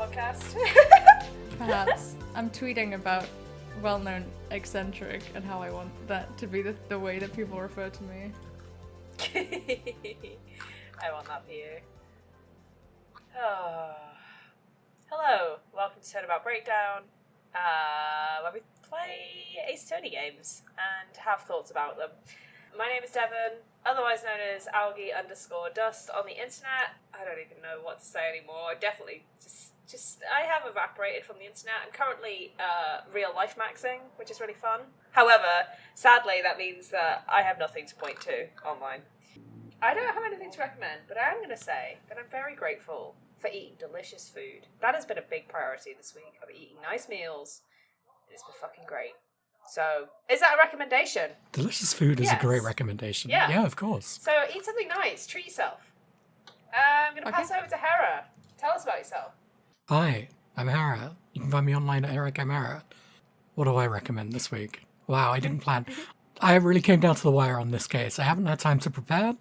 podcast. Perhaps. I'm tweeting about well-known eccentric and how I want that to be the way that people refer to me. I want that for you. Oh. Hello, welcome to Turnabout Breakdown, where we play Ace Attorney games and have thoughts about them. My name is Devon, otherwise known as Algae_Dust on the internet. I don't even know what to say anymore. Definitely just I have evaporated from the internet. I'm currently real life maxing, which is really fun. However, sadly, that means that I have nothing to point to online. I don't have anything to recommend, but I am going to say that I'm very grateful for eating delicious food. That has been a big priority this week. I've been eating nice meals. It's been fucking great. So, is that a recommendation? Delicious food is a great recommendation. Yeah, of course. So, eat something nice. Treat yourself. I'm going to pass over to Hera. Tell us about yourself. Hi, I'm Hera. You can find me online at Eric Amara. What do I recommend this week? Wow, I didn't plan. I really came down to the wire on this case. I haven't had time to prepare.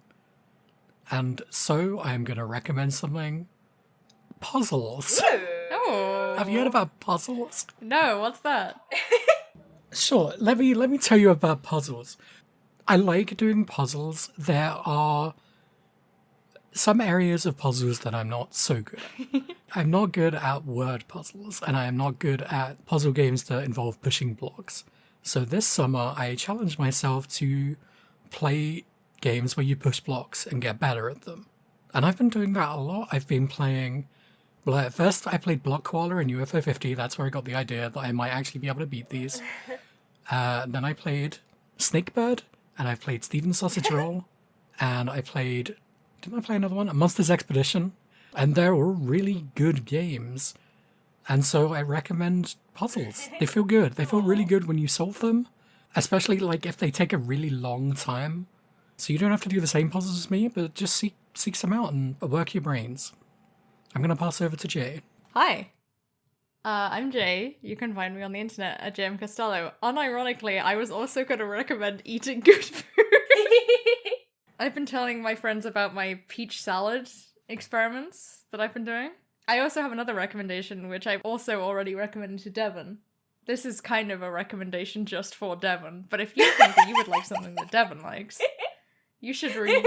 And so, I'm going to recommend something. Puzzles. Oh. Have you heard about puzzles? No, what's that? Sure, let me tell you about puzzles. I like doing puzzles. There are some areas of puzzles that I'm not so good at. I'm not good at word puzzles, and I am not good at puzzle games that involve pushing blocks. So this summer, I challenged myself to play games where you push blocks and get better at them. And I've been doing that a lot. I've been playing... Well, at first I played Block Koala in UFO 50. That's where I got the idea that I might actually be able to beat these. Then I played Snakebird, and I played Steven's Sausage Roll, and I played... Didn't I play another one? Monsters Expedition. And they're all really good games. And so I recommend puzzles. They feel good. They feel really good when you solve them. Especially like if they take a really long time. So you don't have to do the same puzzles as me, but just seek some out and work your brains. I'm going to pass over to Jay. Hi. I'm Jay. You can find me on the internet at JM Costello. Unironically, I was also going to recommend eating good food. I've been telling my friends about my peach salad experiments that I've been doing. I also have another recommendation, which I've also already recommended to Devon. This is kind of a recommendation just for Devon, but if you think that you would like something that Devon likes, you should read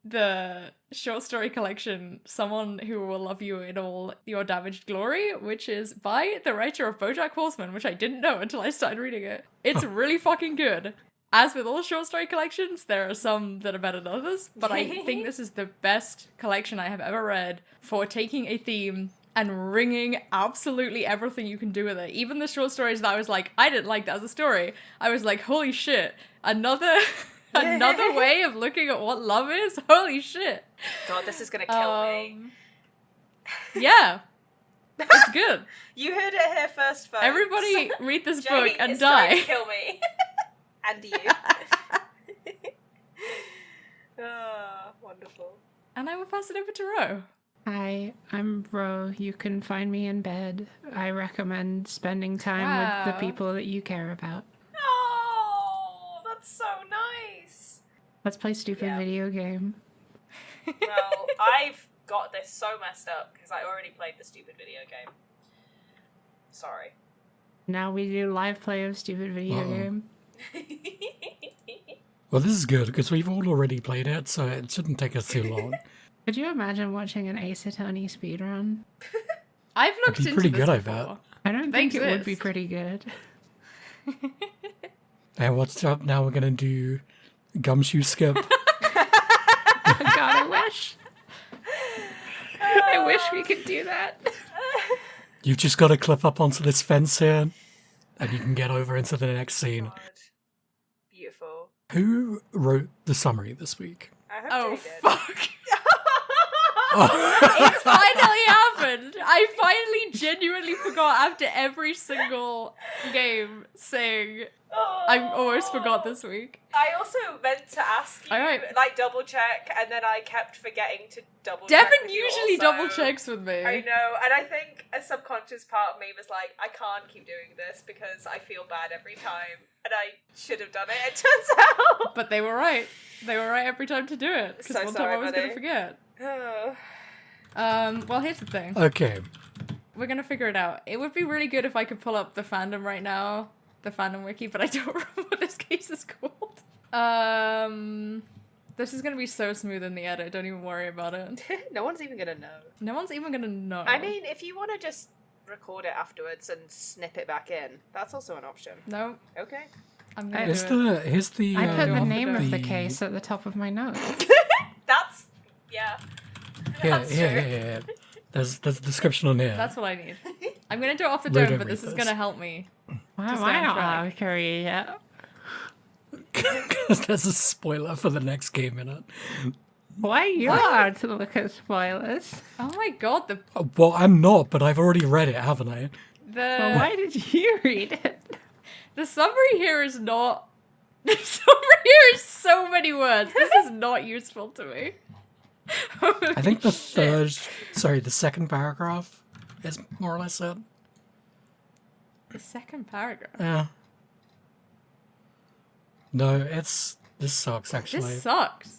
the short story collection Someone Who Will Love You in All Your Damaged Glory, which is by the writer of BoJack Horseman, which I didn't know until I started reading it. It's really fucking good. As with all short story collections, there are some that are better than others, but I think this is the best collection I have ever read for taking a theme and wringing absolutely everything you can do with it. Even the short stories that I was like, I didn't like that as a story. I was like, holy shit, another way of looking at what love is? Holy shit. God, this is gonna kill me. Yeah. It's good. You heard it here first, folks. Everybody read this Jay book and is die. trying to kill me. And you. Oh, wonderful. And I will pass it over to Ro. Hi, I'm Ro. You can find me in bed. I recommend spending time with the people that you care about. Oh, that's so nice. Let's play stupid video game. Well, I've got this so messed up because I already played the stupid video game. Sorry. Now we do live play of stupid video game. Well, this is good, because we've all already played it, so it shouldn't take us too long. Could you imagine watching an Ace Attorney speedrun? I've looked into pretty this good, before. I bet. I don't think it would be exist. pretty good. And what's up now? We're going to do Gumshoe Skip. God, I wish. I wish we could do that. You've just got to clip up onto this fence here, and you can get over into the next scene. God. Beautiful. Who wrote the summary this week? I hope Oh, Jay did. fuck. It's finally happened. I finally genuinely forgot after every single game saying I almost forgot this week. I also meant to ask you, Alright. like, double check, and then I kept forgetting to double check. Devon with you usually also. double checks with me. I know, and I think a subconscious part of me was like, I can't keep doing this because I feel bad every time, and I should have done it, it turns out. But they were right. They were right every time to do it. Because So one time sorry, I was going buddy. to forget. Oh. Well, here's the thing. Okay. We're gonna figure it out. It would be really good if I could pull up the fandom right now, the fandom wiki, but I don't remember what this case is called. This is gonna be so smooth in the edit. Don't even worry about it. No one's even gonna know. No one's even gonna know. I mean, if you want to just record it afterwards and snip it back in, that's also an option. No. Okay. I'm gonna Here's do it. here's the. I put the the- name of the the- case at the top of my notes. That's yeah. That's true. Here. There's a description on here. That's what I need. I'm gonna do it off the Lou, dome, don't but this read is this. gonna help me. Why Just am I on not track. allowed to carry yet? Because there's a spoiler for the next game in it. Why are you allowed to look at spoilers? Oh my god, the Well, I'm not, but I've already read it, haven't I? Well, why did you read it? the summary here is not. The summary here is so many words. This is not useful to me. I think the the second paragraph is more or less it. The second paragraph. Yeah. No, this sucks, actually. This sucks.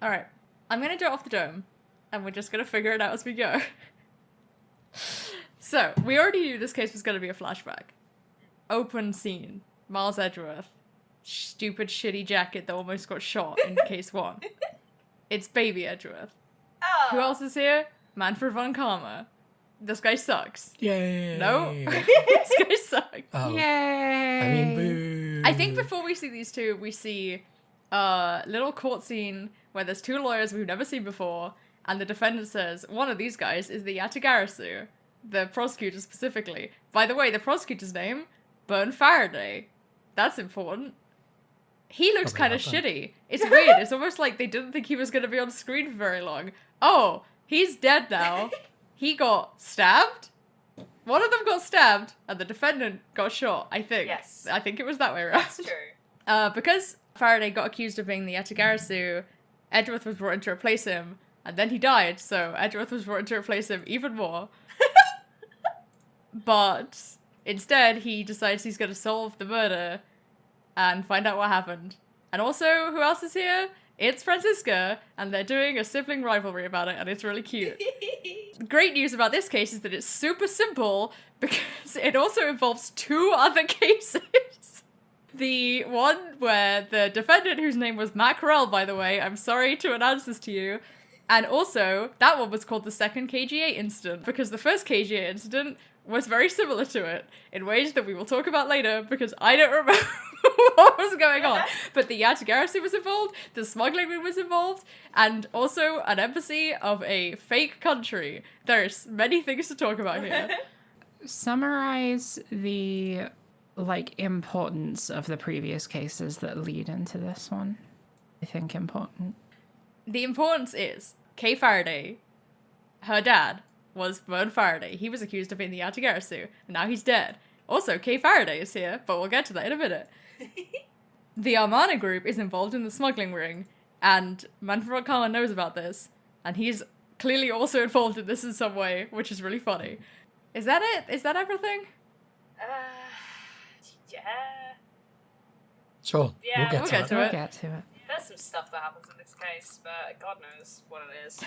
Alright, I'm gonna do it off the dome, and we're just gonna figure it out as we go. So, we already knew this case was gonna be a flashback. Open scene. Miles Edgeworth. Stupid shitty jacket that almost got shot in case 1. It's baby Edgeworth. Oh. Who else is here? Manfred von Karma. This guy sucks. Yay! No? This guy sucks. Oh, Yay! I mean, boo. I think before we see these two, we see a little court scene where there's 2 lawyers we've never seen before, and the defendant says, one of these guys is the Yatagarasu, the prosecutor specifically. By the way, the prosecutor's name? Bern Faraday. That's important. He looks kind Probably of not shitty. It's weird. It's almost like they didn't think he was going to be on screen for very long. Oh, he's dead now. He got stabbed? One of them got stabbed, and the defendant got shot, I think. Yes. I think it was that way around. That's true. Because Faraday got accused of being the Yatagarasu, Edgeworth was brought in to replace him, and then he died, so Edgeworth was brought in to replace him even more. But instead, he decides he's going to solve the murder and find out what happened. And also, who else is here? It's Francisca, and they're doing a sibling rivalry about it, and it's really cute. Great news about this case is that it's super simple, because it also involves 2 other cases. The one where the defendant, whose name was Matt Corell, by the way, I'm sorry to announce this to you, and also, that one was called the second KGA incident, because the first KGA incident was very similar to it, in ways that we will talk about later, because I don't remember what was going on. But the Yatagarasu was involved, the smuggling ring was involved, and also an embassy of a fake country. There's many things to talk about here. Summarize the, importance of the previous cases that lead into this one. I think important. The importance is, Kay Faraday, her dad, was Bern Faraday. He was accused of being the Yatagarasu, and now he's dead. Also, Kay Faraday is here, but we'll get to that in a minute. The Armana group is involved in the smuggling ring, and Manfred Karma knows about this, and he's clearly also involved in this in some way, which is really funny. Is that it? Is that everything? Yeah. Sure, Yeah, we'll get we'll to get it. to We'll it. get to it. There's some stuff that happens in this case, but God knows what it is.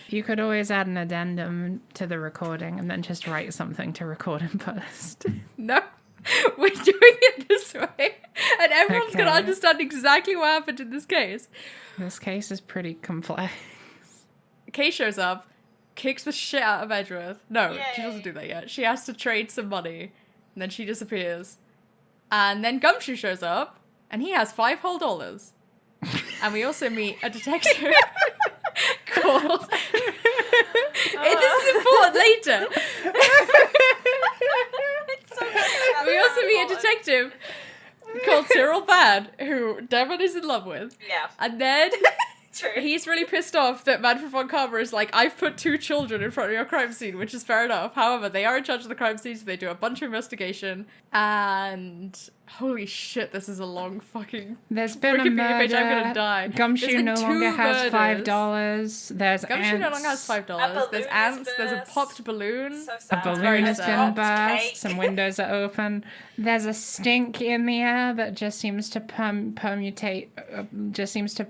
You could always add an addendum to the recording and then just write something to record in post. No. We're doing it this way, and everyone's going to Okay. understand exactly what happened in this case. This case is pretty complex. Kay shows up, kicks the shit out of Edgeworth. No, she Yay. doesn't do that yet. She has to trade some money, and then she disappears. And then Gumshoe shows up, and he has $5 whole. And we also meet a detective called... This is important later. It's so good. We also meet a detective called Cyril Bad, who Devon is in love with. Yeah, And then true. he's really pissed off that Manfred von Karma is like, I've put 2 children in front of your crime scene, which is fair enough. However, they are in charge of the crime scene, so they do a bunch of investigation. And holy shit, this is a long fucking... There's been a Wikipedia murder. page, I'm gonna die. There's Gumshoe been no 2 longer has murders. $5. There's Gumshoe ants. no longer has $5. balloon There's is ants, there's a burst. popped balloon. So A sad. very balloon has sad. been Cake. burst. Some windows are open. There's a stink in the air that just seems to permutate, just seems to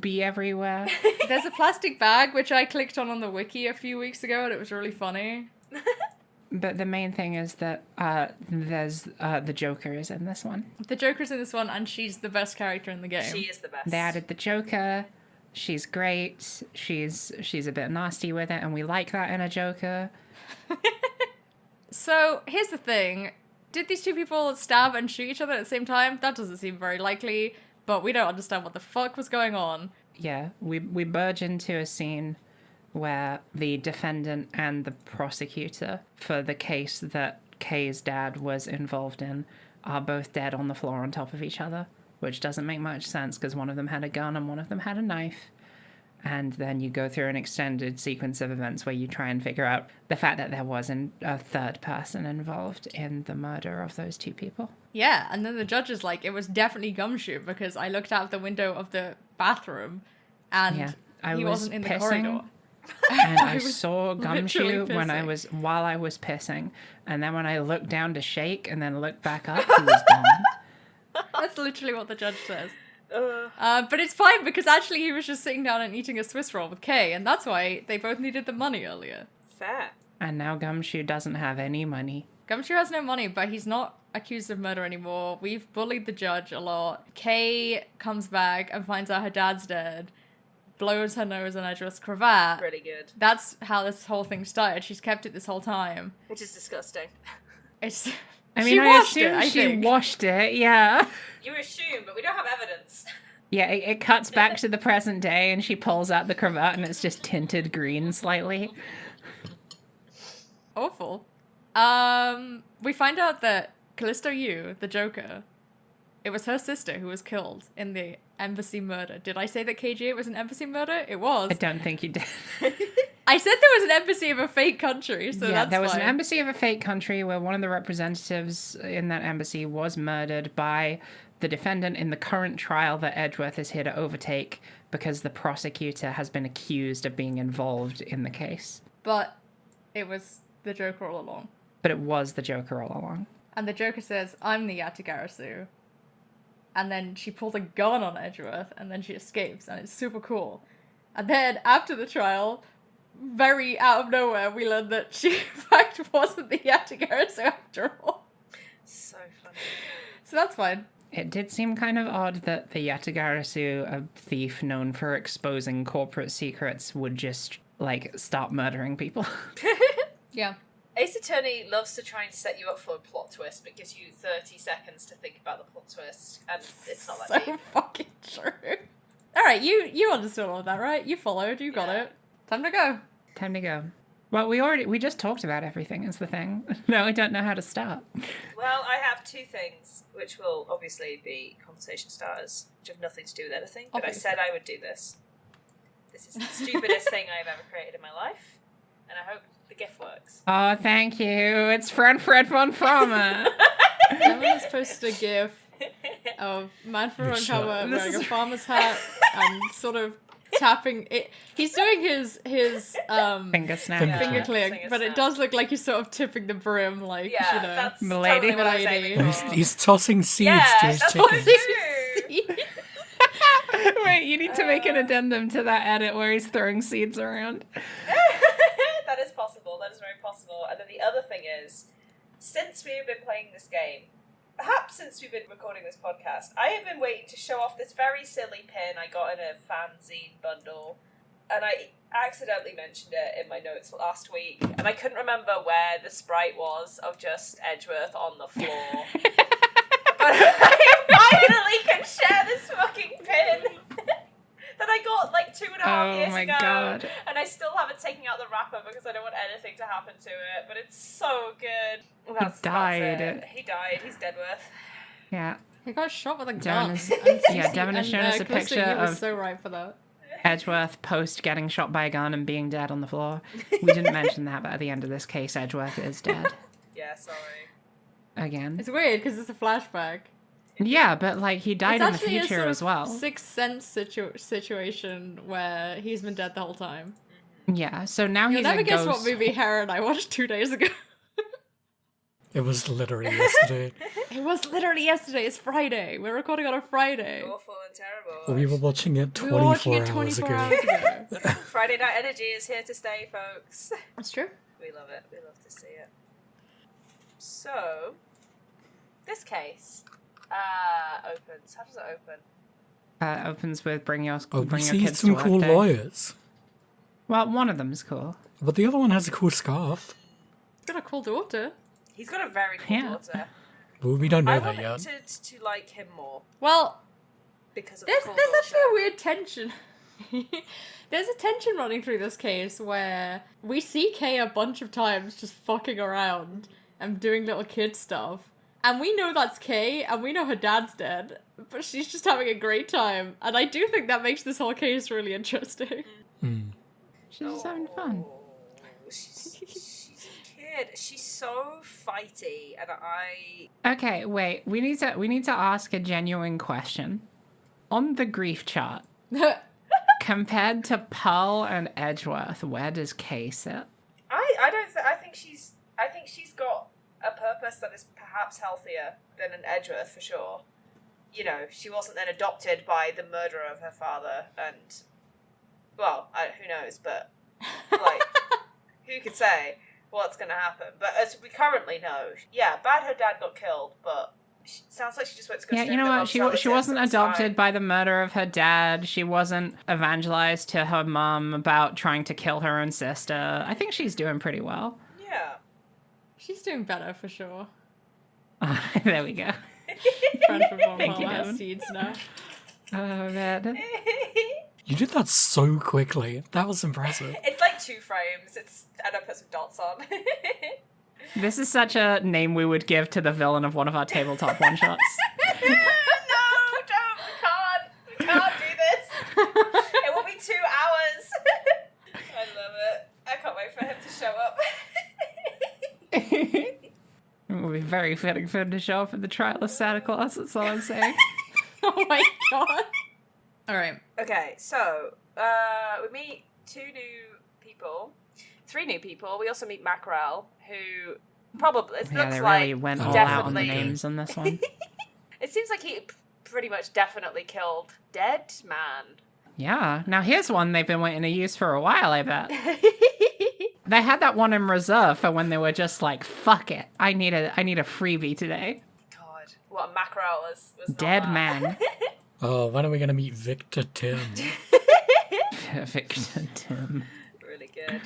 be everywhere. There's a plastic bag, which I clicked on the wiki a few weeks ago, and it was really funny. But the main thing is that there's the Joker is in this one. The Joker's in this one, and she's the best character in the game. She is the best. They added the Joker. She's great. She's a bit nasty with it, and we like that in a Joker. So, here's the thing. Did these two people stab and shoot each other at the same time? That doesn't seem very likely, but we don't understand what the fuck was going on. Yeah, we merge into a scene where the defendant and the prosecutor for the case that Kay's dad was involved in are both dead on the floor on top of each other, which doesn't make much sense because one of them had a gun and one of them had a knife. And then you go through an extended sequence of events where you try and figure out the fact that there wasn't a third person involved in the murder of those two people. Yeah, and then the judge is like, it was definitely Gumshoe because I looked out the window of the bathroom and he wasn't in the corridor. And I saw literally Gumshoe pissing. while I was pissing. And then when I looked down to shake and then looked back up, he was gone. That's literally what the judge says. But it's fine because actually he was just sitting down and eating a Swiss roll with Kay, and that's why they both needed the money earlier. Fair. And now Gumshoe doesn't have any money. Gumshoe has no money, but he's not accused of murder anymore. We've bullied the judge a lot. Kay comes back and finds out her dad's dead, blows her nose on Edgeworth's cravat. Pretty good. That's how this whole thing started. She's kept it this whole time. Which is disgusting. It's... I mean, she I washed assume it, I she think. washed it, yeah. You assume, but we don't have evidence. Yeah, it cuts back to the present day and she pulls out the cravat and it's just tinted green slightly. Awful. We find out that Callisto Yu, the Joker, it was her sister who was killed in the embassy murder. Did I say that KGA was an embassy murder? It was. I don't think you did. I said there was an embassy of a fake country, so Yeah, that's there was fine. an embassy of a fake country where one of the representatives in that embassy was murdered by the defendant in the current trial that Edgeworth is here to overtake because the prosecutor has been accused of being involved in the case. But it was the Joker all along. But it was the Joker all along. And the Joker says, I'm the Yatagarasu. And then she pulls a gun on Edgeworth, and then she escapes, and it's super cool. And then, after the trial, very out of nowhere, we learn that she, in fact, wasn't the Yatagarasu after all. So funny. So that's fine. It did seem kind of odd that the Yatagarasu, a thief known for exposing corporate secrets, would just, start murdering people. Yeah. Ace Attorney loves to try and set you up for a plot twist, but gives you 30 seconds to think about the plot twist, and it's not that So deep. fucking true. Alright, you understood all of that, right? You followed, you got it. Time to go. Time to go. Well, we just talked about everything is the thing. Now I don't know how to start. Well, I have two things, which will obviously be conversation starters, which have nothing to do with anything, but Obviously. I said I would do this. This is the stupidest thing I've ever created in my life, and I hope the GIF works. Oh, thank you. It's Fred von Frommer. Everyone's posted a gif of Manfred Good on shot. cover This wearing is- a farmer's hat and sort of tapping it. He's doing his Finger snap. Finger finger Yeah. click, Finger but it snap. does look like he's sort of tipping the brim, like, Yeah, you know. that's Milady. totally what I was Milady. aiming He's, for. he's tossing seeds Yeah, to his that's chickens. what Wait, you need to make an addendum to that edit where he's throwing seeds around. That is possible. That is very possible. And then the other thing is, since we have been playing this game, perhaps since we've been recording this podcast, I have been waiting to show off this very silly pin I got in a fanzine bundle, and I accidentally mentioned it in my notes last week, and I couldn't remember where the sprite was of just Edgeworth on the floor. But I finally can share this fucking pin that I got like 2.5 years Oh my ago. God. And I still haven't taken out the wrapper because I don't want anything to happen to it. But it's so good. That's died. it. He died. He's Deadworth. Yeah. He got shot with a Devon gun. is- And yeah, Devon has and, shown us a Callisto picture Yu was of- so right for that. Edgeworth post getting shot by a gun and being dead on the floor. We didn't mention that, but at the end of this case, Edgeworth is dead. Yeah, sorry. Again. It's weird because it's a flashback. Yeah, but he died It's in the actually a future sort as of well. Sixth Sense situation where he's been dead the whole time. Yeah, so now You'll he's never a guess ghost. what movie Hera and I watched 2 days ago. It was literally yesterday. It was literally yesterday. It's Friday. We're recording on a Friday. Awful and terrible. We were watching it We were watching 24 it hours 24 ago. hours ago. Friday night energy is here to stay, folks. That's true. We love it. We love to see it. So, this case opens. How does it open? Opens with bring your Oh, we bring your see kids some to work cool day. lawyers. Well, one of them's cool. But the other one has a cool scarf. Got a cool daughter. He's got a very cool Yeah. daughter. But we don't know I that yet. wanted to like him more Well, because of there's the cool actually daughter. a weird tension. There's a tension running through this case where we see Kay a bunch of times just fucking around and doing little kid stuff. And we know that's Kay, and we know her dad's dead, but she's just having a great time. And I do think that makes this whole case really interesting. She's just having fun. Oh, she's a kid. She's so fighty, and Okay, wait. We need to ask a genuine question. On the grief chart, compared to Pearl and Edgeworth, where does Kay sit? I think she's got a purpose that is perhaps healthier than an Edgeworth for sure. You know, she wasn't then adopted by the murderer of her father, and well, who knows? But like, who could say what's going to happen? But as we currently know, yeah, bad her dad got killed, but sounds like she just went to go. Yeah, stay you know with her what? mom's She relatives, wasn't and it's adopted fine. by the murder of her dad. She wasn't evangelized to her mum about trying to kill her own sister. I think she's doing pretty well. Yeah. She's doing better for sure. There we go. Friend from Von Thank you, Hall has Devin. seeds now. Oh man. You did that so quickly. That was impressive. It's like 2 frames. And I put some dots on. This is such a name we would give to the villain of one of our tabletop one shots. No, don't. We can't do this. It will be 2 hours. I love it. I can't wait for him to show up. It would be very fitting for him to show up at the trial of Santa Claus, that's all I'm saying. Oh my god. Alright. Okay, so we meet 2 new people, 3 new people. We also meet Mackerel, who probably Yeah, looks they like really went all definitely. out on the names on this one. It seems like he pretty much definitely killed Dead Man. Yeah. Now here's one they've been waiting to use for a while, I bet. They had that one in reserve for when they were just like, fuck it. I need a freebie today. God, what a Mackerel was not Dead that. man. Oh, when are we going to meet Victor Tim? Perfect. Tim. Really good.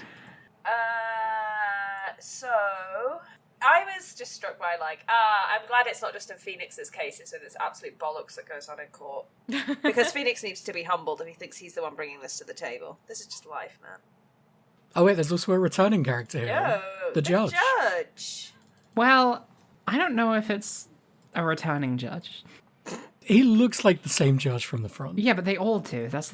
So I was just struck by I'm glad it's not just in Phoenix's case, it's with this absolute bollocks that goes on in court. Because Phoenix needs to be humbled if he thinks he's the one bringing this to the table. This is just life, man. Oh wait, there's also a returning character here. Yo, The judge. judge. Well, I don't know if it's a returning judge. He looks like the same judge from the front. Yeah, but they all do. That's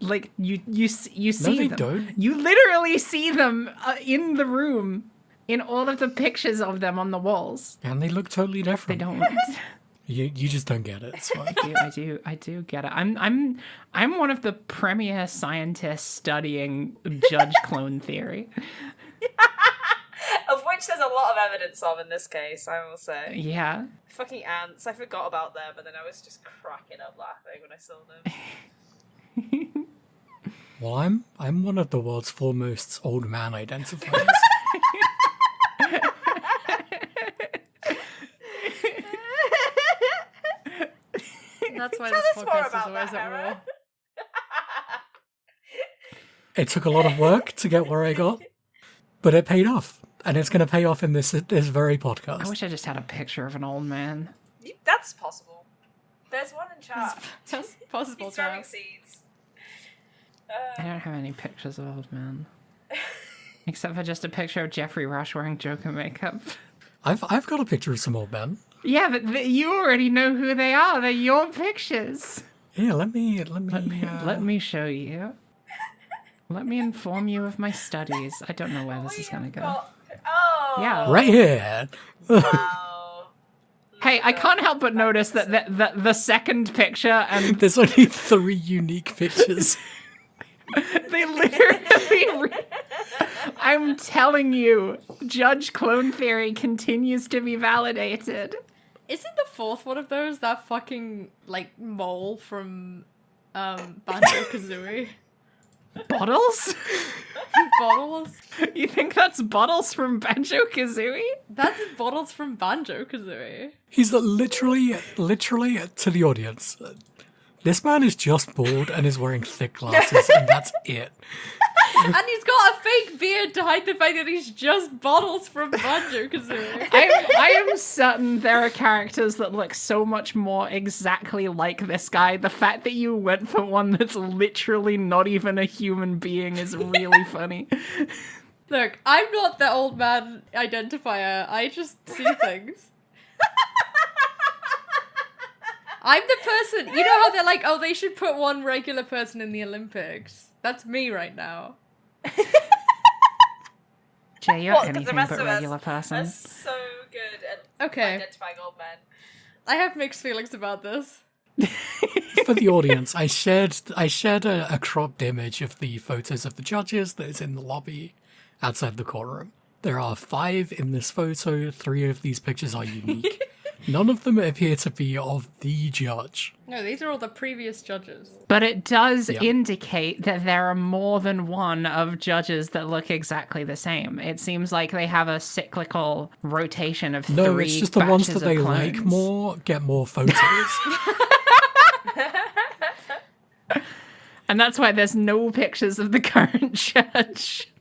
like you see they them. don't. You literally see them in the room, in all of the pictures of them on the walls. And they look totally They different. don't. You just don't get it. It's fine. I do get it. I'm one of the premier scientists studying judge clone theory. Of which there's a lot of evidence of in this case, I will say. Yeah. Fucking ants, I forgot about them, and then I was just cracking up laughing when I saw them. Well, I'm one of the world's foremost old man identifiers. That's why Tell this us more podcast is about always that, at war. Hera. It took a lot of work to get where I got, but it paid off. And it's going to pay off in this very I podcast. wish I just had a picture of an old man. That's possible. There's one in chat. That's possible, He's throwing Charles. seeds. I don't have any pictures of old men. Except for just a picture of Jeffrey Rush wearing Joker makeup. I've got a picture of some old men. Yeah, but you already know who they are. They're your pictures. Yeah, let me Let me show you. Let me inform you of my studies. I don't know where this is going to go. Oh. Yeah. right here. Wow. Hey, I can't help but notice that the second picture and There's only 3 unique pictures. They literally. I'm telling you, Judge Clone Theory continues to be validated. Isn't the fourth one of those that fucking, like, mole from, Banjo-Kazooie? Bottles? Bottles? You think that's Bottles from Banjo-Kazooie? That's Bottles from Banjo-Kazooie. He's literally to the audience. This man is just bald and is wearing thick glasses, and that's it. And he's got a fake beard to hide the fact that he's just Bottles from Banjo-Kazooie. I am certain there are characters that look so much more exactly like this guy. The fact that you went for one that's literally not even a human being is really funny. Look, I'm not the old man identifier. I just see things. I'm the person, you know how they're like, oh, they should put one regular person in the Olympics. That's me right now. Jay, you're What, 'cause anything the rest but of regular us person. are so good at Okay. identifying old men. I have mixed feelings about this. For the audience, I shared a cropped image of the photos of the judges that is in the lobby outside the courtroom. There are 5 in this photo. 3 of these pictures are unique. None of them appear to be of the judge. No, these are all the previous judges. But it does Yeah. indicate that there are more than one of judges that look exactly the same. It seems like they have a cyclical rotation of No, 3 it's just the ones batches that of they like clones. more get more photos. And that's why there's no pictures of the current judge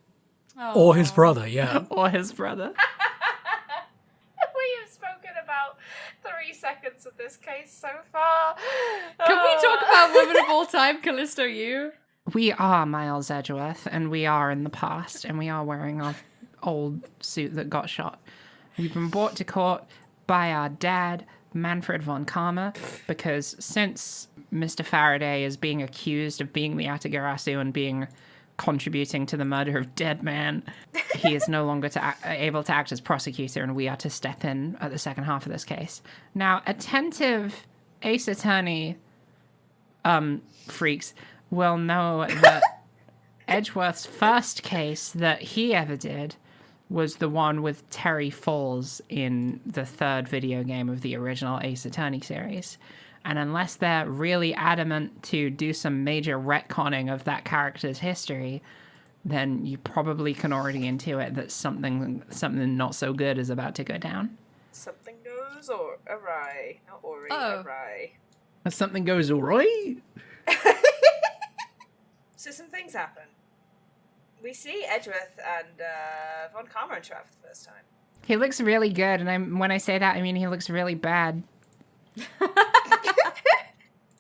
Or his brother, yeah. or his brother. We have spoken about 3 seconds of this case so far. Can we talk about women of all time, Callisto you? We are Miles Edgeworth, and we are in the past, and we are wearing our old suit that got shot. We've been brought to court by our dad, Manfred von Karma, because since Mr. Faraday is being accused of being the Atagarasu and being contributing to the murder of dead man, he is no longer able to act as prosecutor, and we are to step in at the second half of this case. Now, attentive Ace Attorney freaks will know that Edgeworth's first case that he ever did was the one with Terry Falls in the 3rd video game of the original Ace Attorney series. And unless they're really adamant to do some major retconning of that character's history, then you probably can already intuit that something not so good is about to go down. Something goes or awry. Not Ori, Oh. awry. Something goes all right. So some things happen. We see Edgeworth and Von Karma interact for the first time. He looks really good, and when I say that, I mean he looks really bad.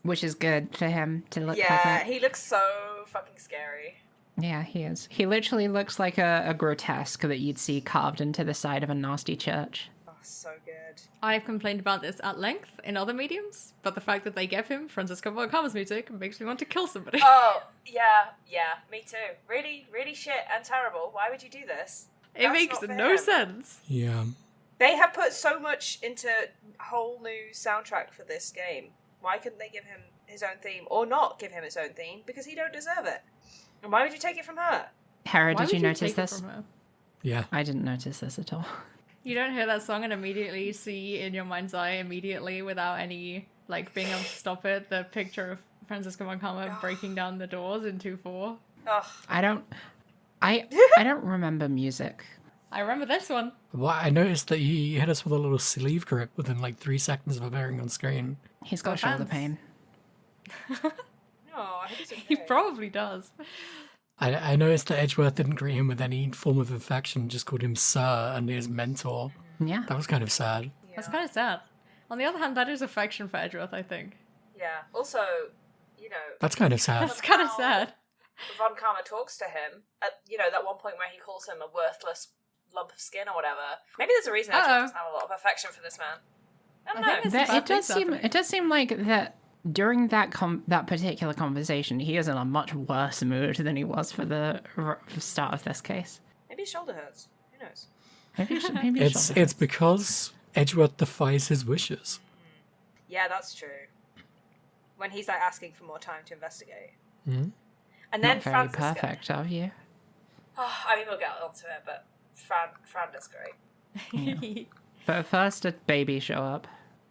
Which is good for him to look like Yeah, that. he looks so fucking scary. Yeah, he is. He literally looks like a grotesque that you'd see carved into the side of a nasty church. Oh, so good. I've complained about this at length in other mediums, but the fact that they give him Francisco Von Karma's music makes me want to kill somebody. Oh, yeah, me too. Really, really shit and terrible. Why would you do this? It That's makes not for no him. sense. Yeah. They have put so much into a whole new soundtrack for this game. Why couldn't they give him his own theme, or not give him his own theme, because he don't deserve it? And why would you take it from her? Hera, Why did would you notice take it this? from her? Yeah. I didn't notice this at all. You don't hear that song and immediately see in your mind's eye immediately without any, like, being able to stop it, the picture of Francisco Von Karma breaking down the doors in 2-4. Ugh. I don't remember music. I remember this one. Well, I noticed that he hit us with a little sleeve grip within like 3 seconds of appearing on screen. He's got Got shoulder fans. pain. No, I hope he's okay. He probably does. I noticed that Edgeworth didn't greet him with any form of affection, just called him Sir and his mentor. Yeah. That was kind of sad. That's kind of sad. On the other hand, that is affection for Edgeworth, I think. Yeah. Also, you know, That's kind of sad. That's kind of sad. Von Karma talks to him at, that one point where he calls him a worthless lump of skin or whatever. Maybe there's a reason Edgeworth doesn't have a lot of affection for this man. I don't I think know. there's some It bad does things happening. seem. It does seem like that during that particular conversation, he is in a much worse mood than he was for the start of this case. Maybe his shoulder hurts. Who knows? Maybe It's because Edgeworth defies his wishes. Yeah, that's true. When he's like asking for more time to investigate. Mhm. And then Not very Francisco. perfect of you. Oh, I mean, we'll get onto it, but Fran does great. But first, a baby show up.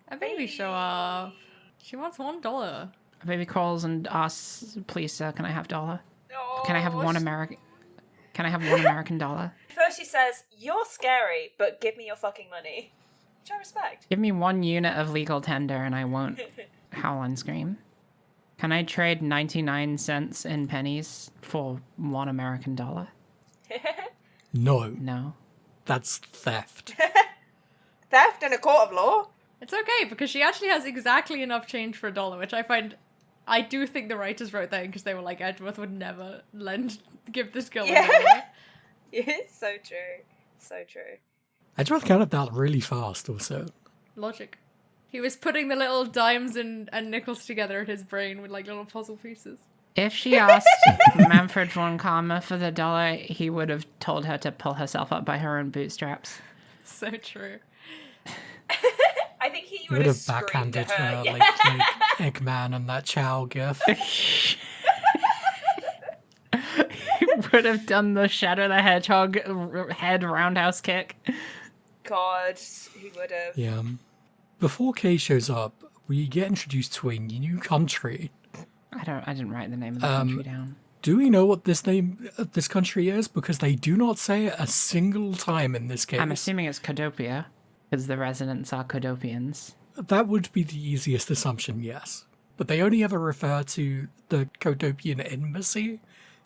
A baby show off. She wants $1. A baby calls and asks, "Please, sir, can I have $1? Oh, Can I have one American? Can I have $1 First she says, "You're scary, but give me your fucking money." Which I respect. Give me 1 unit of legal tender, and I won't howl and scream. Can I trade 99 cents in pennies for $1? No, No. that's theft. Theft in a court of law? It's okay, because she actually has exactly enough change for $1, which I do think the writers wrote that in because they were like, Edgeworth would never give this girl Yeah. $1. It's so true. So true. Edgeworth counted that really fast, also. Logic. He was putting the little dimes and nickels together in his brain with like little puzzle pieces. If she asked Manfred von Karma for the $1, he would have told her to pull herself up by her own bootstraps. So true. I think he He would would have have screamed backhanded at her. her Yeah. like Eggman and that Chow gif. He would have done the Shadow the Hedgehog head roundhouse kick. God, he would have. Yeah. Before Kay shows up, we get introduced to a new country. I didn't write the name of the country down. Do we know what this name of this country is? Because they do not say it a single time in this case. I'm assuming it's Codopia, because the residents are Codopians. That would be the easiest assumption, yes. But they only ever refer to the Codopian embassy.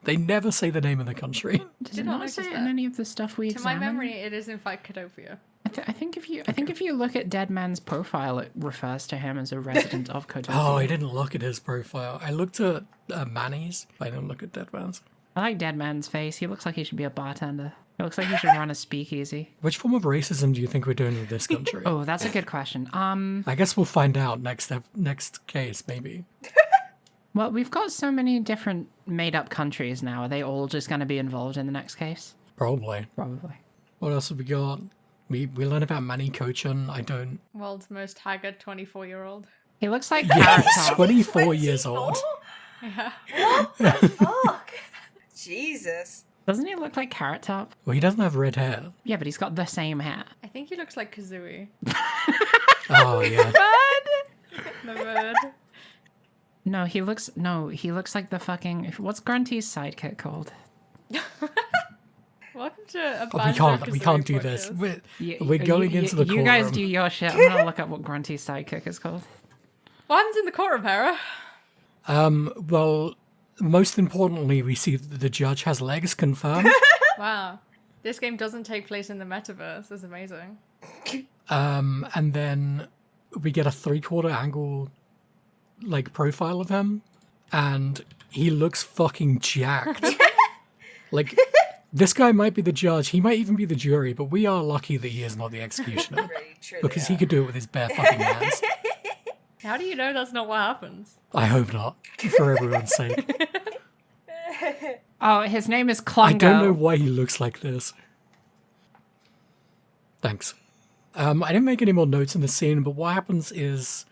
They never say the name of the country. Does Did it not not notice say it that. in any of the stuff we To my examined? memory, it is in fact Cadopia. I think if you look at Dead Man's profile, it refers to him as a resident of Codopia. Oh, I didn't look at his profile. I looked at Manny's. I didn't look at Deadman's. I like Dead Man's face. He looks like he should be a bartender. He looks like he should run a speakeasy. Which form of racism do you think we're doing with this country? Oh, that's a good question. I guess we'll find out next case, maybe. Well, we've got so many different made-up countries now. Are they all just going to be involved in the next case? Probably. Probably. What else have we got? We learn about Manny Cochin. I don't... World's most haggard 24-year-old. He looks like Carrot Yes, Top. 24 years old. Yeah. What the fuck? Jesus. Doesn't he look like Carrot Top? Well, he doesn't have red hair. Yeah, but he's got the same hair. I think he looks like Kazooie. Oh, yeah. The bird. No, he looks like the fucking... What's Grunty's sidekick called? Welcome to a Oh, we can't do this. We're going into the You guys courtroom. do your shit. I'm gonna look up what Grunty's sidekick is called. What happens in the courtroom, Hera? Well, most importantly, we see that the judge has legs confirmed. Wow. This game doesn't take place in the metaverse. That's amazing. And then we get a 3/4 angle, profile of him, and he looks fucking jacked. This guy might be the judge, he might even be the jury, but we are lucky that he is not the executioner. Really, truly. Because he could do it with his bare fucking hands. How do you know that's not what happens? I hope not, for everyone's sake. Oh, his name is Klungo. I don't know why he looks like this. Thanks. I didn't make any more notes in the scene, but what happens is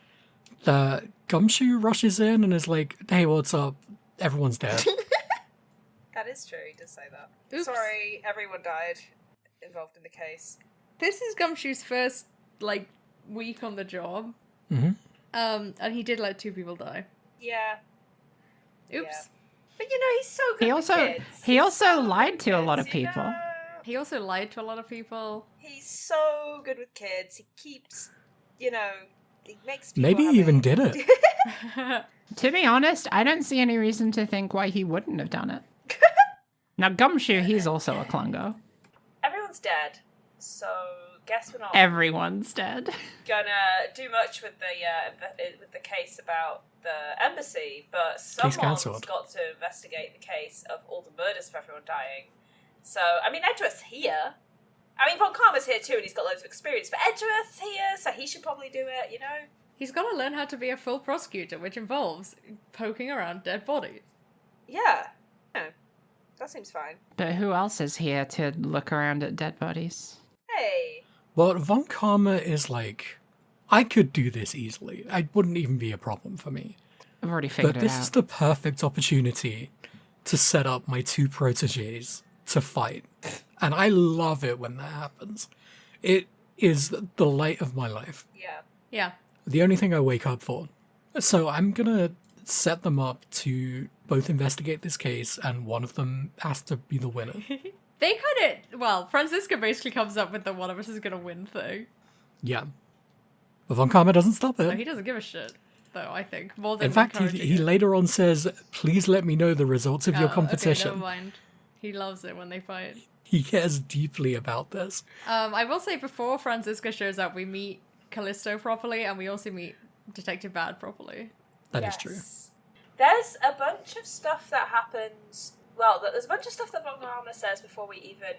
the Gumshoe rushes in and is like, "Hey, what's up? Everyone's dead." That is true, he does say that. Oops. Sorry, everyone died involved in the case. This is Gumshoe's first, week on the job. Mm-hmm. And he did let 2 people die. Yeah. Oops. Yeah. But he's so good He with kids. kids. He He's also so lied good to a with lot of kids, you people. know? He also lied to a lot of people. He's so good with kids. He keeps, he makes people Maybe he happy. even did it. To be honest, I don't see any reason to think why he wouldn't have done it. Now, Gumshoe, he's also a Klungo. Everyone's dead, so guess we're not Everyone's dead. gonna do much with the case about the embassy, but someone's cancelled. got to investigate the case of all the murders of everyone dying. So, Edgeworth's here. Von Karma's here too, and he's got loads of experience, but Edgeworth's here, so he should probably do it, He's got to learn how to be a full prosecutor, which involves poking around dead bodies. Yeah. That seems fine. But who else is here to look around at dead bodies? Hey. Well, Von Karma is like, I could do this easily. It wouldn't even be a problem for me. I've already figured But it this out. is the perfect opportunity to set up my two proteges to fight. And I love it when that happens. It is the light of my life. Yeah. Yeah. The only thing I wake up for. So I'm gonna set them up to both investigate this case, and one of them has to be the winner. They kind of, well, Francisca basically comes up with the one of us is gonna win thing. Yeah. But Von Karma doesn't stop No, it. he doesn't give a shit, though, I think. More than In fact, encouraging he it. later on says, please let me know the results of your Oh, competition. Okay, never mind. He loves it when they fight. He cares deeply about this. I will say before Francisca shows up, we meet Callisto properly, and we also meet Detective Bad properly. That is true. There's a bunch of stuff that happens. Well, there's a bunch of stuff that Von Karma says before we even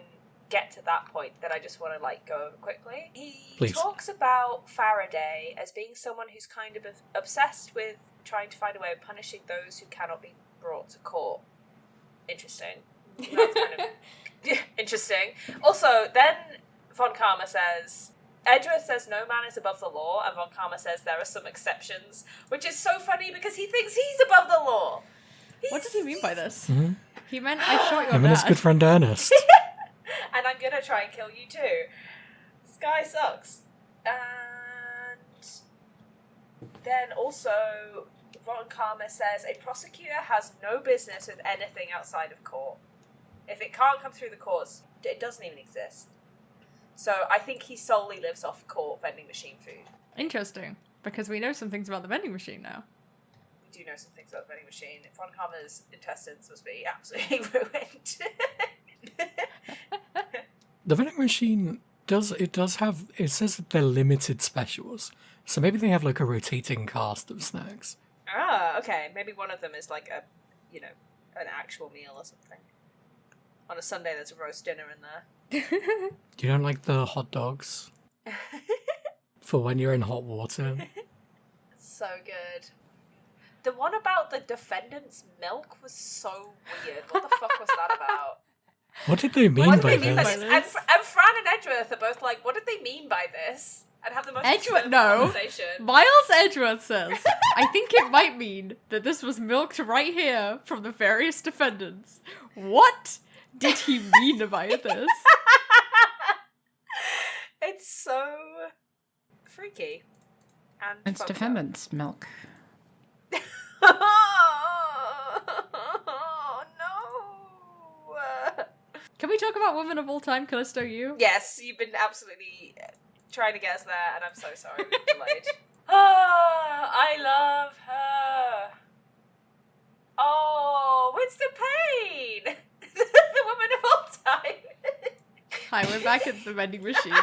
get to that point that I just want to go over quickly. He Please. talks about Faraday as being someone who's kind of obsessed with trying to find a way of punishing those who cannot be brought to court. Interesting. That's kind of interesting. Also, then Von Karma says, Edgeworth says no man is above the law, and Von Karma says there are some exceptions, which is so funny because he thinks he's above the law. What does he mean by this? Mhm. He meant, I shot your Him and his dad. good friend Ernest. And I'm gonna try and kill you too. This guy sucks. And then also, Von Karma says a prosecutor has no business with anything outside of court. If it can't come through the courts, it doesn't even exist. So I think he solely lives off court vending machine food. Interesting, because we know some things about the vending machine now. We do know some things about the vending machine. Von Karma's intestines must be absolutely ruined. The vending machine does have, it says that they're limited specials. So maybe they have like a rotating cast of snacks. Ah, okay. Maybe one of them is like a, an actual meal or something. On a Sunday, there's a roast dinner in there. You don't like the hot dogs? For when you're in hot water? So good. The one about the defendant's milk was so weird. What the fuck was that about? What did they mean What did by they mean by this? this? And Fran and Edgeworth are both like, what did they mean by this? And have the most Edgeworth, extended no. conversation. Miles Edgeworth says, I think it might mean that this was milked right here from the various defendants. What did he mean by this? It's so freaky. And It's fucked up. defendant's milk. Oh, no. Can we talk about Women of All Time, Callisto You? Yes, you've been absolutely trying to get us there, and I'm so sorry we were delayed. Ah, I love her. Oh, Winston Payne! The woman of all time. Hi, we're back at the vending machine.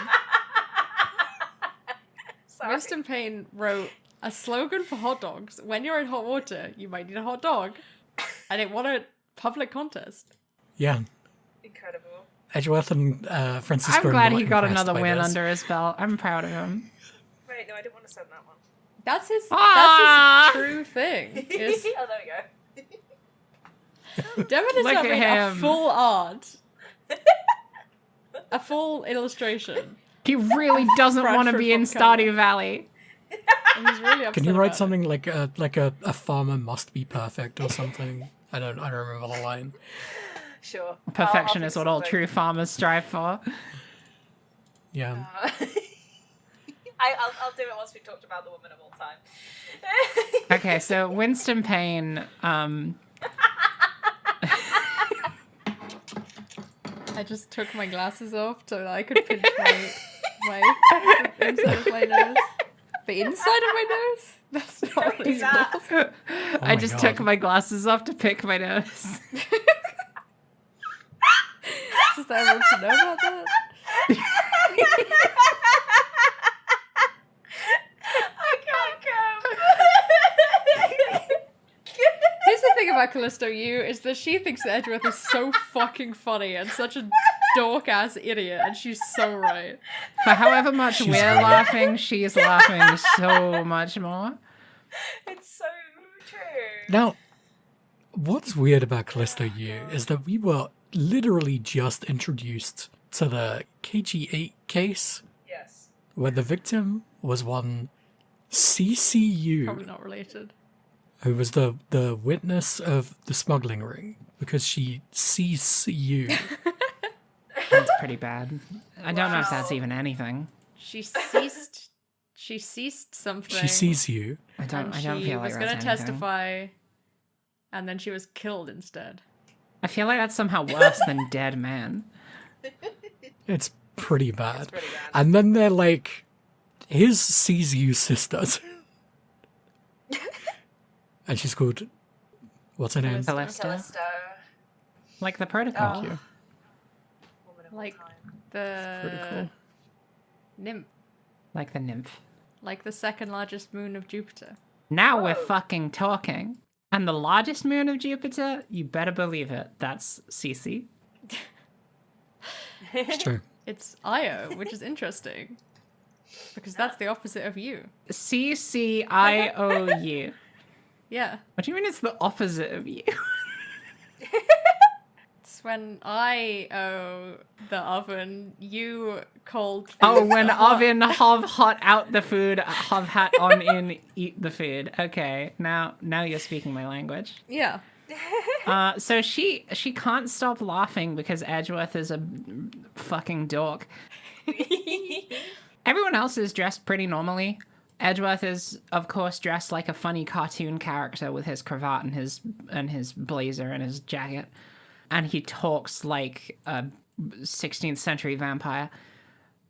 Sorry. Winston Payne wrote a slogan for hot dogs. When you're in hot water, you might need a hot dog. And it won a public contest. Yeah. Incredible. Edgeworth and Francisco. I'm are glad not he got impressed another by win this. under his belt. I'm proud of him. Wait, no, I didn't want to send that one. That's his Ah! true thing. Is Oh, there we go. Devin has Look now at made a him. full art. A full illustration. He really doesn't want to Bradford be in from Canada. Stardew Valley. And he's really upset Can you write about something like a farmer must be perfect or something? I don't remember the line. Sure. Perfection I'll is think what all something. true farmers strive for. Yeah. I'll do it once we've talked about the woman of all time. Okay, so Winston Payne, I just took my glasses off so that I could pinch my inside of my nose. The inside of my nose? That's not Don't what do it's that. called. I my just God. took my glasses off to pick my nose. Just that I want to know about that. I can't cope. Here's the thing about Callisto You is that she thinks that Edgeworth is so fucking funny and such a dork ass idiot, and she's so right. For however much She's we're right. laughing, she's laughing so much more. It's so true. Now, what's weird about Callisto U is that we were literally just introduced to the KG8 case, Yes. where the victim was one Probably CCU, not related. who was the witness of the smuggling ring. because she sees you. That's pretty bad. I don't know if that's Wow. even anything. She ceased. She ceased something. She sees you. I don't And she feel like was that's gonna anything. testify, and then she was killed instead. I feel like that's somehow worse than dead man. It's pretty bad. It's pretty bad. And then they're like, his sees you sister. And she's called, what's her name? Callisto. Callisto. Callisto. Like the protocol. Thank you. Woman of all Like time. Pretty the cool. nymph, Like the nymph. like the second largest moon of Jupiter. Now we're Whoa. fucking talking. And the largest moon of Jupiter, you better believe it, that's Cece. It's true. It's Io, which is interesting because that's the opposite of you. CCIOU. Yeah, What do you mean it's the opposite of you? it's when I owe the oven, you cold. food, Oh, when hot. oven hov hot out the food, hov hat on in eat the food. Okay, now you're speaking my language. Yeah. So she can't stop laughing because Edgeworth is a fucking dork. Everyone else is dressed pretty normally. Edgeworth is, of course, dressed like a funny cartoon character with his cravat and his blazer and his jacket, and he talks like a 16th century vampire.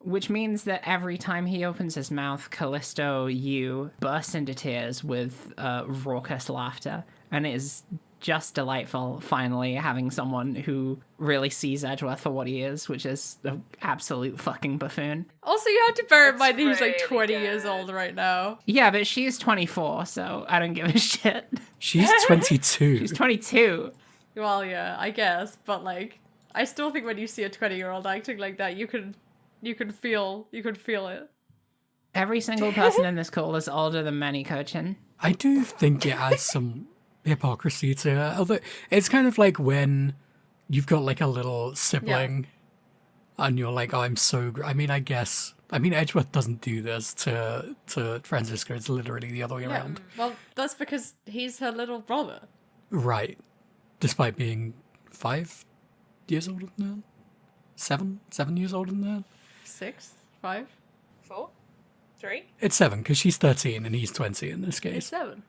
Which means that every time he opens his mouth, Callisto, you bursts into tears with raucous laughter, and it is just delightful, finally, having someone who really sees Edgeworth for what he is, which is an absolute fucking buffoon. Also, you have to bear in It's mind that he's like really 20 years good. old right now. Yeah, but she's 24, so I don't give a shit. She's 22. She's 22. Well, yeah, I guess, but like, I still think when you see a 20-year-old acting like that, you could feel it. Every single person in this call is older than Manny Cochin. I do think it adds some hypocrisy to it. Although it's kind of like when you've got like a little sibling and you're like, oh, I'm so I mean, Edgeworth doesn't do this to Francisco. It's literally the other way Yeah. around. Well, that's because he's her little brother. Right. Despite being 5 years older than her. 7 years older than her. 6, 5, 4, 3. It's 7 because she's 13 and he's 20 in this it's case. 7.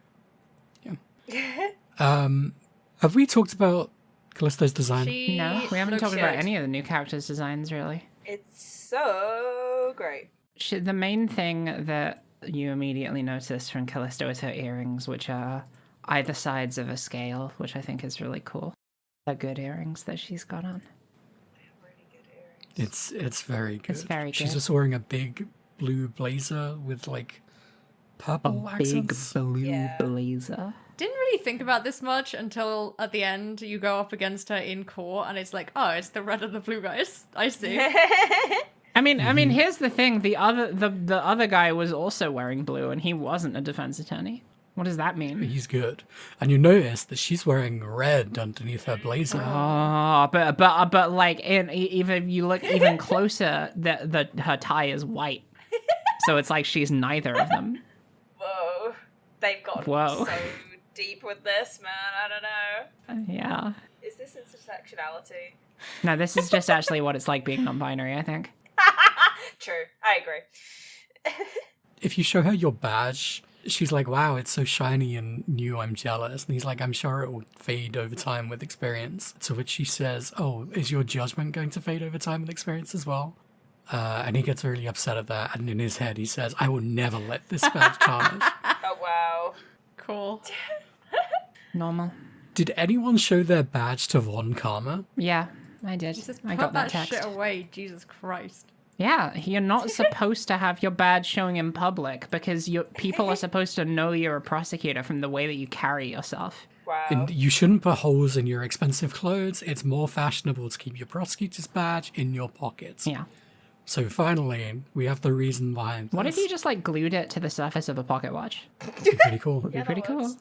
Have we talked about Callisto's design? She No, we haven't looks talked about good. any of the new characters' designs, really. It's so great. The main thing that you immediately notice from Callisto is her earrings, which are either sides of a scale, which I think is really cool. They're good earrings that she's got on. Really good earrings. It's very good. It's very She's good. just wearing a big blue blazer with like purple Big accents. blue Yeah. blazer. Didn't really think about this much until at the end you go up against her in court and it's like, oh, it's the red and the blue guys. I see. I mean, here's the thing: the other guy was also wearing blue, and he wasn't a defense attorney. What does that mean? He's good. And you notice that she's wearing red underneath her blazer. Oh, but like, even you look even closer, her tie is white, so it's like she's neither of them. Whoa. They've got Whoa. so deep with this, man. I don't know. Yeah. Is this intersectionality? No, this is just actually what it's like being non-binary, I think. True. I agree. If you show her your badge, she's like, wow, it's so shiny and new, I'm jealous. And he's like, I'm sure it will fade over time with experience. To which she says, oh, is your judgment going to fade over time with experience as well? And he gets really upset at that. And in his head, he says, I will never let this badge tarnish. Oh, wow. Cool. Normal. Did anyone show their badge to Von Karma? Yeah, I did. Jesus, I put got that that text. shit away, Jesus Christ. Yeah, you're not supposed to have your badge showing in public because people are supposed to know you're a prosecutor from the way that you carry yourself. Wow. And you shouldn't put holes in your expensive clothes. It's more fashionable to keep your prosecutor's badge in your pockets. Yeah. So finally, we have the reason behind What this. if you just like glued it to the surface of a pocket watch? Pretty cool. Would be Yeah, pretty that cool. works.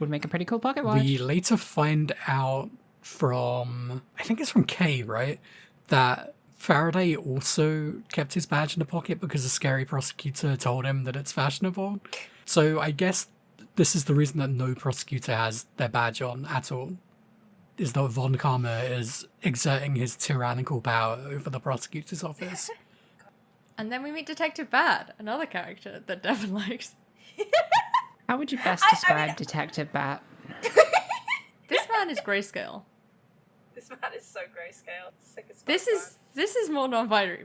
Would make a pretty cool pocket watch. We later find out from, I think it's from Kay, right? That Faraday also kept his badge in the pocket because a scary prosecutor told him that it's fashionable. So I guess this is the reason that no prosecutor has their badge on at all. is that Von Karma is exerting his tyrannical power over the prosecutor's office. And then we meet Detective Bad, another character that Devon likes. How would you best describe Detective Bat? This man is grayscale. This man is so grayscale. Sick as fuck, This is more non-binary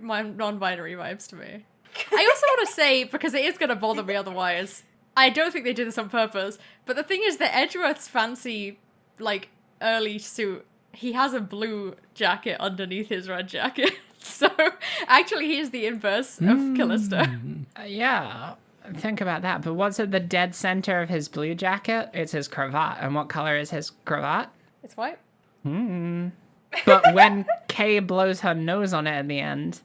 vibes to me. I also want to say, because it is going to bother me otherwise, I don't think they did this on purpose, but the thing is that Edgeworth's fancy, like, early suit, he has a blue jacket underneath his red jacket. So, actually, he is the inverse of Callisto. Yeah, think about that. But what's at the dead center of his blue jacket? It's his cravat. And what color is his cravat? It's white. But when Kay blows her nose on it at the end,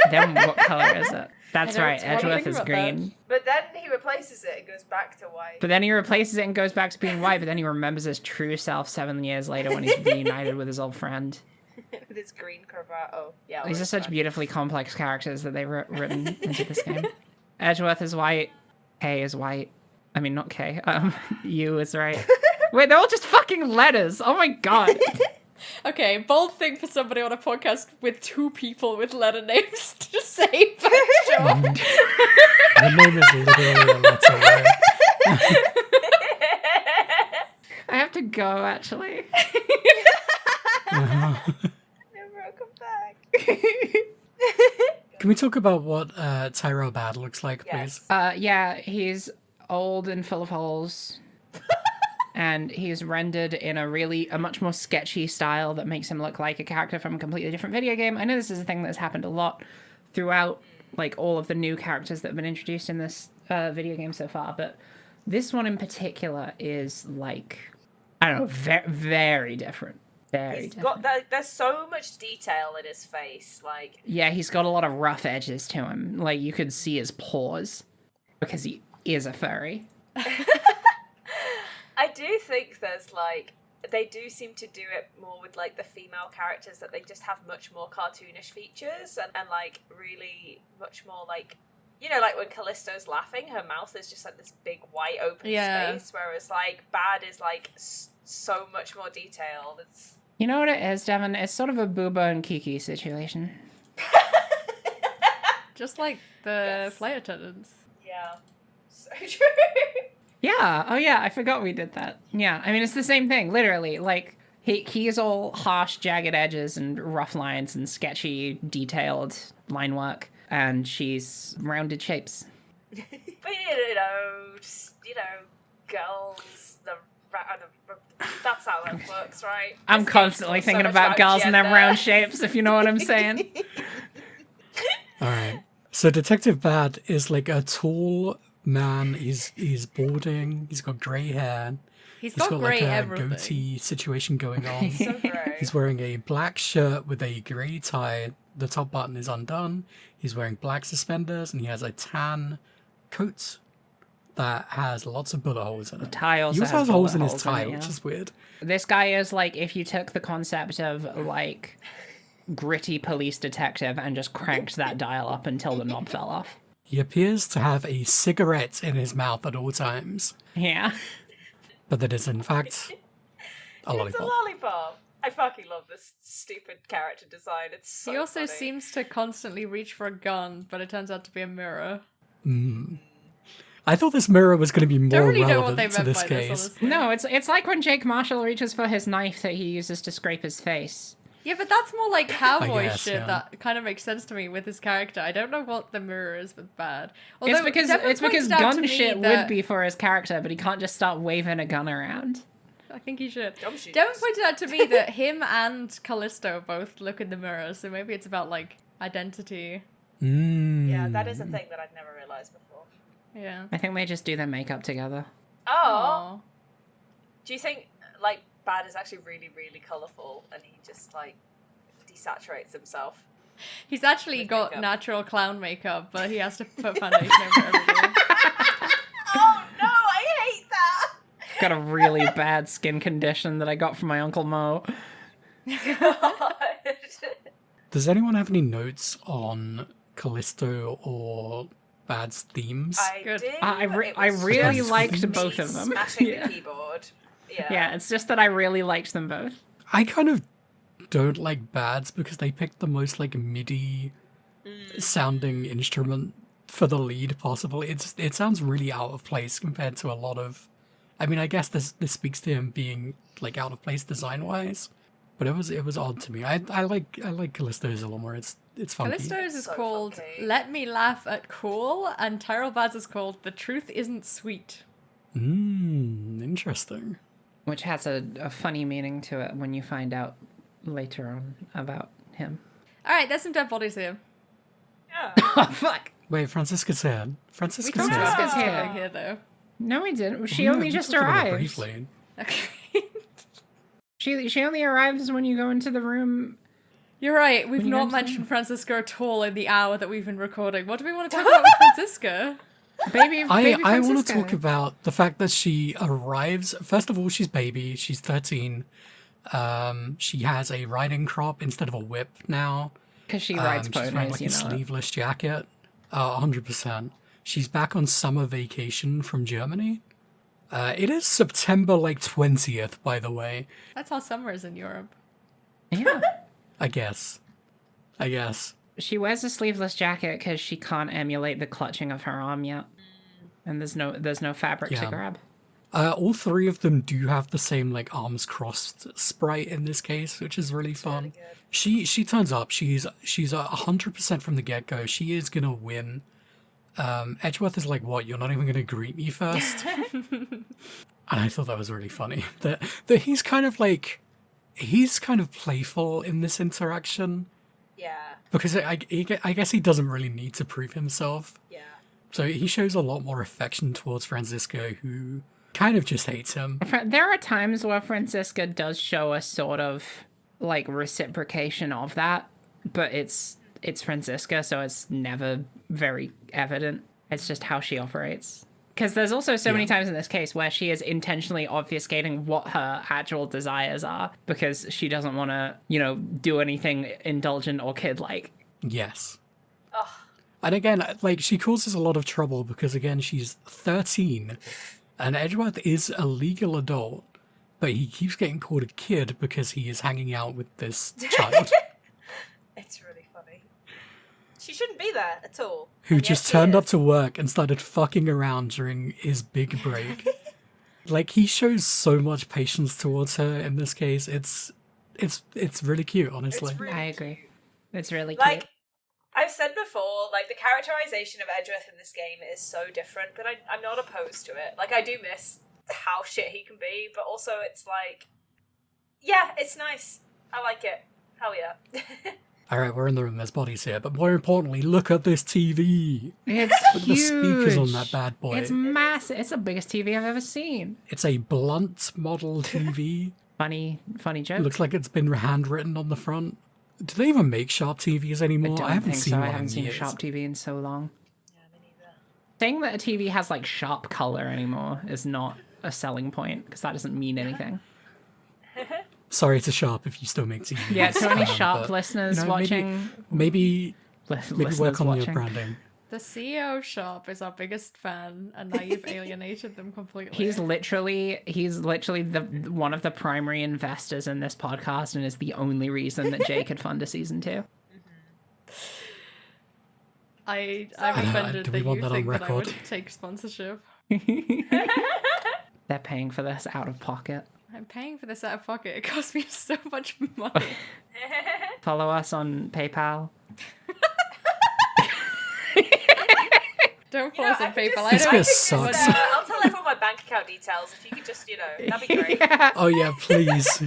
then what color is it? That's right, Edgeworth is green. But then he replaces it and goes back to white. But then he replaces it and goes back to being white, but then he remembers his true self 7 years later when he's reunited with his old friend. With his green cravat. Oh, yeah. These are such beautifully complex characters that they've written into this game. Edgeworth is white. Kay is white. I mean, not Kay. You is right. Wait, they're all just fucking letters. Oh my god. Okay, bold thing for somebody on a podcast with 2 people with letter names to say, but sure. The name is literally a letter, right? I have to go, actually. Never come back. Can we talk about what Tyrell Bad looks like, please? Yeah, he's old and full of holes. And he's rendered in a much more sketchy style that makes him look like a character from a completely different video game. I know this is a thing that's happened a lot throughout, like, all of the new characters that have been introduced in this video game so far, but this one in particular is, like, I don't know, very different. Very different. There's so much detail in his face, like... Yeah, he's got a lot of rough edges to him. Like, you could see his paws, because he is a furry. I do think there's, like, they do seem to do it more with, like, the female characters, that they just have much more cartoonish features and like, really much more, like, you know, like, when Callisto's laughing, her mouth is just, like, this big, white, open space, whereas, like, Bad is, like, so much more detailed. It's... You know what it is, Devin? It's sort of a Booba and Kiki situation. Just like the flight attendants. Yeah. So true. Yeah. Oh, yeah. I forgot we did that. Yeah. I mean, it's the same thing, literally. Like, he is all harsh, jagged edges and rough lines and sketchy, detailed line work. And she's rounded shapes. But, you know, just, you know, girls, that's how that works, right? I'm constantly thinking about girls and their round shapes, if you know what I'm saying. All right. So Detective Bad is like a tall man. He's balding. He's got grey hair. He's got grey like a everything. goatee situation going on. So grey. He's wearing a black shirt with a grey tie. The top button is undone. He's wearing black suspenders, and he has a tan coat that has lots of bullet holes in it. Tie also He also has has holes in bullet his holes in tie, it, yeah. which is weird. This guy is like if you took the concept of, like, gritty police detective and just cranked that dial up until the knob fell off. He appears to have a cigarette in his mouth at all times, Yeah. but that is in fact a It's a lollipop. lollipop. I fucking love this stupid character design. It's so He also funny. seems to constantly reach for a gun, but it turns out to be a mirror. I thought this mirror was going to be more Don't really know what they relevant to meant this by case. this, honestly. No, it's like when Jake Marshall reaches for his knife that he uses to scrape his face. Yeah, but that's more like cowboy guess, shit yeah. that kind of makes sense to me with his character. I don't know what the mirror is with Bad. Although It's because Devin pointed out to gun me shit that- would be for his character, but he can't just start waving a gun around. I think he should. Dumb shit. Devin pointed out to me that him and Callisto both look in the mirror, so maybe it's about, like, identity. Yeah, that is a thing that I'd never realised before. Yeah. I think they just do their makeup together. Oh. Aw. Do you think, like, Bad is actually really, really colourful and he just, like, desaturates himself? He's actually With got makeup. natural clown makeup, but he has to put foundation over everything. Oh no, I hate that! Got a really bad skin condition that I got from my Uncle Mo. God. Does anyone have any notes on Callisto or Bad's themes? I Good. did. I It really was liked just both me of them. Smashing Yeah. the keyboard. Yeah, it's just that I really liked them both. I kind of don't like bads because they picked the most like MIDI sounding instrument for the lead possible. It sounds really out of place compared to a lot of. I mean, I guess this speaks to him being like out of place design wise, but it was odd to me. I like Callisto's a lot more. It's funky. Callisto's is So called funky. Let Me Laugh at Cool, and Tyrell Bad's is called The Truth Isn't Sweet. Interesting. Which has a funny meaning to it when you find out later on about him. Alright, there's some dead bodies here. Yeah. Oh, fuck. Wait, Francisca's here. We Francisca's talked here. about Francisca's this here. coming here, though. No, we didn't. She Yeah, only we just talked about it arrived. briefly. Okay. She only arrives when you go into the room. You're right, we've you not go into mentioned Francisco at all in the hour that we've been recording. What do we want to talk about with Francisco? Baby I want to Francisco. talk about the fact that she arrives. First of all, she's baby. She's 13. She has a riding crop instead of a whip now. Because she rides She's ponies, wearing like you a know. sleeveless jacket. 100%. She's back on summer vacation from Germany. It is September like 20th, by the way. That's how summer is in Europe. Yeah. I guess. She wears a sleeveless jacket because she can't emulate the clutching of her arm yet. And there's no fabric to Yeah. grab. All three of them do have the same like arms crossed sprite in this case, which is really fun. She turns up. She's 100% from the get go. She is gonna win. Edgeworth is like, "What? You're not even gonna greet me first?" And I thought that was really funny. That he's kind of playful in this interaction Yeah. because I guess he doesn't really need to prove himself. Yeah. So he shows a lot more affection towards Francisco, who kind of just hates him. There are times where Francisca does show a sort of like reciprocation of that, but it's Francisca, so it's never very evident. It's just how she operates. Because there's also so many times in this case where she is intentionally obfuscating what her actual desires are because she doesn't want to, do anything indulgent or kid-like. Yes. Ugh. And again, like, she causes a lot of trouble because, again, she's 13, and Edgeworth is a legal adult, but he keeps getting called a kid because he is hanging out with this child It's really funny. She shouldn't be there at all. who And yet just she turned up is. to work and started fucking around during his big break. Like, he shows so much patience towards her in this case. It's really cute, honestly. It's really I agree. It's really cute. Like, I've said before, like, the characterization of Edgeworth in this game is so different, but I'm not opposed to it. Like, I do miss how shit he can be, but also it's like, yeah, it's nice. I like it. Hell yeah. All right, we're in the room. There's bodies here, but more importantly, look at this TV. It's Look at the speakers on that bad boy. It's massive. It's the biggest TV I've ever seen. It's a blunt model TV. Funny joke. Looks like it's been handwritten on the front. Do they even make Sharp TVs anymore? I don't haven't think seen so. one I haven't in seen a years. Sharp TV in so long. Yeah, me neither. Saying that a TV has like sharp color anymore is not a selling point because that doesn't mean anything. Sorry to Sharp if you still make TVs. Yeah, to any Sharp but, listeners you know, watching, Maybe listeners work on your watching. branding. The CEO of Shop is our biggest fan, and now you've alienated them completely. He's literally the one of the primary investors in this podcast, and is the only reason that Jay could fund a season 2. I'm do offended we that want you that on think that I record? would take sponsorship. They're paying for this out of pocket. I'm paying for this out of pocket. It cost me so much money. Follow us on PayPal. Don't You know, force I on could PayPal. just- I This don't bit I could just, sucks. I'll tell everyone my bank account details if you could just, that'd be great. Oh yeah, please.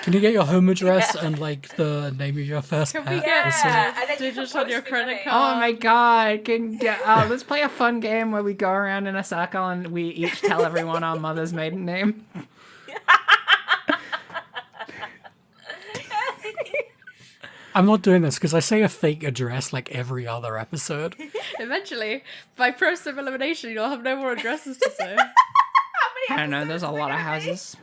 Can you get your home address and like the name of your first Can pet? we get also? Yeah, and then you can digits on your post me credit money. card? Oh my god! Let's play a fun game where we go around in a circle and we each tell everyone our mother's maiden name. I'm not doing this because I say a fake address like every other episode. Eventually, by process of elimination, you'll have no more addresses to say. I don't know. There's a lot of houses.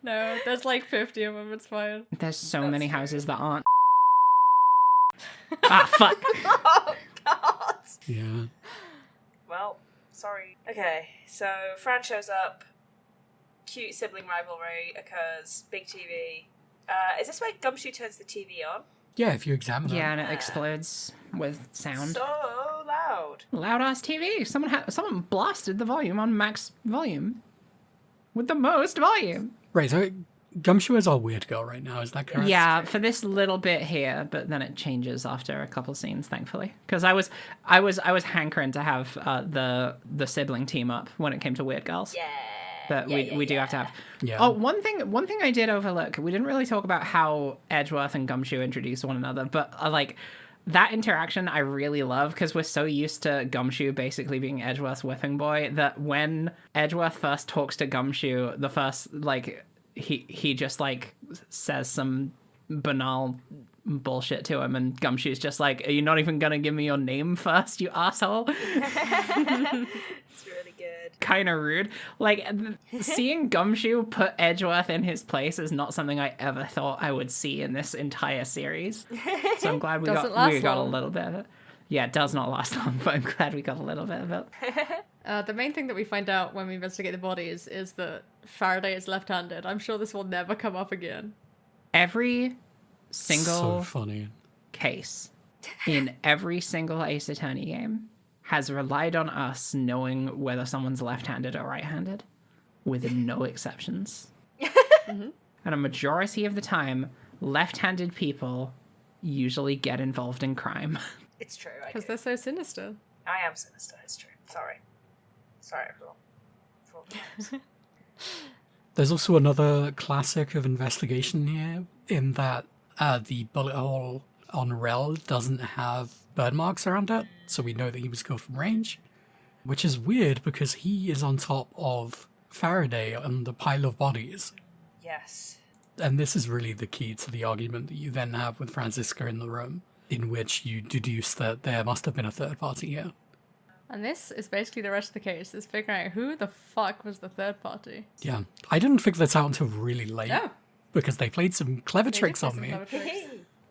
No, there's like 50 of them. It's fine. There's so many houses that aren't. Ah, fuck. Oh, God. Yeah. Well, sorry. Okay, so Fran shows up. Cute sibling rivalry occurs. Big TV. Is this where Gumshoe turns the TV on? Yeah, if you examine it. Yeah, and it explodes with sound. So loud. Loud ass TV. Someone blasted the volume on max volume. With the most volume. Right, so Gumshoe is our weird girl right now, is that correct? Yeah, for this little bit here, but then it changes after a couple scenes, thankfully. Because I was hankering to have the sibling team up when it came to weird girls. Yeah. But we do have to have. Yeah. Oh, one thing I did overlook. We didn't really talk about how Edgeworth and Gumshoe introduce one another, but like that interaction I really love because we're so used to Gumshoe basically being Edgeworth's whipping boy that when Edgeworth first talks to Gumshoe, the first like he just like says some banal bullshit to him, and Gumshoe's just like, "Are you not even gonna give me your name first, you asshole?" It's really good. Kind of rude. Like seeing Gumshoe put Edgeworth in his place is not something I ever thought I would see in this entire series. So I'm glad we got a little bit of it. Yeah, it does not last long, but I'm glad we got a little bit of it. The main thing that we find out when we investigate the bodies is that Faraday is left-handed. I'm sure this will never come up again. Every single So funny. case in every single Ace Attorney game has relied on us knowing whether someone's left-handed or right-handed, with no exceptions. And a majority of the time, left-handed people usually get involved in crime. It's true. Because they're so sinister. I am sinister. It's true. Sorry, everyone. There's also another classic of investigation here, in that the bullet hole on Rel doesn't have burn marks around it, so we know that he was killed from range, which is weird because he is on top of Faraday on the pile of bodies. Yes. And this is really the key to the argument that you then have with Franziska in the room, in which you deduce that there must have been a third party here. And this is basically the rest of the case, is figuring out who the fuck was the third party. Yeah. I didn't figure this out until really late, Oh. because they played some clever tricks on me.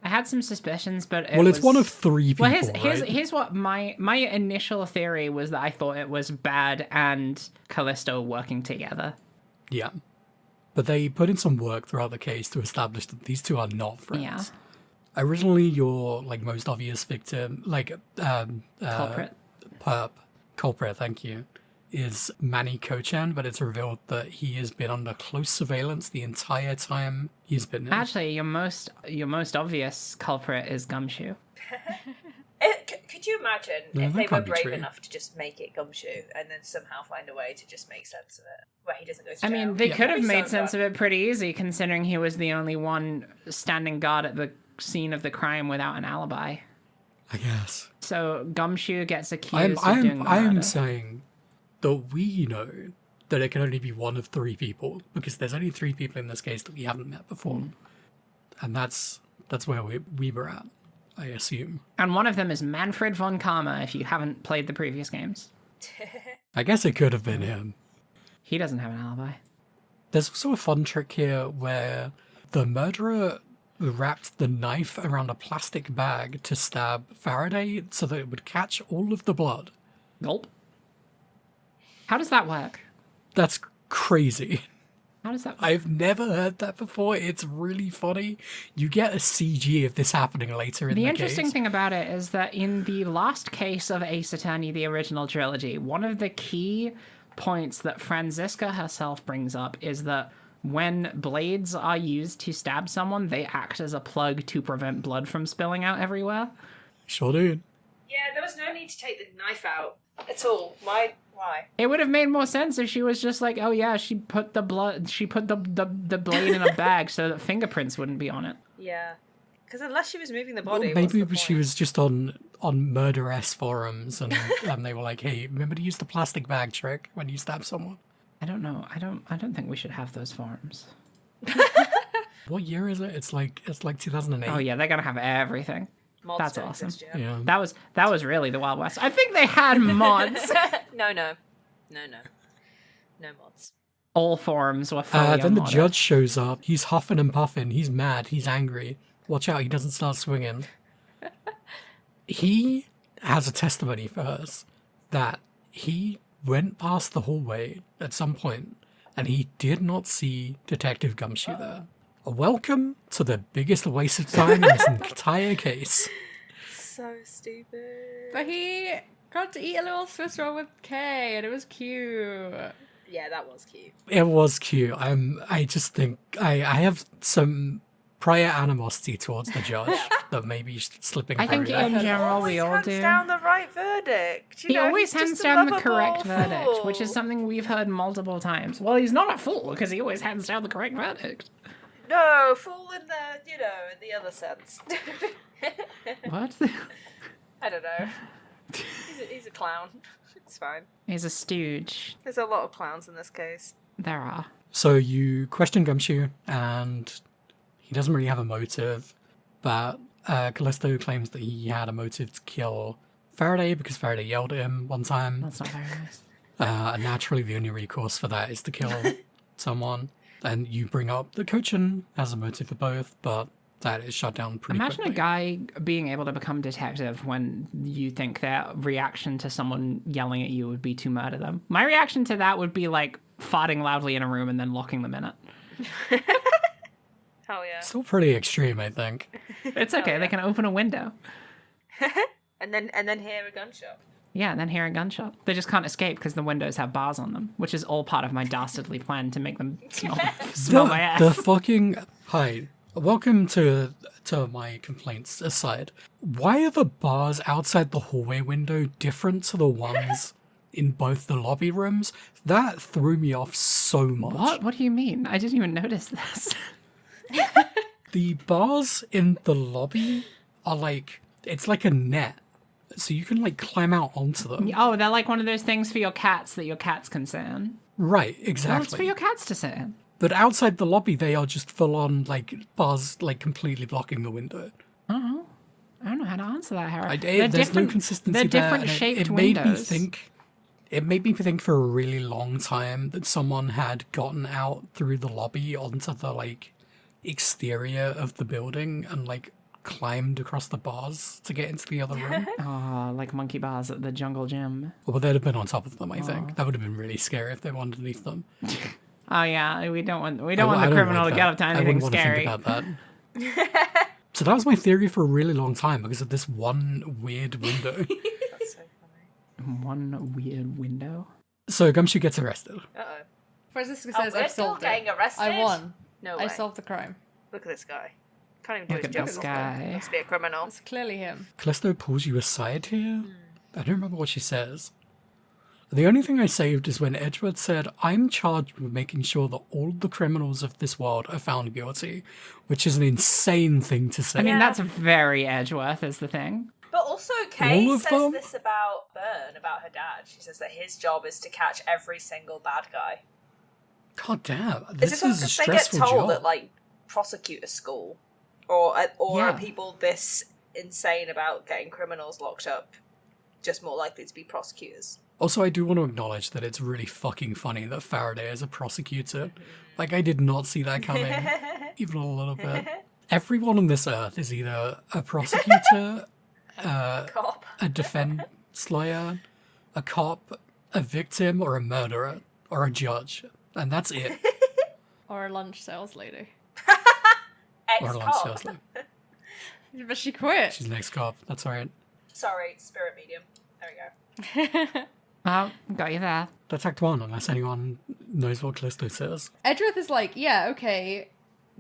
I had some suspicions, but It's one of three people, Well, right? here's what my initial theory was, that I thought it was Bad and Callisto working together. Yeah. But they put in some work throughout the case to establish that these two are not friends. Yeah. Originally, your most obvious victim, culprit, thank you, is Manny Kochan, but it's revealed that he has been under close surveillance the entire time he's been in. Actually, your most obvious culprit is Gumshoe. Could you imagine No, if that they were can't be brave true. enough to just make it Gumshoe and then somehow find a way to just make sense of it, where he doesn't go to jail? I mean, they could have That'd be made so sense fun. of it pretty easy, considering he was the only one standing guard at the scene of the crime without an alibi. I guess. So Gumshoe gets accused I of doing the am murder. saying that we know that it can only be one of three people, because there's only three people in this case that we haven't met before. And that's where we were at, I assume. And one of them is Manfred von Karma, if you haven't played the previous games. I guess it could have been him. He doesn't have an alibi. There's also a fun trick here where the murderer wrapped the knife around a plastic bag to stab Faraday so that it would catch all of the blood. Gulp. How does that work? That's crazy. How does that work? I've never heard that before. It's really funny. You get a CG of this happening later in the The case. interesting thing about it is that in the last case of Ace Attorney, the original trilogy, one of the key points that Franziska herself brings up is that when blades are used to stab someone, they act as a plug to prevent blood from spilling out everywhere. Sure do. Yeah, there was no need to take the knife out at all. Why? It would have made more sense if she was just like, oh yeah, she put the blade in a bag so that fingerprints wouldn't be on it. Yeah. Because unless she was moving the body, Maybe what's the she point? was just on murder-esque forums and they were like, hey, remember to use the plastic bag trick when you stab someone? I don't know. I don't think we should have those forums. What year is it? It's like 2008. Oh yeah, they're gonna have everything. Mods That's don't awesome. exist yet. Yeah. That was really the Wild West. I think they had mods. No mods. All forums were fully Then the unmodded. judge shows up. He's huffing and puffing. He's mad. He's angry. Watch out, he doesn't start swinging. He has a testimony for us that he went past the hallway at some point, and he did not see Detective Gumshoe there. Welcome to the biggest waste of time in this entire case. So stupid. But he got to eat a little Swiss roll with Kay, and it was cute. Yeah, that was cute. It was cute. I just think I have some prior animosity towards the judge that may be slipping I think through. in general Always we all hands do. down the right verdict. He always he's just hands a down the lovable correct verdict, fool. which is something we've heard multiple times. Well, he's not a fool because he always hands down the correct verdict. No, fool in the, in the other sense. What? I don't know. He's a clown. It's fine. He's a stooge. There's a lot of clowns in this case. There are. So you question Gumshoe, and he doesn't really have a motive, but Callisto claims that he had a motive to kill Faraday because Faraday yelled at him one time. That's not very nice. And naturally, the only recourse for that is to kill someone. And you bring up that Cochin has a motive for both, but that is shut down pretty Imagine quickly. a guy being able to become detective when you think their reaction to someone yelling at you would be to murder them. My reaction to that would be like farting loudly in a room and then locking them in it. Hell yeah. Still pretty extreme, I think. It's okay. yeah. They can open a window. And then hear a gunshot. Yeah, and then hear a gunshot. They just can't escape because the windows have bars on them, which is all part of my dastardly plan to make them smell my ass. The fucking... Hi. Welcome to my complaints aside. Why are the bars outside the hallway window different to the ones in both the lobby rooms? That threw me off so much. What? What do you mean? I didn't even notice this. The bars in the lobby are like... It's like a net. So you can like climb out onto them. Oh, they're like one of those things for your cats that your cats can sit in. Right, Well, exactly. it's for your cats to sit in. But outside the lobby, they are just full on like bars, like completely blocking the window. I don't know how to answer that, Harry. There's no consistency They're there. different and shaped it made windows. me think. It made me think for a really long time that someone had gotten out through the lobby onto the like exterior of the building and like climbed across the bars to get into the other room. Oh, like monkey bars at the jungle gym. Well, they'd have been on top of them. I think that would have been really scary if they were underneath them. Oh yeah, we don't want I the don't criminal like to get that. up to I anything wouldn't want to scary. think about that. So that was my theory for a really long time because of this one weird window. That's so funny. One weird window. So Gumshoe gets arrested. Uh-oh. Francisco Oh, says, we're I've still solved getting it. arrested? I won. No I way. solved the crime. Look at this guy. Can't even do Look his at job. this properly. guy. Must be a criminal. It's clearly him. Callisto pulls you aside here. I don't remember what she says. The only thing I saved is when Edgeworth said, I'm charged with making sure that all the criminals of this world are found guilty, which is an insane thing to say. I mean, Yeah. that's very Edgeworth, is the thing. But also, Kay All of says them? this about Byrne, about her dad. She says that his job is to catch every single bad guy. God damn, Is this this is a because they get stressful told job. that, like, prosecutor school? Or Yeah. are people this insane about getting criminals locked up just more likely to be prosecutors? Also, I do want to acknowledge that it's really fucking funny that Faraday is a prosecutor. Like, I did not see that coming, even a little bit. Everyone on this earth is either a prosecutor, Cop. a defense lawyer, a cop, a victim, or a murderer, or a judge. And that's it. Or a lunch sales lady. Or a lunch Ex-cop. sales lady. But she quit. She's an ex-cop. That's alright. Sorry, spirit medium. There we go. Oh, got you there. That's Act 1, unless anyone knows what Callisto says. Edgeworth is like, yeah, okay,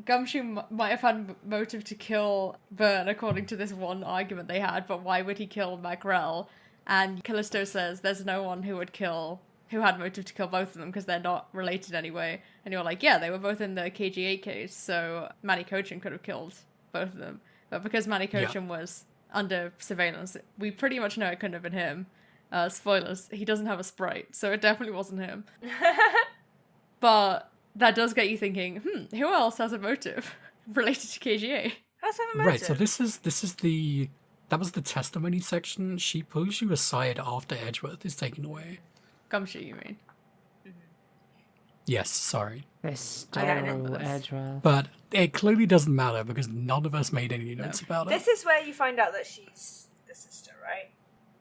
Gumshoe might have had motive to kill Byrne according to this one argument they had, but why would he kill Magrel? And Callisto says there's no one who had motive to kill both of them because they're not related anyway. And you're like, yeah, they were both in the KGA case, so Manny Cochin could have killed both of them. But because Manny Cochin was under surveillance, we pretty much know it couldn't have been him. Spoilers, he doesn't have a sprite, so it definitely wasn't him. But that does get you thinking, who else has a motive related to KGA? Let's have a motive. Right, so this is that was the testimony section. She pulls you aside after Edgeworth is taken away. Gumshoe, you mean? Yes, sorry. They I stole don't remember this. Edgeworth. But it clearly doesn't matter because none of us made any notes about it. This is where you find out that she's the sister, right?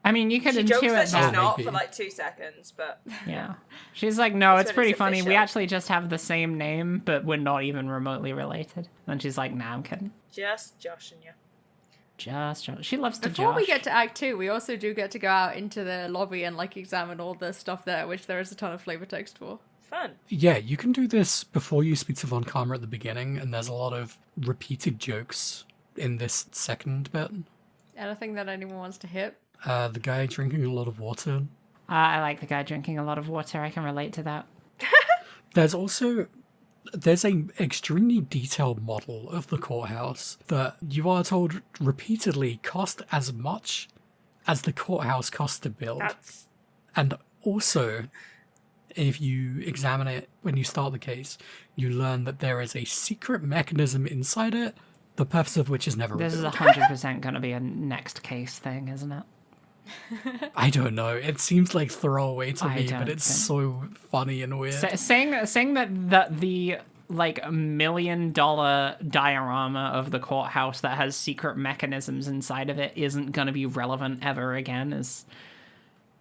I mean, you could She jokes intuit that she's that. not maybe. for like 2 seconds, but Yeah. She's like, no, That's it's when pretty it's funny. We official. actually just have the same name, but we're not even remotely related. And she's like, nah, I'm kidding. just joshing you. Just Josh. She loves to Before we Josh. get to Act 2, we also do get to go out into the lobby and like examine all the stuff there, which there is a ton of flavor text for. Fun. Yeah, you can do this before you speak to Von Karma at the beginning, and there's a lot of repeated jokes in this second bit. Anything that anyone wants to hit? The guy drinking a lot of water. I like the guy drinking a lot of water. I can relate to that. There's a extremely detailed model of the courthouse that you are told repeatedly cost as much as the courthouse cost to build. That's And also, if you examine it when you start the case, you learn that there is a secret mechanism inside it, the purpose of which is never This is revealed. 100% going to be a next case thing, isn't it? I don't know. It seems like throwaway to I me, don't but it's think- so funny and weird. Saying that the like $1 million diorama of the courthouse that has secret mechanisms inside of it isn't going to be relevant ever again is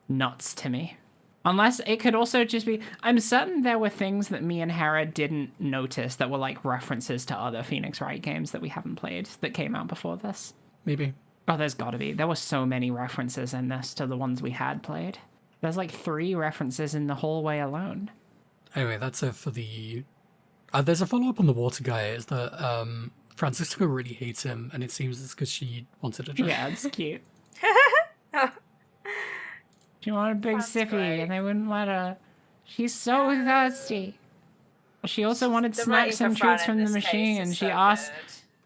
nuts to me. Unless it could also just be... I'm certain there were things that me and Hera didn't notice that were like references to other Phoenix Wright games that we haven't played that came out before this. Maybe. Oh, there's got to be. There were so many references in this to the ones we had played. There's like 3 references in the hallway alone. Anyway, that's it for the... there's a follow-up on the water guy, is that Francisco really hates him, and it seems it's because she wanted a drink. Yeah, it's cute. She wanted a big That's sippy, great. and they wouldn't let her. She's so thirsty. She also wanted the writing snacks and for Fran treats in from the this case machine, is and she so asked.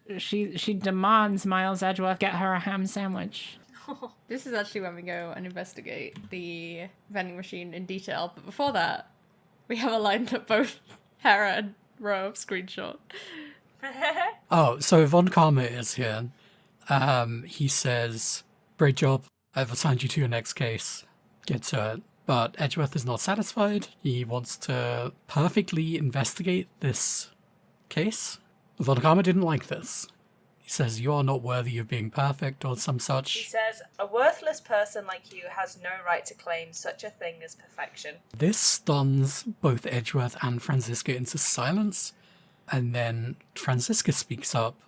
good. She demands Miles Edgeworth get her a ham sandwich. This is actually when we go and investigate the vending machine in detail, but before that, we have a line that both Hera and Ro screenshot. Oh, so Von Karma is here. He says, "Great job. I've assigned you to your next case. Get to it." But Edgeworth is not satisfied. He wants to perfectly investigate this case. Von Karma didn't like this. He says, "You are not worthy of being perfect," or some He such. says, "A worthless person like you has no right to claim such a thing as perfection." This stuns both Edgeworth and Francisca into silence, and then Francisca speaks up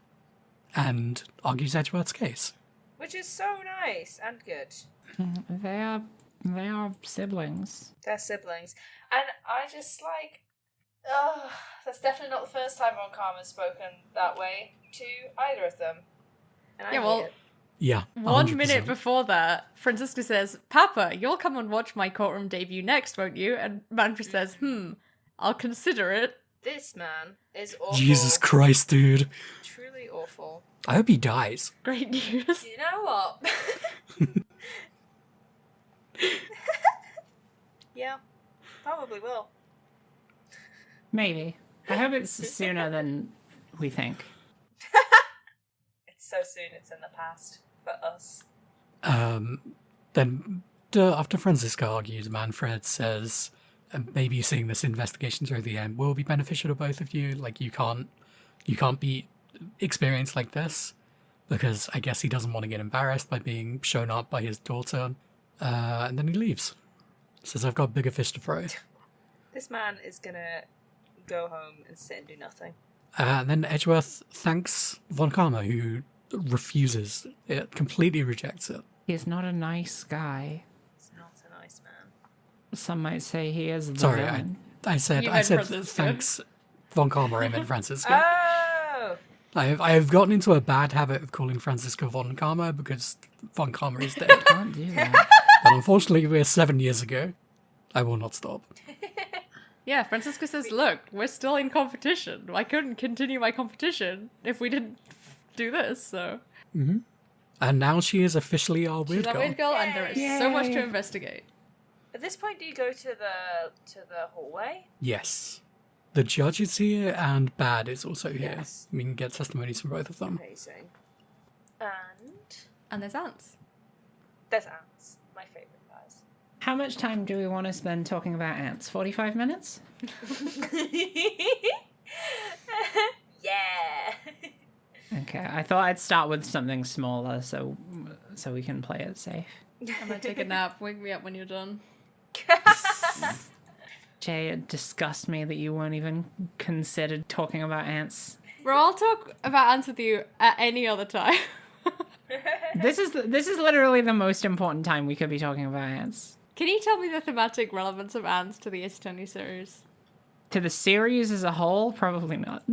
and argues Edgeworth's case. Which is so nice and good. They are siblings. They're siblings. And I just like, oh, that's definitely not the first time Von Karma's spoken that way to either of them. And I Yeah, hate well, it. Yeah, 1 100%. minute before that, Francisca says, "Papa, you'll come and watch my courtroom debut next, won't you?" And Manfred says, "I'll consider it." This man is awful. Jesus Christ, dude. Truly awful. I hope he dies. Great news. You know what? Yeah, probably will. Maybe. I hope it's sooner than we think. It's so soon, it's in the past for us. Then, after Francisca argues, Manfred says, maybe seeing this investigation through the end will be beneficial to both of you. Like, you can't be experienced like this, because I guess he doesn't want to get embarrassed by being shown up by his daughter. And then he leaves. Says, "I've got bigger fish to fry." This man is gonna go home and sit and do nothing. And then Edgeworth thanks Von Karma, who refuses it, completely rejects it. He's not a nice guy. He's not a nice man. Some might say he is the Sorry, villain. I said You meant Francisco. thanks Von Karma, I meant Francisca. Oh! I have gotten into a bad habit of calling Francisco Von Karma because Von Karma is dead. Can't do that. But unfortunately, we're 7 years ago. I will not stop. Yeah, Francisca says, "Look, we're still in competition. I couldn't continue my competition if we didn't do this, so..." And now she is officially our She's weird a girl. weird girl, and there is so much to Yay. investigate. At this point, do you go to the hallway? Yes. The judge is here, and Bad is also here. Yes. We can get testimonies from both of them. Amazing. And And there's ants. there's ants, my favourite guys. How much time do we want to spend talking about ants? 45 minutes? Yeah. Okay, I thought I'd start with something smaller so we can play it safe. I'm gonna take a nap. Wake me up when you're done. Jay, it disgusts me that you won't even consider talking about ants. Bro, I'll talk about ants with you at any other time. This is literally the most important time we could be talking about ants. Can you tell me the thematic relevance of ants to the Ace Attorney series? To the series as a whole, probably not.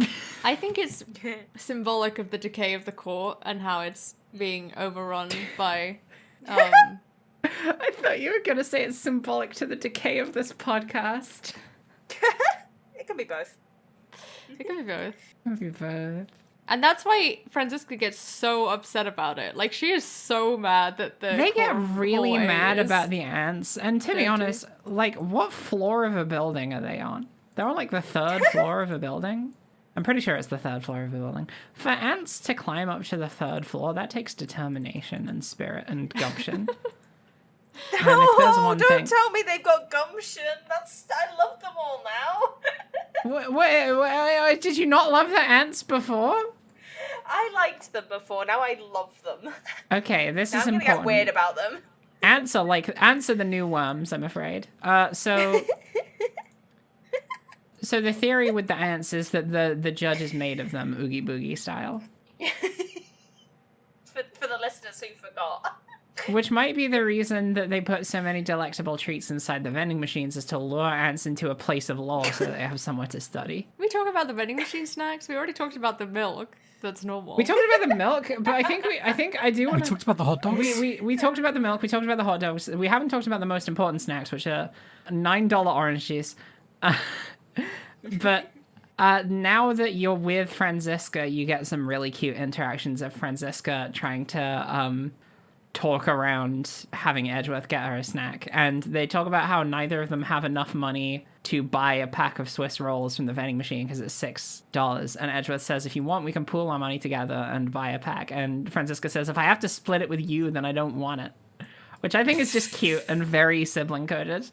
I think it's symbolic of the decay of the court and how it's being overrun by... I thought you were going to say it's symbolic to the decay of this podcast. It can be both. It can be both. Maybe both. And that's why Franziska gets so upset about it. Like, she is so mad that They get really mad is... about the ants. And to be dirty. honest, like, what floor of a building are they on? They're on, like, the third floor of a building. I'm pretty sure it's the third floor of a building. For ants to climb up to the third floor, that takes determination and spirit and gumption. And if there's one don't thing... tell me they've got gumption. I love them all now. Wait, did you not love the ants before? I liked them before. Now I love them. Okay, this Now is I'm gonna important. get weird about them. Ants are the new worms, I'm afraid. So the theory with the ants is that the judge is made of them, Oogie Boogie style. for the listeners who forgot. Which might be the reason that they put so many delectable treats inside the vending machines, is to lure ants into a place of law so that they have somewhere to study. We talk about the vending machine snacks. We already talked about the milk. That's normal. We talked about the milk, but I do want We talked about the hot dogs. We talked about the milk, we talked about the hot dogs. We haven't talked about the most important snacks, which are $9 orange juice. But now that you're with Franziska, you get some really cute interactions of Franziska trying to talk around having Edgeworth get her a snack. And they talk about how neither of them have enough money to buy a pack of Swiss rolls from the vending machine because it's $6. And Edgeworth says, if you want, we can pool our money together and buy a pack. And Franziska says, if I have to split it with you, then I don't want it. Which I think is just cute and very sibling coded.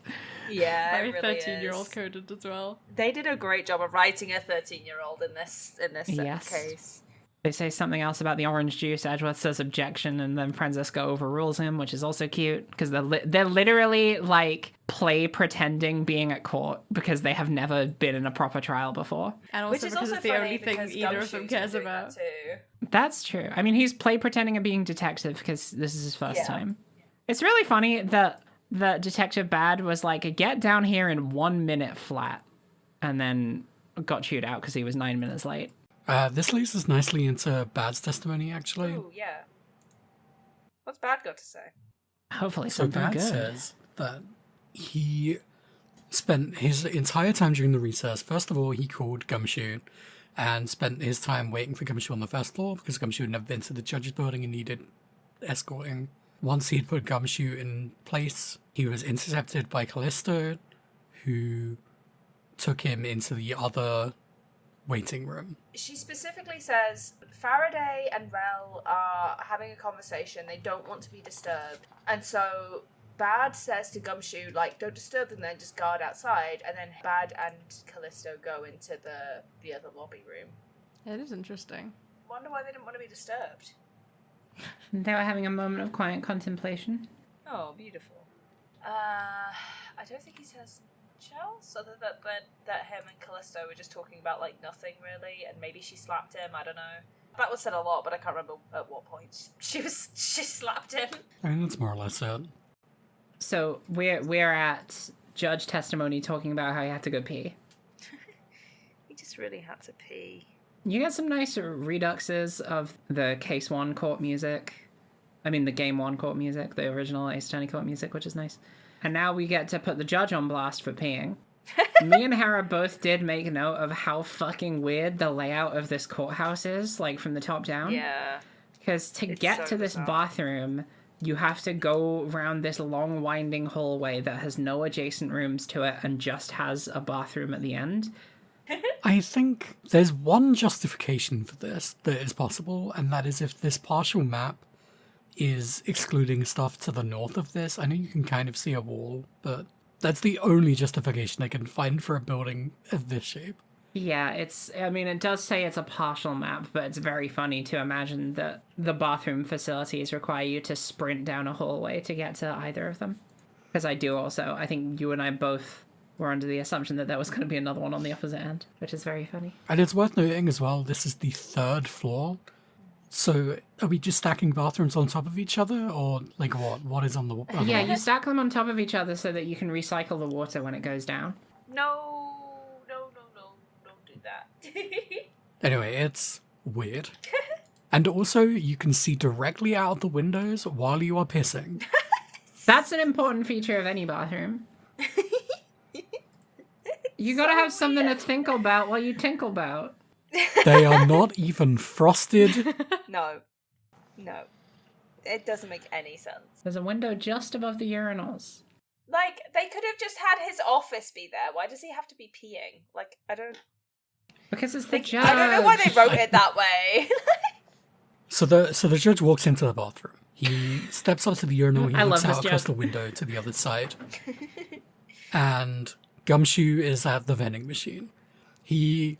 Yeah, Very it really 13-year-old is. coded as well. They did a great job of writing a 13-year-old in this Yes. case. They say something else about the orange juice. Edgeworth says objection, and then Franziska overrules him, which is also cute because they're literally like play pretending being at court because they have never been in a proper trial before. And also Which is because also it's the funny only thing because either of them Gumshoe's cares been doing about. that too. That's true. I mean, he's play pretending and being detective because this is his first Yeah. time. It's really funny that Detective Bad was like, get down here in 1 minute flat, and then got chewed out because he was 9 minutes late. This leads us nicely into Bad's testimony, actually. Ooh, yeah. What's Bad got to say? Hopefully So something Bad good. says that he spent his entire time during the recess. First of all, he called Gumshoe and spent his time waiting for Gumshoe on the first floor because Gumshoe had never been to the judge's building and needed escorting. Once he'd put Gumshoe in place, he was intercepted by Callisto, who took him into the other waiting room. She specifically says Faraday and Rel are having a conversation. They don't want to be disturbed. And so Bad says to Gumshoe, like, don't disturb them then, just guard outside. And then Bad and Callisto go into the other lobby room. It is interesting. Wonder why they didn't want to be disturbed. They were having a moment of quiet contemplation. Oh, beautiful. I don't think he says much else other than that him and Callisto were just talking about, like, nothing really, and maybe she slapped him, I don't know. That was said a lot, but I can't remember at what point she slapped him. I mean, that's more or less it. So we're at judge testimony talking about how he had to go pee. He just really had to pee. You get some nice reduxes of the Case 1 court music. I mean, the Game 1 court music, the original Ace Attorney court music, which is nice. And now we get to put the judge on blast for peeing. Me and Hera both did make note of how fucking weird the layout of this courthouse is, like, from the top down. Yeah. Because to It's get so to this bizarre. bathroom, you have to go around this long, winding hallway that has no adjacent rooms to it and just has a bathroom at the end. I think there's one justification for this that is possible, and that is if this partial map is excluding stuff to the north of this. I know you can kind of see a wall, but that's the only justification I can find for a building of this shape. Yeah, it does say it's a partial map, but it's very funny to imagine that the bathroom facilities require you to sprint down a hallway to get to either of them. Because I think you and I both were under the assumption that there was going to be another one on the opposite end, which is very funny. And it's worth noting as well, this is the 3rd floor. So are we just stacking bathrooms on top of each other, or like what? What is on the? Yeah, you stack them on top of each other so that you can recycle the water when it goes down. No, don't do that. Anyway, it's weird. And also, you can see directly out of the windows while you are pissing. That's an important feature of any bathroom. You gotta have something to think about while you tinkle about. They are not even frosted. No. It doesn't make any sense. There's a window just above the urinals. Like, they could have just had his office be there. Why does he have to be peeing? Like, I don't... Because it's the Like, judge. I don't know why they wrote it that way. So the judge walks into the bathroom. He steps up to the urinal. He I looks love out this across joke. the window to the other side. And Gumshoe is at the vending machine. He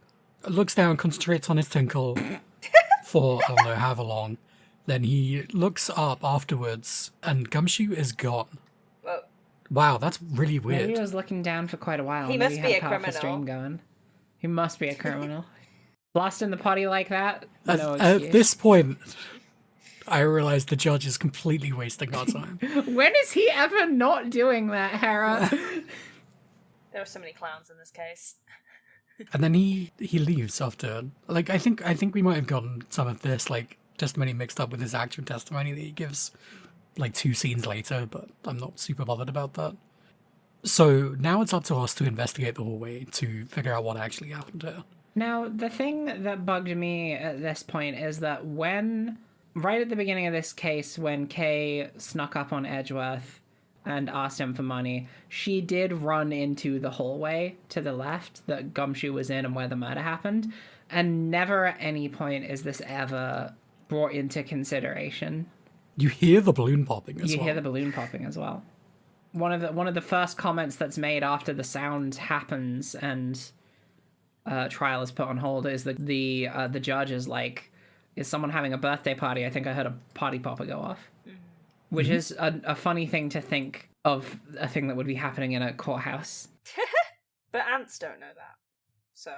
looks down, concentrates on his tinkle for, I don't know, however long. Then he looks up afterwards, and Gumshoe is gone. Whoa. Wow, that's really Maybe weird. he was looking down for quite a while. He Maybe must be had a powerful criminal. stream going. He must be a criminal. Lost in the potty like that? No At excuse. this point, I realize the judge is completely wasting our time. When is he ever not doing that, Hera? There were so many clowns in this case. And then he leaves after. Like, I think we might have gotten some of this like testimony mixed up with his actual testimony that he gives like 2 scenes later, but I'm not super bothered about that. So now it's up to us to investigate the hallway to figure out what actually happened here. Now, the thing that bugged me at this point is that right at the beginning of this case, when Kay snuck up on Edgeworth and asked him for money, she did run into the hallway to the left that Gumshoe was in and where the murder happened. And never at any point is this ever brought into consideration. You hear the balloon popping as You well. hear the balloon popping as well. One of the first comments that's made after the sound happens and trial is put on hold is the judge is like, is someone having a birthday party? I think I heard a party popper go off. Which is a funny thing to think of, a thing that would be happening in a courthouse. But ants don't know that. So...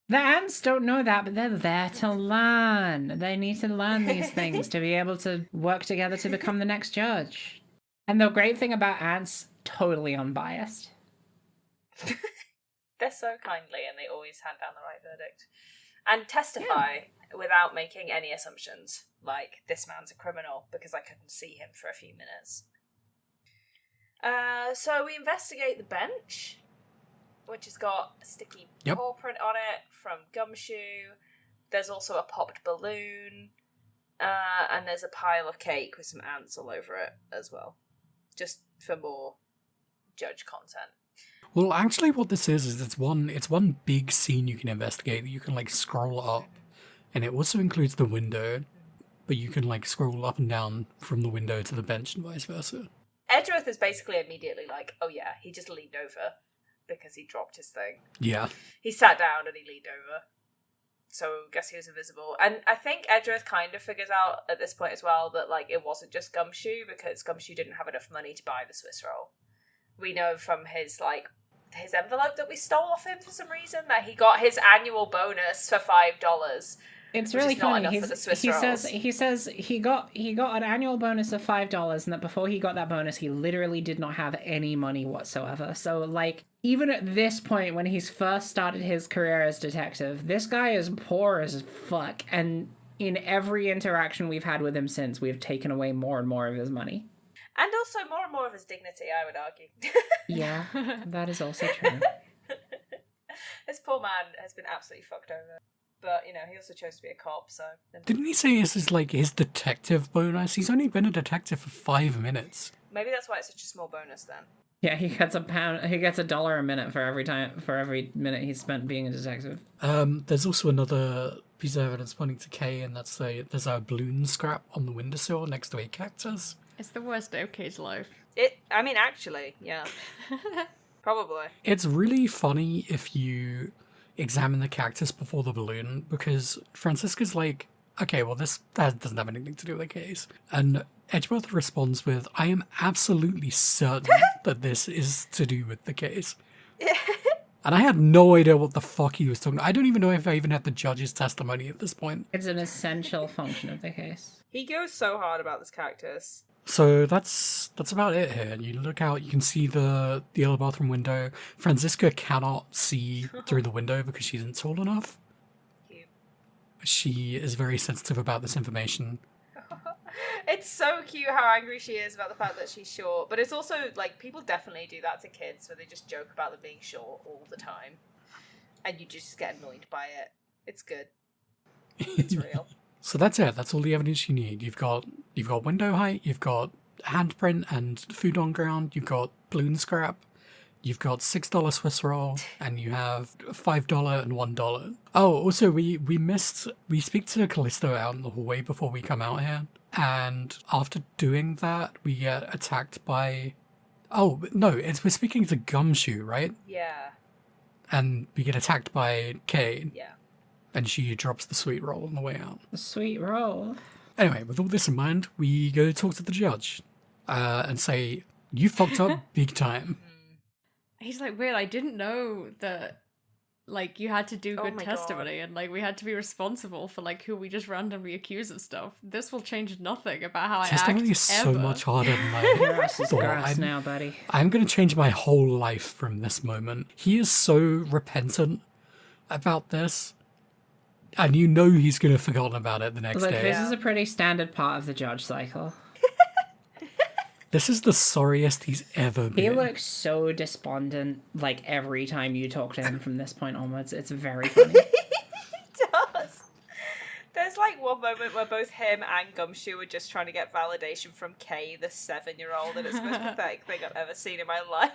The ants don't know that, but they're there to learn. They need to learn these things to be able to work together to become the next judge. And the great thing about ants, totally unbiased. They're so kindly and they always hand down the right verdict. And testify without making any assumptions. Like, this man's a criminal because I couldn't see him for a few minutes. So we investigate the bench, which has got a sticky paw print on it from Gumshoe. There's also a popped balloon. And there's a pile of cake with some ants all over it as well. Just for more judge content. Well, actually, what this is it's one big scene you can investigate that you can like scroll up, and it also includes the window, but you can like scroll up and down from the window to the bench and vice versa. Edgeworth is basically immediately like, oh yeah, he just leaned over because he dropped his thing. Yeah. He sat down and he leaned over. So I guess he was invisible. And I think Edgeworth kind of figures out at this point as well that like it wasn't just Gumshoe because Gumshoe didn't have enough money to buy the Swiss roll. We know from his envelope that we stole off him for some reason that he got his annual bonus for $5. It's which really is not funny. enough for the Swiss He rolls. says he got an annual bonus of $5, and that before he got that bonus, he literally did not have any money whatsoever. So, like, even at this point, when he's first started his career as detective, this guy is poor as fuck. And in every interaction we've had with him since, we've taken away more and more of his money. And also more and more of his dignity, I would argue. Yeah, that is also true. This poor man has been absolutely fucked over. But, you know, he also chose to be a cop, so... Didn't he say this is like his detective bonus? He's only been a detective for 5 minutes. Maybe that's why it's such a small bonus then. Yeah, he gets $1 a minute for every minute he's spent being a detective. There's also another piece of evidence pointing to Kay, and there's a balloon scrap on the windowsill next to a cactus. It's the worst day of Kay's life. Actually, yeah. Probably. It's really funny if you examine the cactus before the balloon, because Francisca's like, okay, well, that doesn't have anything to do with the case. And Edgeworth responds with, I am absolutely certain that this is to do with the case. And I had no idea what the fuck he was talking about. I don't even know if I even had the judge's testimony at this point. It's an essential function of the case. He goes so hard about this cactus. So that's about it here. You look out, you can see the yellow bathroom window. Francisca cannot see through the window because she isn't tall enough. Cute. She is very sensitive about this information. It's so cute how angry she is about the fact that she's short, but it's also, like, people definitely do that to kids where they just joke about them being short all the time. And you just get annoyed by it. It's good. It's real. So that's it. That's all the evidence you need. You've got window height, you've got handprint and food on ground, you've got balloon scrap, you've got $6 Swiss roll, and you have $5 and $1. Oh, also we speak to Callisto out in the hallway before we come out here, and after doing that, we get attacked by. Oh no, we're speaking to Gumshoe, right? Yeah. And we get attacked by Kay. Yeah. And she drops the sweet roll on the way out. The sweet roll. Anyway, with all this in mind, we go talk to the judge and say, you fucked up big time. He's like, weird, I didn't know that, like, you had to do Oh good my testimony, and, like, we had to be responsible for, like, who we just randomly accuse of stuff. This will change nothing about how I act, Testimony is so ever. much harder than Your I ass is thought. grass now, buddy. I'm going to change my whole life from this moment. He is so repentant about this. And you know he's going to have forgotten about it the next Look, day. this is a pretty standard part of the judge cycle. This is the sorriest he's ever been. He looks so despondent, like, every time you talk to him from this point onwards. It's very funny. He does. There's like one moment where both him and Gumshoe are just trying to get validation from Kay, the 7-year-old, and it's the most pathetic thing I've ever seen in my life.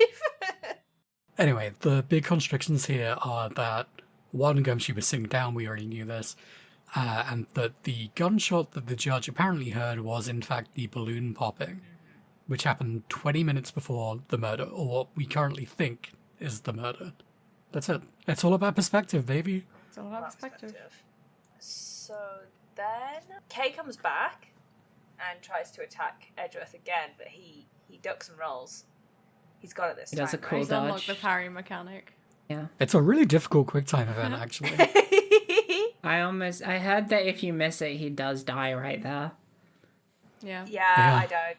Anyway, the big contradictions here are that one, Gumshoe was sitting down, we already knew this, and that the gunshot that the judge apparently heard was in fact the balloon popping, which happened 20 minutes before the murder, or what we currently think is the murder. That's it. It's all about perspective, baby. It's all about perspective. So then Kay comes back and tries to attack Edgeworth again, but he ducks and rolls. He's got it this He time. does a cool He's unlocked dodge. the parry mechanic. Yeah. It's a really difficult QuickTime event, actually. I heard that if you miss it, he does die right there. Yeah. Yeah, I don't.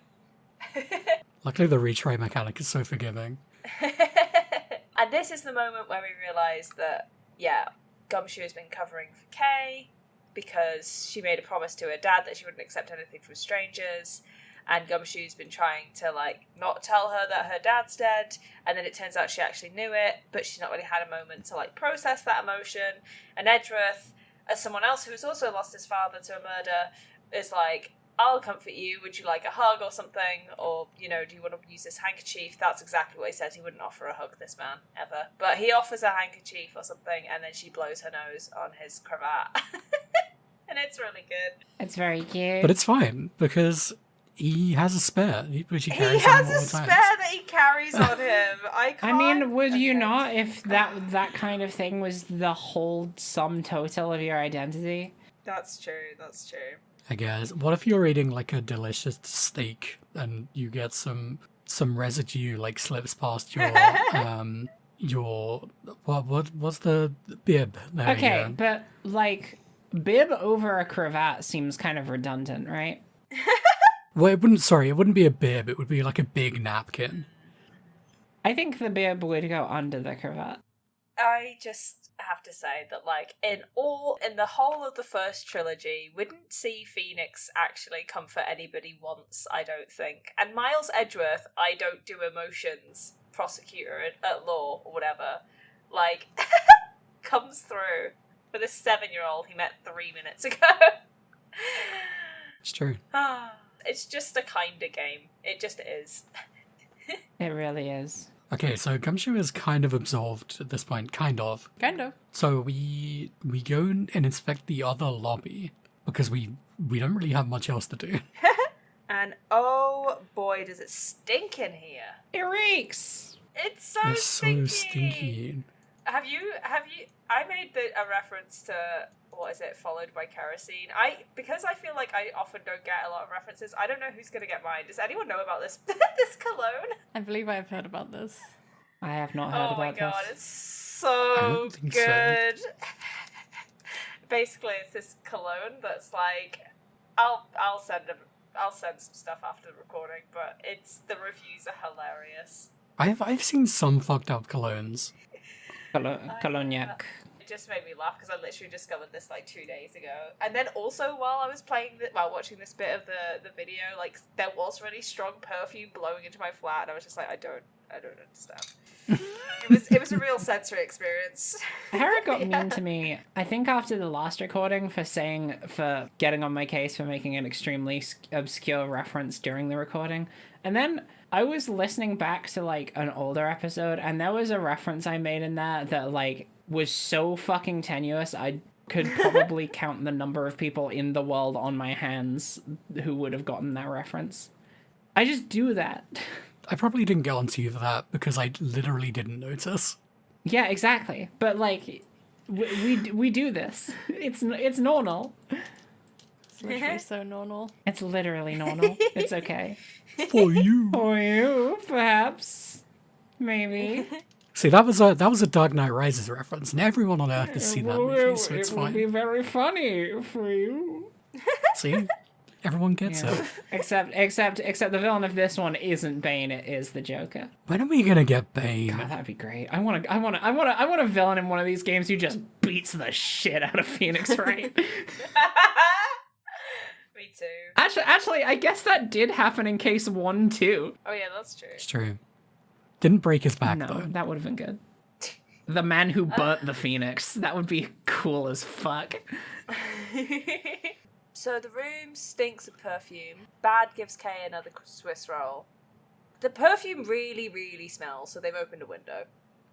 Luckily, the retry mechanic is so forgiving. And this is the moment where we realise that, yeah, Gumshoe has been covering for Kay because she made a promise to her dad that she wouldn't accept anything from strangers. And Gumshoe's been trying to, like, not tell her that her dad's dead. And then it turns out she actually knew it, but she's not really had a moment to, like, process that emotion. And Edgeworth, as someone else who's also lost his father to a murder, is like, I'll comfort you. Would you like a hug or something? Or, you know, do you want to use this handkerchief? That's exactly what he says. He wouldn't offer a hug, this man, ever. But he offers a handkerchief or something, and then she blows her nose on his cravat. And it's really good. It's very cute. But it's fine, because he has a spare, which he He carries has on a all the spare time. that he carries on him. I mean, would you Okay. not if that kind of thing was the whole sum total of your identity? That's true, that's true. I guess. What if you're eating like a delicious steak and you get some residue like slips past your what's the bib? There you Okay, go. but like bib over a cravat seems kind of redundant, right? Well, it wouldn't be a bib. It would be like a big napkin. I think the bib would go under the cravat. I just have to say that, like, in the whole of the first trilogy, we didn't see Phoenix actually comfort anybody once, I don't think. And Miles Edgeworth, I don't do emotions, prosecutor at law or whatever, like, comes through for this 7-year-old he met 3 minutes ago. It's true. It's just a kind of game. It just is. It really is. Okay, so Gumshoe is kind of absolved at this point, kind of. Kind of. So we go and inspect the other lobby because we don't really have much else to do. And oh boy, does it stink in here. It reeks! It's so It's stinky. so stinky. Have you I made a reference to, what is it, followed by kerosene. Because I feel like I often don't get a lot of references, I don't know who's going to get mine. Does anyone know about this this cologne? I believe I've heard about this. I have not heard Oh about my god, this. it's I so don't think so. good. Basically, it's this cologne that's like, I'll send some stuff after the recording, but the reviews are hilarious. I've seen some fucked up colognes. Cognac. It just made me laugh because I literally discovered this like 2 days ago. And then also while I was watching this bit of the video, like there was really strong perfume blowing into my flat, and I was just like, I don't understand. It was a real sensory experience. Hera got mean to me, I think after the last recording, for getting on my case for making an extremely obscure reference during the recording. And then I was listening back to like an older episode, and there was a reference I made in there that like was so fucking tenuous I could probably count the number of people in the world on my hands who would have gotten that reference. I just do that. I probably didn't get onto you for that because I literally didn't notice. Yeah, exactly. But like, we do this. It's normal. It's literally so normal. It's literally normal. It's okay. For you. For you, perhaps, maybe. See, that was a Dark Knight Rises reference, and everyone on Earth has seen that movie, so it's It would be fine. very funny for you. See, everyone gets Yeah. it. Except the villain of this one isn't Bane. It is the Joker. When are we gonna get Bane? God, that'd be great. I want a villain in one of these games who just beats the shit out of Phoenix Wright. Me too. Actually, I guess that did happen in case 1 too. Oh yeah, that's true. It's true. Didn't break his back No, though. that would have been good. The man who burnt the Phoenix. That would be cool as fuck. So the room stinks of perfume. Bad gives Kay another Swiss roll. The perfume really, really smells, so they've opened a window.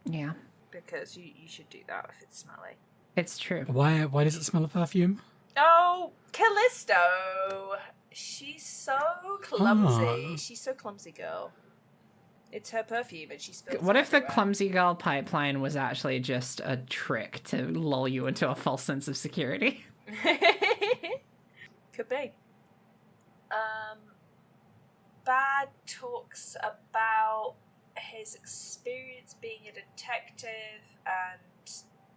Yeah, Because you should do that if it's smelly. it's true. Why does it smell of perfume? Oh, Callisto! She's so clumsy. Ah. She's so clumsy, girl. It's her perfume and she spills What it if the everywhere. clumsy girl pipeline was actually just a trick to lull you into a false sense of security? Could be. Bad talks about his experience being a detective and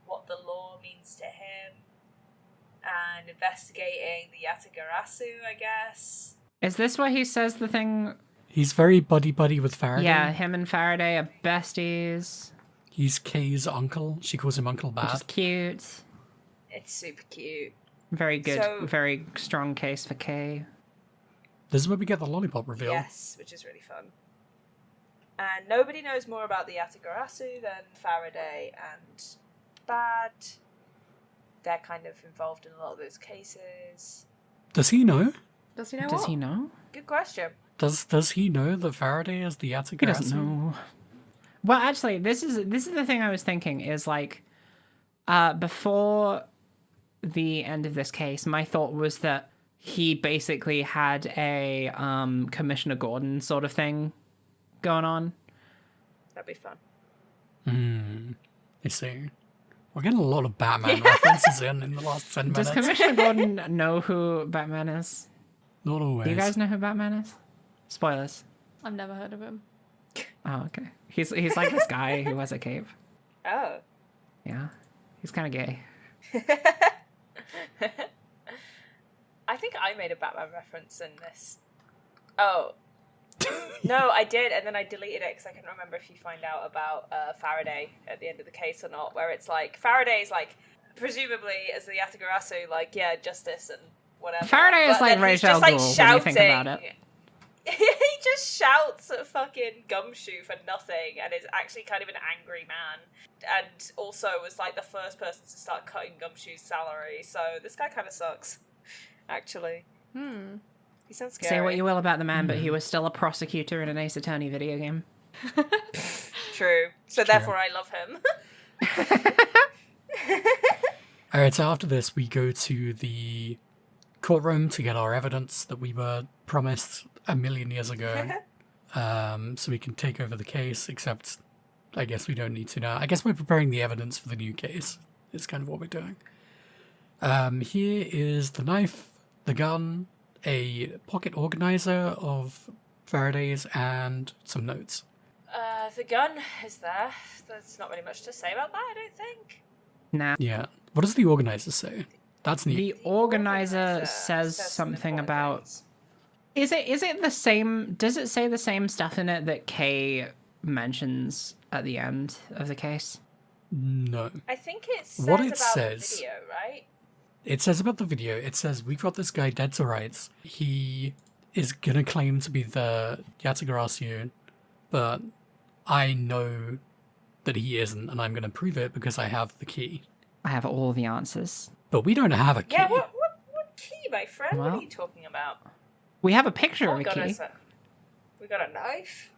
what the law means to him, and investigating the Yatagarasu, I guess. Is this where he says the thing? He's very buddy with Faraday. Yeah, him and Faraday are besties, He's Kay's uncle. She calls him Uncle which is Bad. cute. It's super cute. Very good, So- very strong case for Kay. This is where we get the lollipop reveal. Yes, which is really fun. And nobody knows more about the Yatagarasu than Faraday and Bad. They're kind of involved in a lot of those cases. Does he know? Does he know Does what? he know? Good question. Does he know that Faraday is the Attica? He doesn't know. Well, actually, this is the thing I was thinking is like, before the end of this case, my thought was that he basically had a Commissioner Gordon sort of thing going on. That'd be fun. I see. We're getting a lot of Batman references in the last 10 minutes. Does Commissioner Gordon know who Batman is? Not always. Do you guys know who Batman is? Spoilers. I've never heard of him. Oh, okay. He's like this guy who has a cape. Oh. Yeah, he's kind of gay. I think I made a Batman reference in this. Oh. No, I did, and then I deleted it because I couldn't remember if you find out about Faraday at the end of the case or not, where it's like, Faraday's like, presumably as the Yatagarasu, like, yeah, justice and whatever. Faraday is But like then he's Ra's al just, like, Ghul when you think about shouting. it. He just shouts at fucking Gumshoe for nothing and is actually kind of an angry man. And also was like the first person to start cutting Gumshoe's salary, so this guy kind of sucks, actually. He sounds scary. Say what you will about the man, but he was still a prosecutor in an Ace Attorney video game. True. So therefore I love him. Alright, so after this, we go to the courtroom to get our evidence that we were promised a million years ago. So we can take over the case, except I guess we don't need to now. I guess we're preparing the evidence for the new case. is kind of what we're doing. Here is the knife, the gun, a pocket organizer of Faraday's, and some notes. The gun is there. There's not really much to say about that, I don't think. Nah. Yeah. What does the organizer say? That's neat. The organizer says some something important about... things. Is it the same... Does it say the same stuff in it that Kay mentions at the end of the case? No. I think it says What it about says- the video, right? It says about the video, it says, we've got this guy dead to rights. He is gonna claim to be the Yatagarasu, but I know that he isn't, and I'm gonna prove it because I have the key. I have all the answers. But we don't have a key. Yeah, what key, my friend? What Well- are you talking about? We have a picture Oh of a god, key. we got a knife?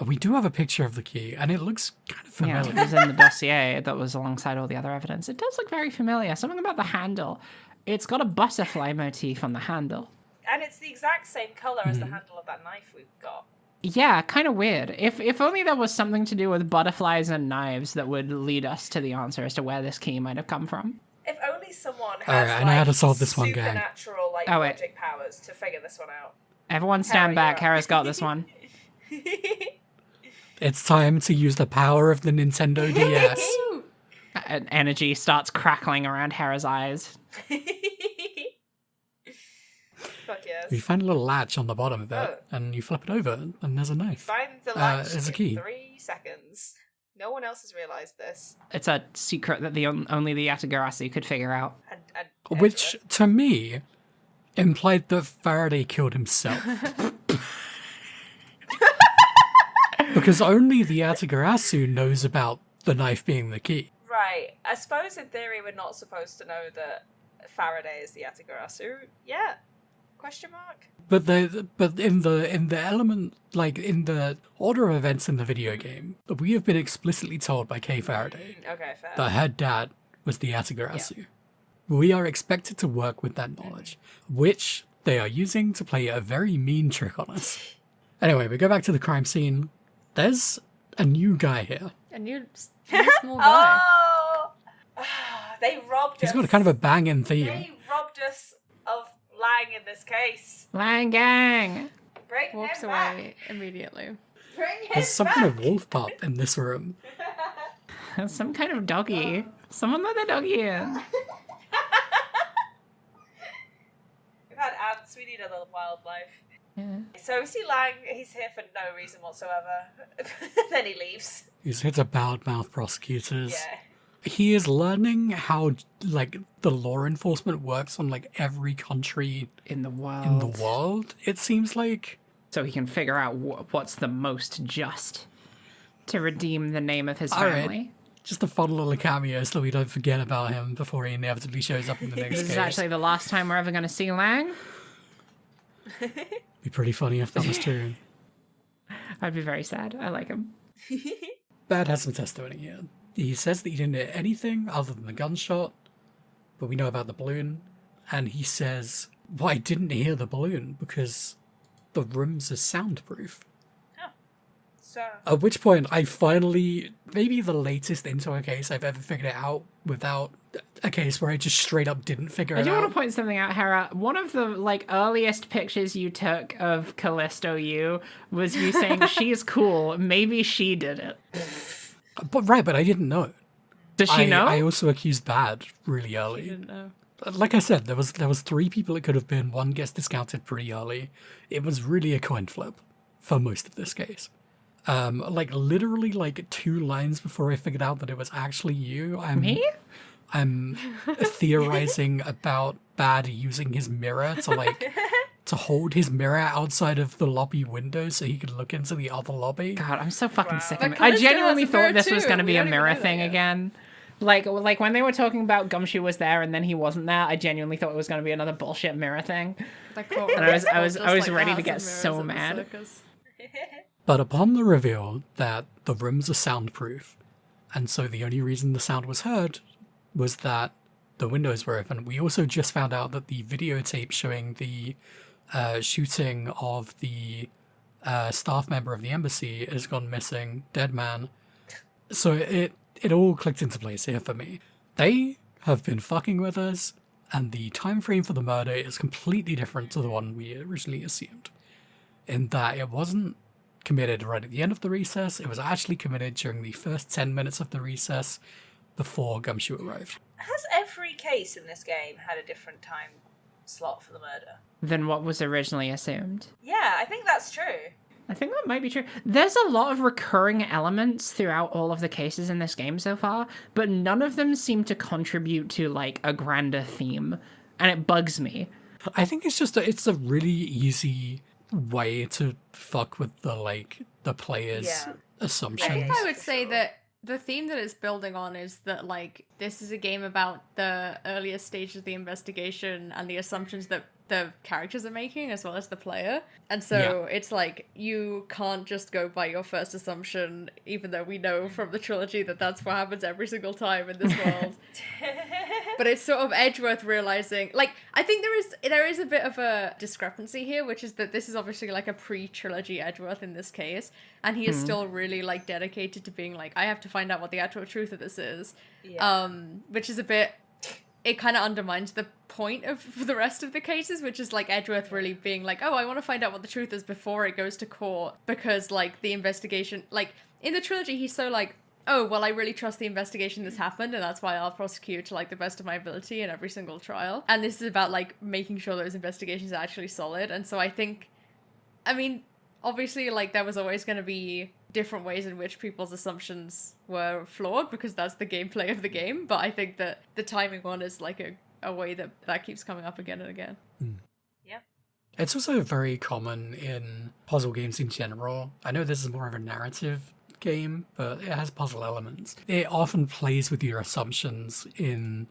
We do have a picture of the key, and it looks kind of Yeah, familiar. it was in the dossier that was alongside all the other evidence. It does look very familiar. Something about the handle. It's got a butterfly motif on the handle. And it's the exact same colour as the handle of that knife we've got. Yeah, kind of weird. If only there was something to do with butterflies and knives that would lead us to the answer as to where this key might have come from. If only someone has Alright, I know how to solve this one, gang. supernatural Oh, wait. magic powers to figure this one out. Everyone stand Harry, back. you're up. Hera's got this one. It's time to use the power of the Nintendo DS. Energy starts crackling around Hera's eyes. Fuck yes. You find a little latch on the bottom of it, Oh. and you flip it over, and there's a knife. Find the latch there's a in key. 3 seconds. No one else has realised this. It's a secret that only the Yatagarasu could figure out. And Which, to me, implied that Faraday killed himself. Because only the Yatagarasu knows about the knife being the key. Right. I suppose in theory we're not supposed to know that Faraday is the Yatagarasu. Yeah. Question mark? But in the element, like in the order of events in the video game, we have been explicitly told by Kay Faraday Okay, fair. that her dad was the Yatagarasu. We are expected to work with that knowledge, which they are using to play a very mean trick on us. Anyway, we go back to the crime scene. There's a new guy here. A new small guy. Oh! They robbed us. He's got a kind of a banging theme. They robbed us of lying in this case. Lang gang! Bring Walks him away immediately. back. Bring him There's some back. kind of wolf pup in this room. Some kind of doggy. Someone let the doggy in. We've had ants. We need a little wildlife. Yeah. So we see Lang. He's here for no reason whatsoever. Then he leaves. He's hit a bad-mouth prosecutors. Yeah. He is learning how, like, the law enforcement works on, like, every country In the world. in the world, it seems like. So he can figure out what's the most just to redeem the name of his All right. family. Just a fun little cameo so we don't forget about him before he inevitably shows up in the next This case. is actually the last time we're ever going to see Lang. Be pretty funny if that was true. I'd be very sad. I like him. Bad has some testimony here. He says that he didn't hear anything other than the gunshot, but we know about the balloon. And he says, well, I didn't hear the balloon because the rooms are soundproof. So At which point, I finally, maybe the latest into a case I've ever figured it out without a case where I just straight up didn't figure I it do want out. to point something out, Hera. One of the earliest pictures you took of Callisto U was you saying she's cool. Maybe she did it. But I didn't know. Does she know? I also accused Bad really early. Didn't know. Like I said, there was 3 people it could have been. One gets discounted pretty early. It was really a coin flip for most of this case. Literally 2 lines before I figured out that it was actually you. Me? I'm theorizing about Bad using his mirror to hold his mirror outside of the lobby window so he could look into the other lobby. God, I'm so fucking Wow. sick But of it. I Callisto genuinely has a mirror thought this was too. going to be We a don't even mirror know that thing yet. again. Like when they were talking about Gumshoe was there and then he wasn't there, I genuinely thought it was going to be another bullshit mirror thing. And I was ready to get so mad. But upon the reveal that the rooms are soundproof, and so the only reason the sound was heard was that the windows were open, we also just found out that the videotape showing the shooting of the staff member of the embassy has gone missing, dead man. So it all clicked into place here for me. They have been fucking with us, and the time frame for the murder is completely different to the one we originally assumed. In that it wasn't committed right at the end of the recess, it was actually committed during the first 10 minutes of the recess before Gumshoe arrived. Has every case in this game had a different time slot for the murder? Than what was originally assumed. Yeah, I think that's true. I think that might be true. There's a lot of recurring elements throughout all of the cases in this game so far, but none of them seem to contribute to, like, a grander theme, and it bugs me. I think it's a really easy way to fuck with the player's assumptions. I think I would say that the theme that it's building on is that, like, this is a game about the earlier stages of the investigation and the assumptions that the characters are making as well as the player. And so it's like, you can't just go by your first assumption, even though we know from the trilogy that that's what happens every single time in this world. But it's sort of Edgeworth realizing, like, I think there is a bit of a discrepancy here, which is that this is obviously like a pre-trilogy Edgeworth in this case, and he is still really, like, dedicated to being like, I have to find out what the actual truth of this is. Yeah. Which is a bit, it kind of undermines the point of the rest of the cases, which is, like, Edgeworth really being like, oh, I want to find out what the truth is before it goes to court, because, like, the investigation, like, in the trilogy, he's so like, oh, well, I really trust the investigation that's happened, and that's why I'll prosecute to, like, the best of my ability in every single trial. And this is about, like, making sure those investigations are actually solid. And so I think, I mean, obviously, like, there was always going to be different ways in which people's assumptions were flawed, because that's the gameplay of the game. But I think that the timing one is, like, a way that keeps coming up again and again. Yep. It's also very common in puzzle games in general. I know this is more of a narrative game, but it has puzzle elements. It often plays with your assumptions in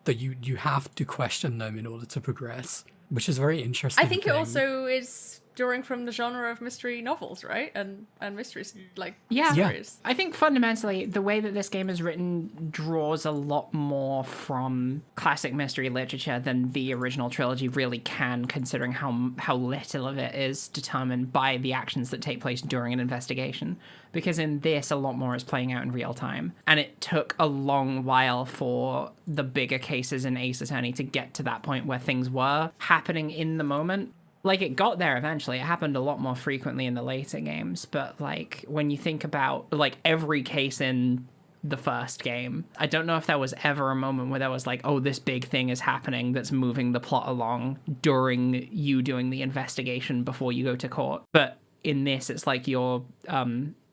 that you have to question them in order to progress, which is very interesting. I think it also is drawing from the genre of mystery novels, right? And mysteries, like, stories. I think fundamentally the way that this game is written draws a lot more from classic mystery literature than the original trilogy really can, considering how little of it is determined by the actions that take place during an investigation. Because in this, a lot more is playing out in real time. And it took a long while for the bigger cases in Ace Attorney to get to that point where things were happening in the moment. Like, it got there eventually. It happened a lot more frequently in the later games. But, like, when you think about, like, every case in the first game, I don't know if there was ever a moment where there was like, oh, this big thing is happening that's moving the plot along during you doing the investigation before you go to court. But in this, it's like you're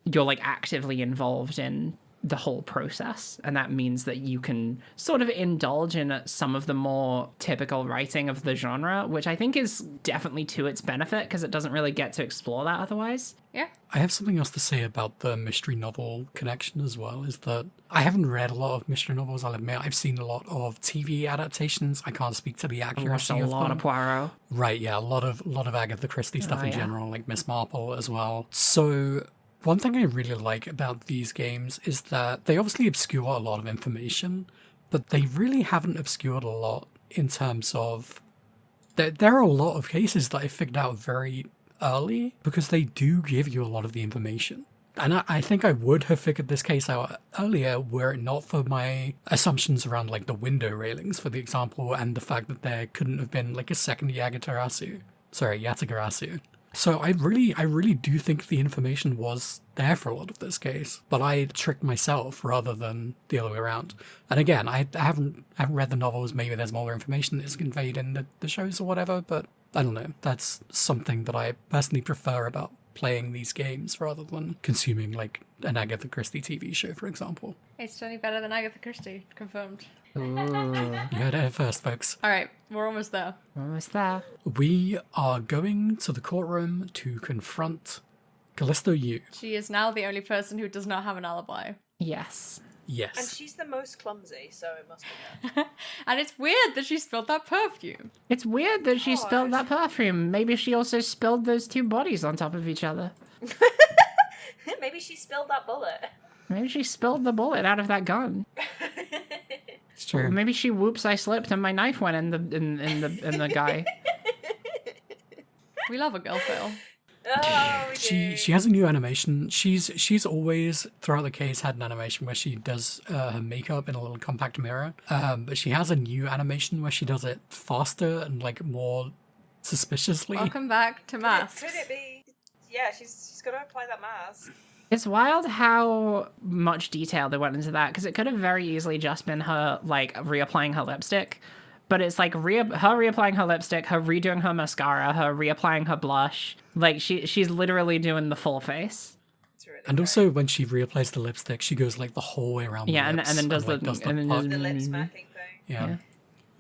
like actively involved in the whole process, and that means that you can sort of indulge in some of the more typical writing of the genre, which I think is definitely to its benefit because it doesn't really get to explore that otherwise. Yeah. I have something else to say about the mystery novel connection as well, is that I haven't read a lot of mystery novels, I'll admit. I've seen a lot of TV adaptations. I can't speak to the accuracy of them. A lot of Poirot. Right, yeah, a lot of Agatha Christie stuff in general, like Miss Marple as well. So one thing I really like about these games is that they obviously obscure a lot of information, but they really haven't obscured a lot in terms of... There are a lot of cases that I figured out very early because they do give you a lot of the information. And I think I would have figured this case out earlier were it not for my assumptions around, like, the window railings, for the example, and the fact that there couldn't have been, like, a second Yatagarasu. So I really do think the information was there for a lot of this case, but I tricked myself rather than the other way around. And again, I haven't read the novels. Maybe there's more information that's conveyed in the shows or whatever, but I don't know. That's something that I personally prefer about playing these games rather than consuming, like, an Agatha Christie TV show, for example. It's certainly better than Agatha Christie, confirmed. You heard it first, folks. Alright, we're almost there. Almost there. We are going to the courtroom to confront Callisto Yu. She is now the only person who does not have an alibi. Yes. Yes. And she's the most clumsy, so it must be her. And it's weird that she spilled that perfume. It's weird that she spilled that perfume. Maybe she also spilled those two bodies on top of each other. Maybe she spilled that bullet. Maybe she spilled the bullet out of that gun. It's true. Or maybe she whoops, I slipped and my knife went in the guy. We love a girl fail. Oh, we do. She has a new animation. She's always throughout the case had an animation where she does her makeup in a little compact mirror. But she has a new animation where she does it faster and like more suspiciously. Welcome back to masks. Could it be? Yeah, she's got to apply that mask. It's wild how much detail they went into that, because it could have very easily just been her, like, reapplying her lipstick. But it's like her reapplying her lipstick, her redoing her mascara, her reapplying her blush. Like, she's literally doing the full face. It's really And great. also when she reapplies the lipstick, she goes like the whole way around. Yeah, the and lips then does like, the- does and then puck. does- The lip smacking thing.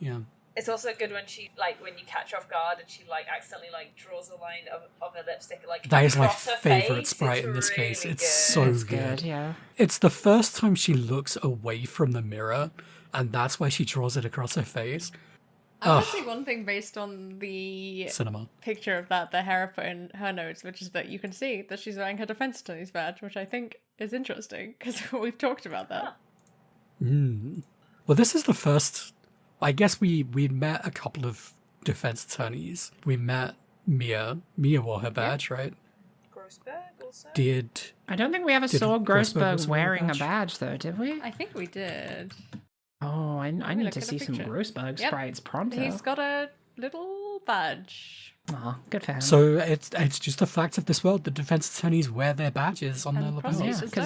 Yeah. It's also good when she, like, when you catch her off guard and she, like, accidentally, like, draws a line of her lipstick, like, That is my across her favorite face. sprite It's in this case. really It's good. so It's good. good, yeah. It's the first time she looks away from the mirror, and that's why she draws it across her face. I want to say one thing based on the Cinema. picture of that Hera put in her notes, which is that you can see that she's wearing her defense attorney's badge, which I think is interesting because we've talked about that. Well, this is the first. I guess we'd met a couple of defense attorneys. We met Mia. Mia wore her badge, right? Grossberg also? Did I don't think we ever Did saw Grossberg Grossberg also wear a wearing a badge? badge, though, did we? I think we did. Oh, I me need look to at the see some picture. Grossberg Yep. sprites pronto. He's got a little badge. Aw, good for him. so? It's just a fact of this world. The defense attorneys wear their badges on And their the lapels. yeah, prosecutors because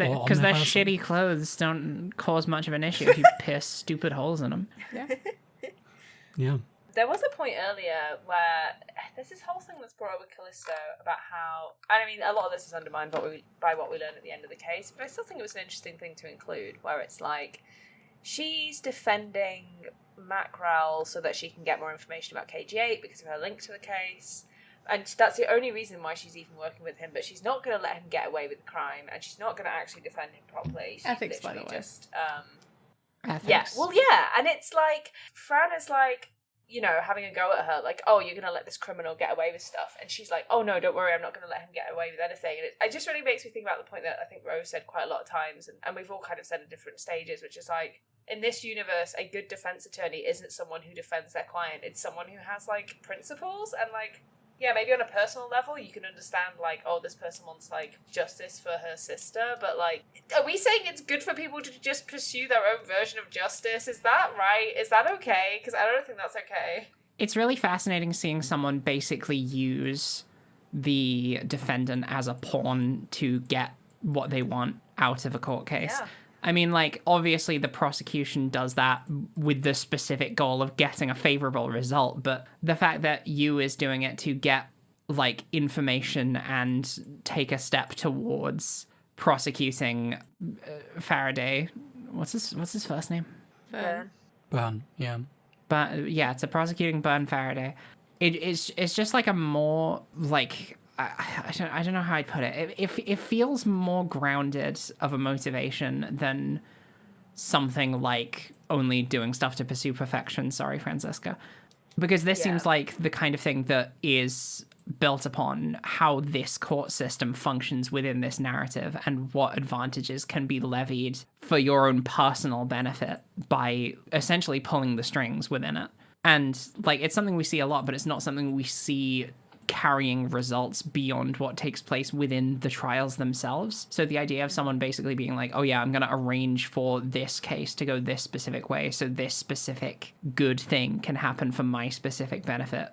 Or on their their person. shitty clothes don't cause much of an issue if you pierce stupid holes in them. Yeah. Yeah. There was a point earlier where there's this whole thing that's brought up with Callisto about how, and I mean, a lot of this is undermined by what we learn at the end of the case, but I still think it was an interesting thing to include, where it's like, she's defending Mackerel so that she can get more information about KG8 because of her link to the case, and that's the only reason why she's even working with him, but she's not going to let him get away with the crime, and she's not going to actually defend him properly. She's Ethics, by the literally way. just, Ethics. yeah, well, yeah, and it's like, Fran is like, you know, having a go at her, like, oh, you're going to let this criminal get away with stuff. And she's like, oh, no, don't worry, I'm not going to let him get away with anything. And it just really makes me think about the point that I think Rose said quite a lot of times, and we've all kind of said at different stages, which is like, in this universe, a good defense attorney isn't someone who defends their client. It's someone who has, like, principles and, like, yeah, maybe on a personal level, you can understand, like, oh, this person wants, like, justice for her sister, but, like, are we saying it's good for people to just pursue their own version of justice? Is that right? Is that okay? Because I don't think that's okay. It's really fascinating seeing someone basically use the defendant as a pawn to get what they want out of a court case. Yeah. I mean, like, obviously the prosecution does that with the specific goal of getting a favorable result, but the fact that Yu is doing it to get, like, information and take a step towards prosecuting Faraday. What's his first name? Fair. Burn. Yeah. But yeah, to prosecuting Burn Faraday. It's just like a more, like, I don't know how I'd put it. It feels more grounded of a motivation than something like only doing stuff to pursue perfection. Sorry, Francesca. Because this Yeah. seems like the kind of thing that is built upon how this court system functions within this narrative and what advantages can be levied for your own personal benefit by essentially pulling the strings within it. And, like, it's something we see a lot, but it's not something we see carrying results beyond what takes place within the trials themselves. So the idea of someone basically being like, oh yeah, I'm going to arrange for this case to go this specific way so this specific good thing can happen for my specific benefit,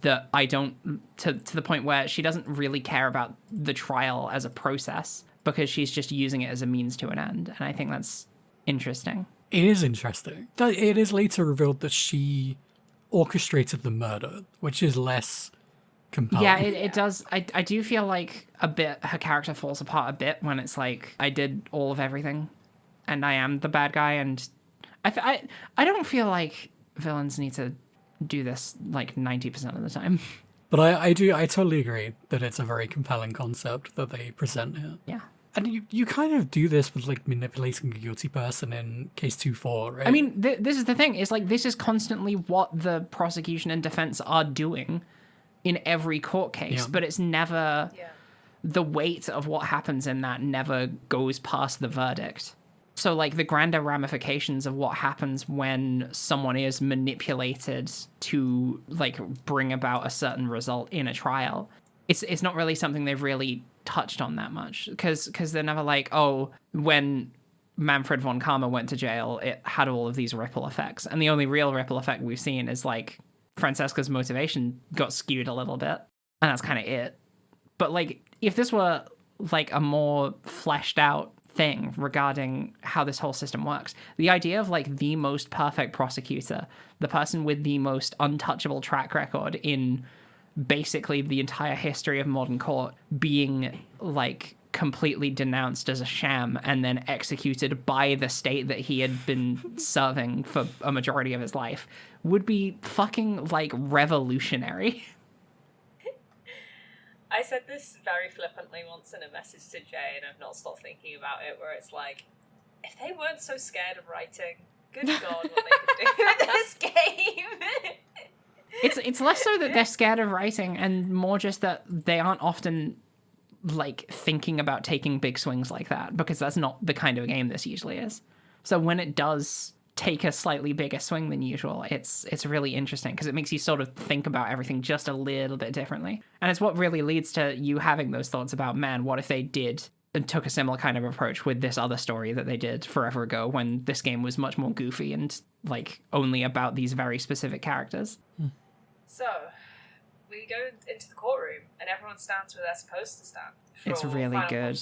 that I don't, to the point where she doesn't really care about the trial as a process because she's just using it as a means to an end. And I think that's interesting. It is interesting. It is later revealed that she orchestrated the murder, which is less compelling. Yeah, it does. I do feel like a bit her character falls apart a bit when it's like, I did all of everything and I am the bad guy, and I don't feel like villains need to do this like 90% of the time. But I totally agree that it's a very compelling concept that they present here. Yeah. And you kind of do this with like manipulating a guilty person in case 2-4, right? I mean, this is the thing. Is like, this is constantly what the prosecution and defense are doing in every court case, Yeah. but it's never, Yeah. the weight of what happens in that never goes past the verdict. So, like, the grander ramifications of what happens when someone is manipulated to, like, bring about a certain result in a trial it's not really something they've really touched on that much, because they're never like, oh, when Manfred von Karma went to jail, it had all of these ripple effects. And the only real ripple effect we've seen is like Francesca's motivation got skewed a little bit. And that's kind of it. But like, if this were like a more fleshed out thing regarding how this whole system works, the idea of like the most perfect prosecutor, the person with the most untouchable track record in basically the entire history of modern court being like completely denounced as a sham and then executed by the state that he had been serving for a majority of his life would be fucking like revolutionary. I said this very flippantly once in a message to Jay, and I've not stopped thinking about it, where it's like, if they weren't so scared of writing, good God, what they could do with this game. It's less so that they're scared of writing and more just that they aren't often like thinking about taking big swings like that, because that's not the kind of game this usually is. So when it does take a slightly bigger swing than usual, it's really interesting because it makes you sort of think about everything just a little bit differently. And it's what really leads to you having those thoughts about, man, what if they did and took a similar kind of approach with this other story that they did forever ago when this game was much more goofy and like only about these very specific characters. So we go into the courtroom and everyone stands where they're supposed to stand. It's really good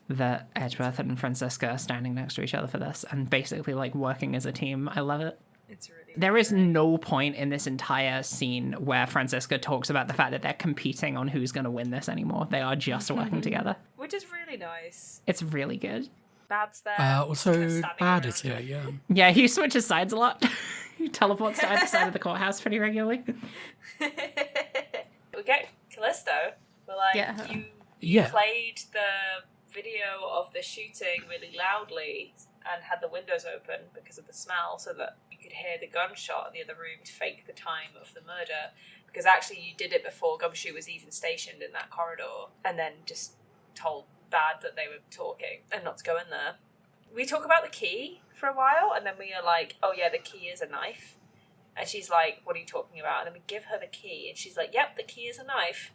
that Edgeworth and Francesca are standing next to each other for this and basically like working as a team. I love it. It's really There is no point in this entire scene where Francesca talks about the fact that they're competing on who's going to win this anymore. They are just working together. Which is really nice. It's really good. Bad's there. Also, Bad is here, yeah. Yeah, he switches sides a lot. He teleports to either side of the courthouse pretty regularly. We get Callisto. We're like, Yeah. you played the video of the shooting really loudly and had the windows open because of the smell so that you could hear the gunshot in the other room to fake the time of the murder, because actually you did it before Gumshoe was even stationed in that corridor, and then just told Bad that they were talking and not to go in there. We talk about the key for a while and then we are like, oh yeah, the key is a knife, and she's like, what are you talking about? And then we give her the key and she's like, yep, the key is a knife.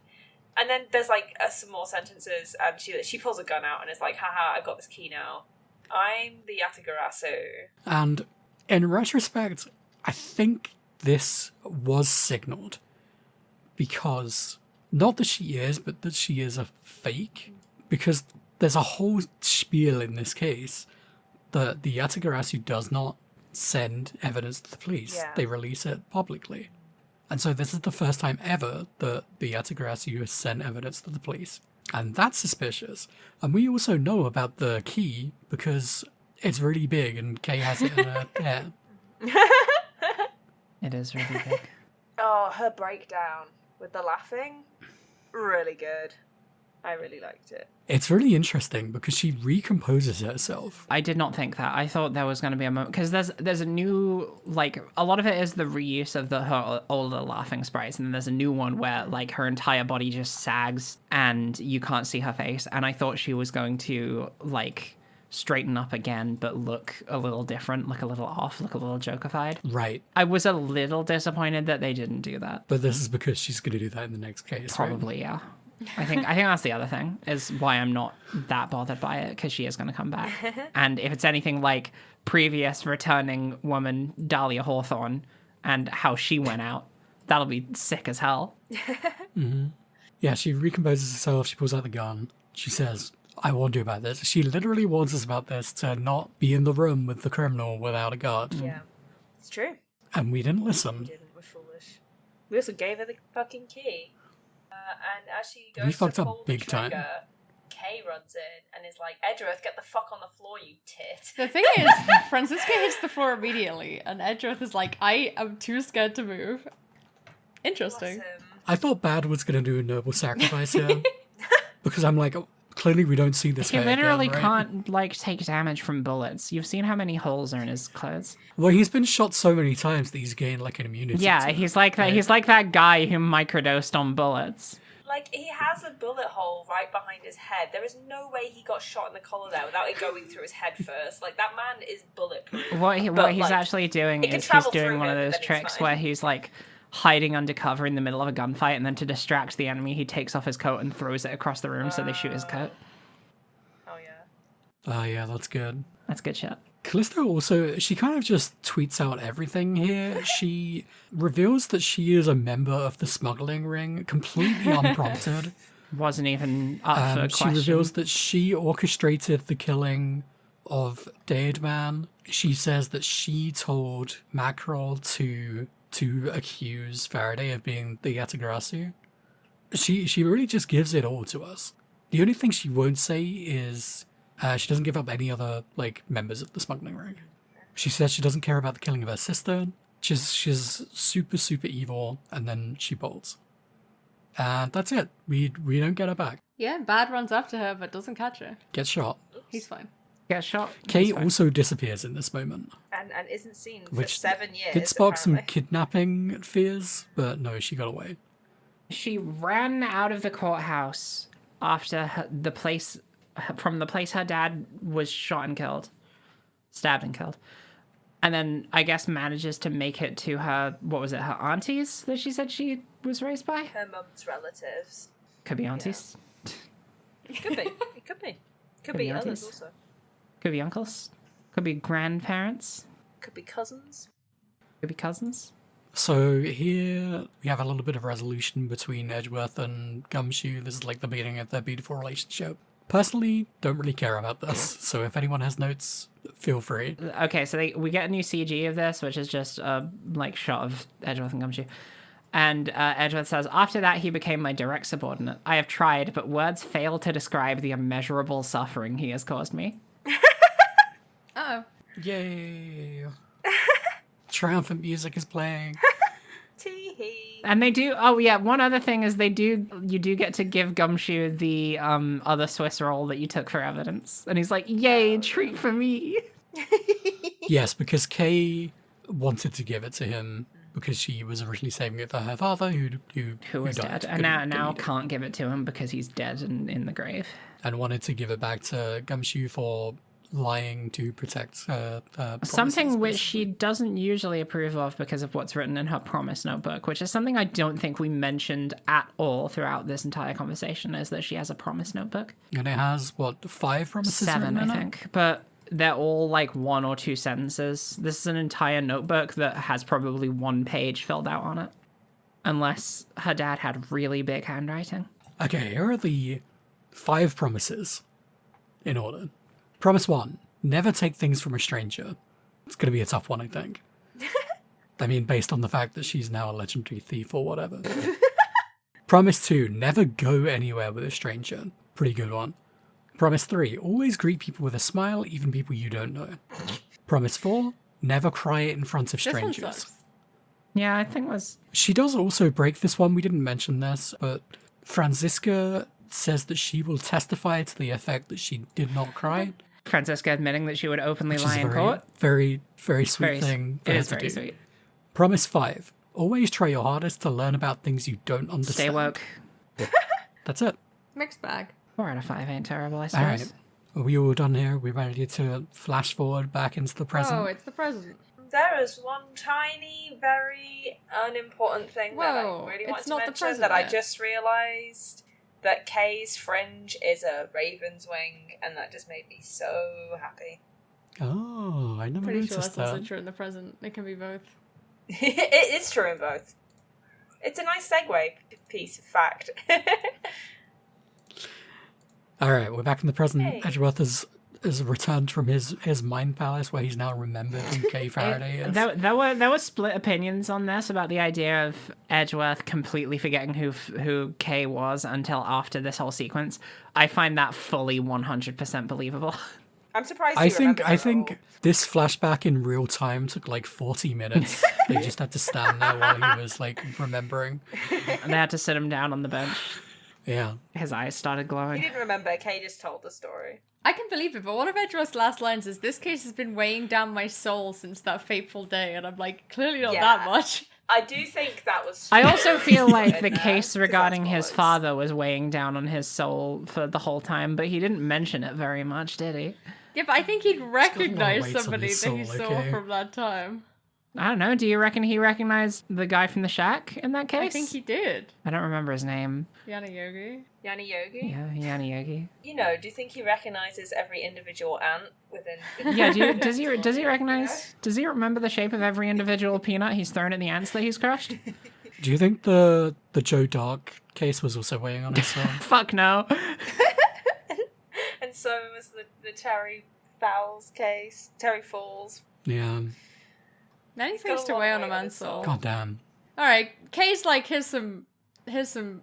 And then there's like some more sentences and she pulls a gun out and is like, haha, I've got this key now. I'm the Yatagarasu. And in retrospect, I think this was signaled because, not that she is, but that she is a fake. Because there's a whole spiel in this case that the Yatagarasu does not send evidence to the police. Yeah. They release it publicly. And so this is the first time ever that the Yatagarasu has sent evidence to the police. And that's suspicious. And we also know about the key because it's really big and Kay has it in her hair. It is really big. Oh, her breakdown with the laughing, really good. I really liked it. It's really interesting because she recomposes herself. I did not think that. I thought there was going to be a moment, because there's a new, like, a lot of it is the reuse of her older laughing sprites, and then there's a new one where like her entire body just sags and you can't see her face, and I thought she was going to like straighten up again but look a little different, look a little off, look a little jokeified. Right. I was a little disappointed that they didn't do that. But this is because she's going to do that in the next case, Probably, yeah. I think that's the other thing, is why I'm not that bothered by it, because she is going to come back. And if it's anything like previous returning woman Dahlia Hawthorne and how she went out, that'll be sick as hell. Mm-hmm. Yeah, she recomposes herself, she pulls out the gun, she says, I warned you about this. She literally warns us about this to not be in the room with the criminal without a guard. Yeah, it's true. And we didn't listen. We didn't, we're foolish. We also gave her the fucking key. And as she goes We to fucked up pull big the time. trigger, Kay runs in and is like, Edgeworth, get the fuck on the floor, you tit. The thing is, Francisca hits the floor immediately, and Edgeworth is like, I am too scared to move. Interesting. Bless him. I thought Bad was going to do a noble sacrifice here. Because I'm like, clearly we don't see this He guy literally again, right? can't like take damage from bullets. You've seen how many holes are in his clothes. Well, he's been shot so many times that he's gained like an immunity. Yeah, to it, he's like that. right? He's like that guy who microdosed on bullets. Like, he has a bullet hole right behind his head. There is no way he got shot in the collar there without it going through his head first. Like, that man is bulletproof. What he's But, like, actually doing it can is he's travel doing through one of him, those then it's tricks fine. where he's like hiding under cover in the middle of a gunfight, and then to distract the enemy, he takes off his coat and throws it across the room so they shoot his coat. Oh, yeah. Oh, yeah, that's good. That's good shit. Callisto also, she kind of just tweets out everything here. She reveals that she is a member of the smuggling ring, completely unprompted. Wasn't even up for She question. reveals that she orchestrated the killing of Daedman. She says that she told Mackerel to accuse Faraday of being the Yatagrasu. She really just gives it all to us. The only thing she won't say is she doesn't give up any other members of the smuggling ring. She says she doesn't care about the killing of her sister. She's super, super evil, and then she bolts. And that's it. We don't get her back. Yeah, Bad runs after her but doesn't catch her. Gets shot. He's fine. Get shot. Kay also disappears in this moment, And isn't seen for which 7 years. did spark some apparently. kidnapping fears, but no, she got away. She ran out of the courthouse after from the place her dad was shot and killed. Stabbed and killed. And then, I guess, manages to make it to her, what was it, her aunties that she said she was raised by? Her mum's relatives. Could be aunties. It could be. It could be. Could be be others aunties. also. Could be uncles. Could be grandparents. Could be cousins. Could be cousins. So here we have a little bit of resolution between Edgeworth and Gumshoe. This is like the beginning of their beautiful relationship. Personally, don't really care about this, so if anyone has notes, feel free. Okay, so we get a new CG of this, which is just a shot of Edgeworth and Gumshoe. And Edgeworth says, after that, he became my direct subordinate. I have tried, but words fail to describe the immeasurable suffering he has caused me. Uh-oh. Yay! Triumphant music is playing. Tee-hee. And they do. Oh yeah, one other thing is you do get to give Gumshoe the other Swiss roll that you took for evidence, and he's like, "Yay, treat for me." Yes, because Kay wanted to give it to him because she was originally saving it for her father, who Was died. dead, and now can't give it to him because he's dead and in the grave. And wanted to give it back to Gumshoe for lying to protect her. Something which she doesn't usually approve of because of what's written in her promise notebook, which is something I don't think we mentioned at all throughout this entire conversation, is that she has a promise notebook. And it has, 5 promises? 7, written in I it? think. But they're all 1 or 2 sentences. This is an entire notebook that has probably 1 page filled out on it. Unless her dad had really big handwriting. Okay, here are the 5 promises in order. Promise 1, never take things from a stranger. It's going to be a tough one, I think. I mean, based on the fact that she's now a legendary thief or whatever. Promise 2, never go anywhere with a stranger. Pretty good one. Promise 3, always greet people with a smile, even people you don't know. Promise 4, never cry in front of This one strangers. sucks. Yeah, I think it was... She does also break this one. We didn't mention this, but Franziska says that she will testify to the effect that she did not cry. Franziska admitting that she would openly Which lie is a in court. very, very sweet thing for It her is to very do. sweet. Promise 5. Always try your hardest to learn about things you don't understand. Stay woke. That's it. Mixed bag. 4 out of 5 ain't terrible, I All suppose. right. Are we all done here? We're ready to flash forward back into the present? Oh, it's the present. There is one tiny, very unimportant thing that Whoa, I really want it's to not the mention present that I yet. just realised that Kay's fringe is a raven's wing, and that just made me so happy. Oh, I never Pretty sure noticed that's also that. true in the present. It can be both. It is true in both. It's a nice segue piece of fact. All right, we're back in the present. Hey. Edgeworth has returned from his mind palace where he's now remembered who Kay Faraday is. There were split opinions on this about the idea of Edgeworth completely forgetting who Kay was until after this whole sequence. I find that fully 100% believable. I'm surprised. I you think remember it all. this flashback in real time took 40 minutes. They just had to stand there while he was remembering. And they had to sit him down on the bench. Yeah. His eyes started He glowing. didn't remember. Kay just told the story. I can believe it, but one of Edgeworth's last lines is, "This case has been weighing down my soul since that fateful day," and I'm like, clearly not Yeah. that much. I do think that was. I also feel like the in there, case 'cause regarding that's his bollocks. father was weighing down on his soul for the whole time, but he didn't mention it very much, did he? Yeah, but I think he'd recognize weight on somebody his that he soul, saw okay. from that time. I don't know. Do you reckon he recognized the guy from the shack in that case? I think he did. I don't remember his name. Yana Yogi. Yanni Yogi? Yeah, Yanni Yogi. You know, do you think he recognizes every individual ant within the Yeah, does he recognize? Does he remember the shape of every individual peanut he's thrown at the ants that he's crushed? Do you think the Joe Dark case was also weighing on his soul? Fuck no. And so was the Terry Fowles case. Terry Falls. Yeah. Many got things a to lot weigh of on a weight on man's his soul. soul. God damn. Alright, Kay's like, here's some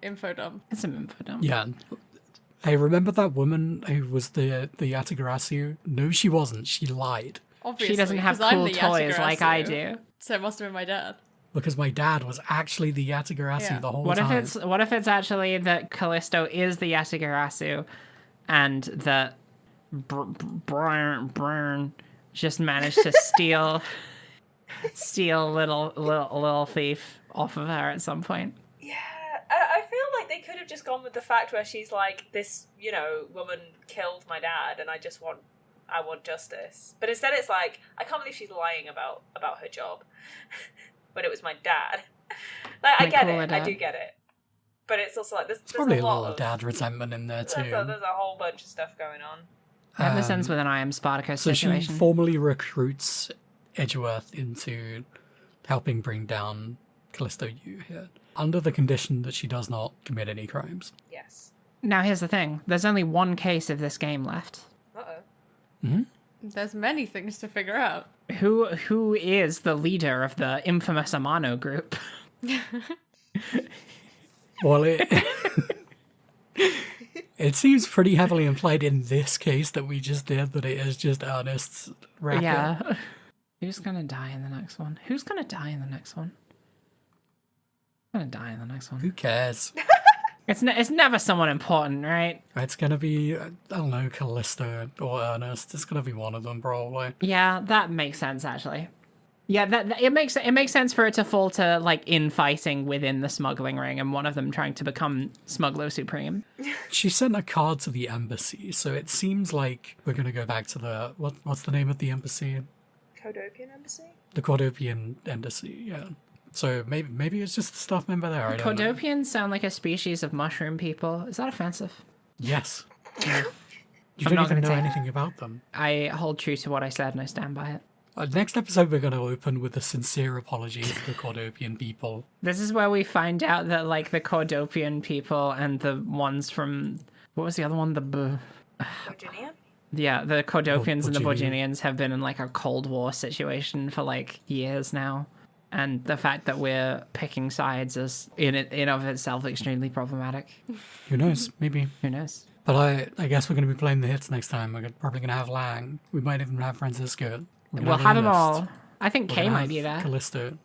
info dump. It's some info dump. Yeah. Hey, remember that woman who was the Yatagarasu? No, she wasn't. She lied. Obviously, She doesn't have 'cause I'm cool the toys like I Yatagarasu. do. So it must have been my dad. Because my dad was actually the Yatagarasu Yeah. the whole What time. if it's actually that Callisto is the Yatagarasu, and that Brian just managed to steal little thief off of her at some point? Yeah, I feel like they could have just gone with the fact where she's like, this, woman killed my dad, and I want justice. But instead, it's like, I can't believe she's lying about her job when it was my dad. Like, I get it, I do get it, but it's also like there's Probably a a lot little of dad resentment in there too. there's a whole bunch of stuff going on. And this ends with an I am Spartacus So situation. she formally recruits Edgeworth into helping bring down Callisto U here, under the condition that she does not commit any crimes. Yes. Now here's the thing: there's only one case of this game left. Uh-oh. There's many things to figure out. Who is the leader of the infamous Amano group? Well, it seems pretty heavily implied in this case that we just did that it is just Ernest's racket. Yeah. Who's gonna die in the next one? Who's gonna die in the next one? Who's gonna die in the next one? Who cares? It's never someone important, right? It's gonna be, I don't know, Callisto or Ernest. It's gonna be one of them, probably. Yeah, that makes sense actually. Yeah, that it makes sense for it to fall to like infighting within the smuggling ring and one of them trying to become Smuggler Supreme. She sent a card to the embassy, so it seems like we're gonna go back to the what's the name of the embassy? Codopian Embassy? The Cordopian embassy. Yeah. So maybe it's just the staff member there. I don't know. Cordopians sound like a species of mushroom people. Is that offensive? Yes. You I'm don't not even gonna know take- anything about them. I hold true to what I said and I stand by it. Next episode, we're going to open with a sincere apology to the Cordopian people. This is where we find out that like the Cordopian people and the ones from what was the other one? Virginia? Yeah, the Cordopians and the Borginian. Borginians have been in like a Cold War situation for like years now. And the fact that we're picking sides is in of itself extremely problematic. Who knows? Maybe. Who knows? But I guess we're going to be playing the hits next time. We're probably going to have Lang. We might even have Francisco. We'll have them all. I think We're Kay gonna might have be there. Callisto.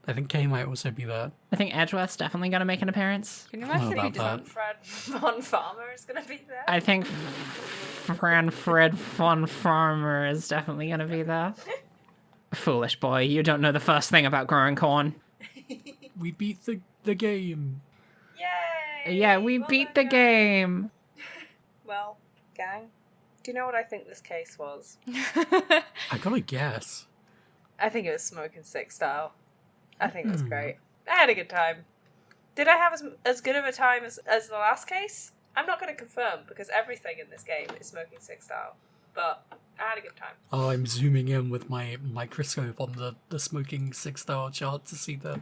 I think Kay might also be there. I think Edgeworth's definitely going to make an appearance. Can you I don't imagine know if about he that. Fred Von Farmer is going to be there. I think Fred von Farmer is definitely going to be there. Foolish boy, you don't know the first thing about growing corn. We beat the game. Yay! Yeah, we Well beat done, the guys. game. Well, gang, do you know what I think this case was? I gotta guess. I think it was Smoking Six style. I think it was great. I had a good time. Did I have as good of a time as the last case? I'm not going to confirm because everything in this game is Smoking Six style. But I had a good time. Oh, I'm zooming in with my microscope on the smoking 6-star chart to see the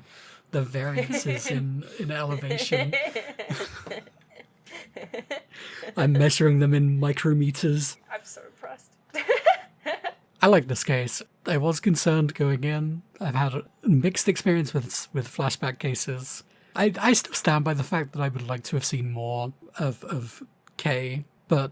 variances in elevation. I'm measuring them in micrometers. I'm so impressed. I like this case. I was concerned going in. I've had a mixed experience with flashback cases. I still stand by the fact that I would like to have seen more of Kay, but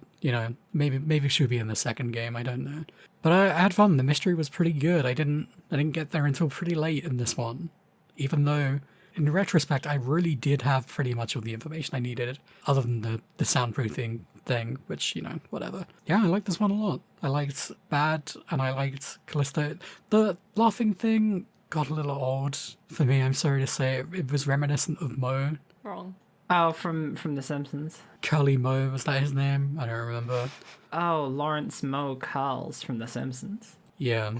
maybe she'll be in the second game. I don't know. But I had fun. The mystery was pretty good. I didn't get there until pretty late in this one, even though in retrospect I really did have pretty much all the information I needed, other than the soundproofing thing, which whatever. Yeah, I liked this one a lot. I liked Bad and I liked Callisto. The laughing thing got a little old for me. I'm sorry to say it was reminiscent of Mo. Wrong. Oh, from The Simpsons. Curly Mo, was that his name? I don't remember. Oh, Lawrence Moe Carls from The Simpsons. Yeah.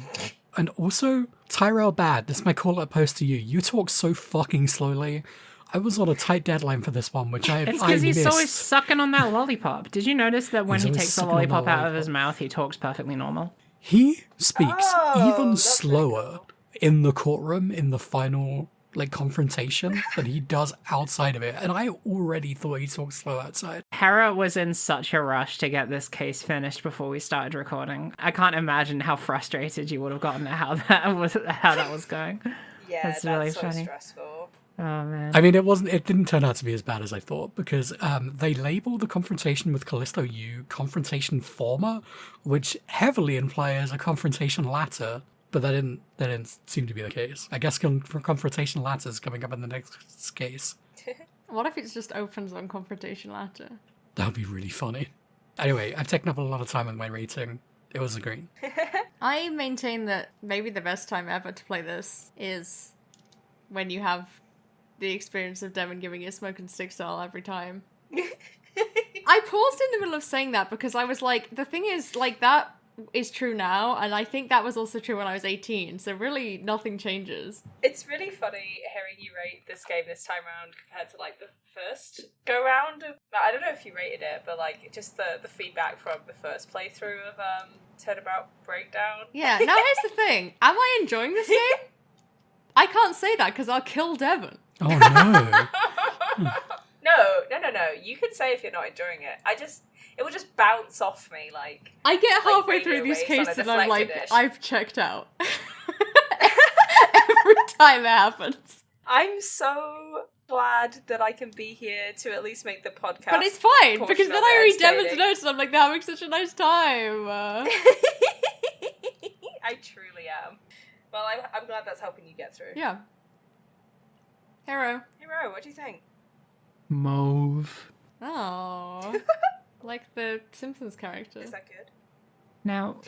And also, Tyrell Bad, this might call it a post to you. You talk so fucking slowly. I was on a tight deadline for this one, which I It's because he's missed. always sucking on that lollipop. Did you notice that when He's he always takes the sucking on that lollipop out of lollipop. his mouth, he talks perfectly normal? He speaks Oh, even that's really slower in the courtroom in the final confrontation than he does outside of it. And I already thought he talked slow outside. Hera was in such a rush to get this case finished before we started recording. I can't imagine how frustrated you would have gotten at how that was going. Yeah, That's that's really so funny. stressful. Oh man. I mean, it didn't turn out to be as bad as I thought, because they label the confrontation with Callisto U confrontation former, which heavily implies a confrontation latter, but that didn't seem to be the case. I guess confrontation latter is coming up in the next case. What if it just opens on confrontation latter? That would be really funny. Anyway, I've taken up a lot of time on my rating. It was a green. I maintain that maybe the best time ever to play this is when you have the experience of Devon giving you a smoke and stick style every time. I paused in the middle of saying that because I was like, the thing is, like, that is true now, and I think that was also true when I was 18, so really nothing changes. It's really funny hearing you rate this game this time around compared to like the first go round of, I don't know if you rated it, but like just the feedback from the first playthrough of Turnabout Breakdown. Yeah, now here's the thing. Am I enjoying this game? I can't say that because I'll kill Devon. Oh no. No. You can say if you're not enjoying it. It will just bounce off me like. I get halfway radio through these waves on a cases and I'm like, deflected dish. I've checked out. Every time it happens. I'm so glad that I can be here to at least make the podcast. But it's fine, portion because of then it I read Devon's entertaining. notes and I'm like, they're having such a nice time. I truly am. Well, I'm glad that's helping you get through. Yeah. Hero. Hero, what do you think? Mauve. Oh. Like the Simpsons character. Is that good? Now,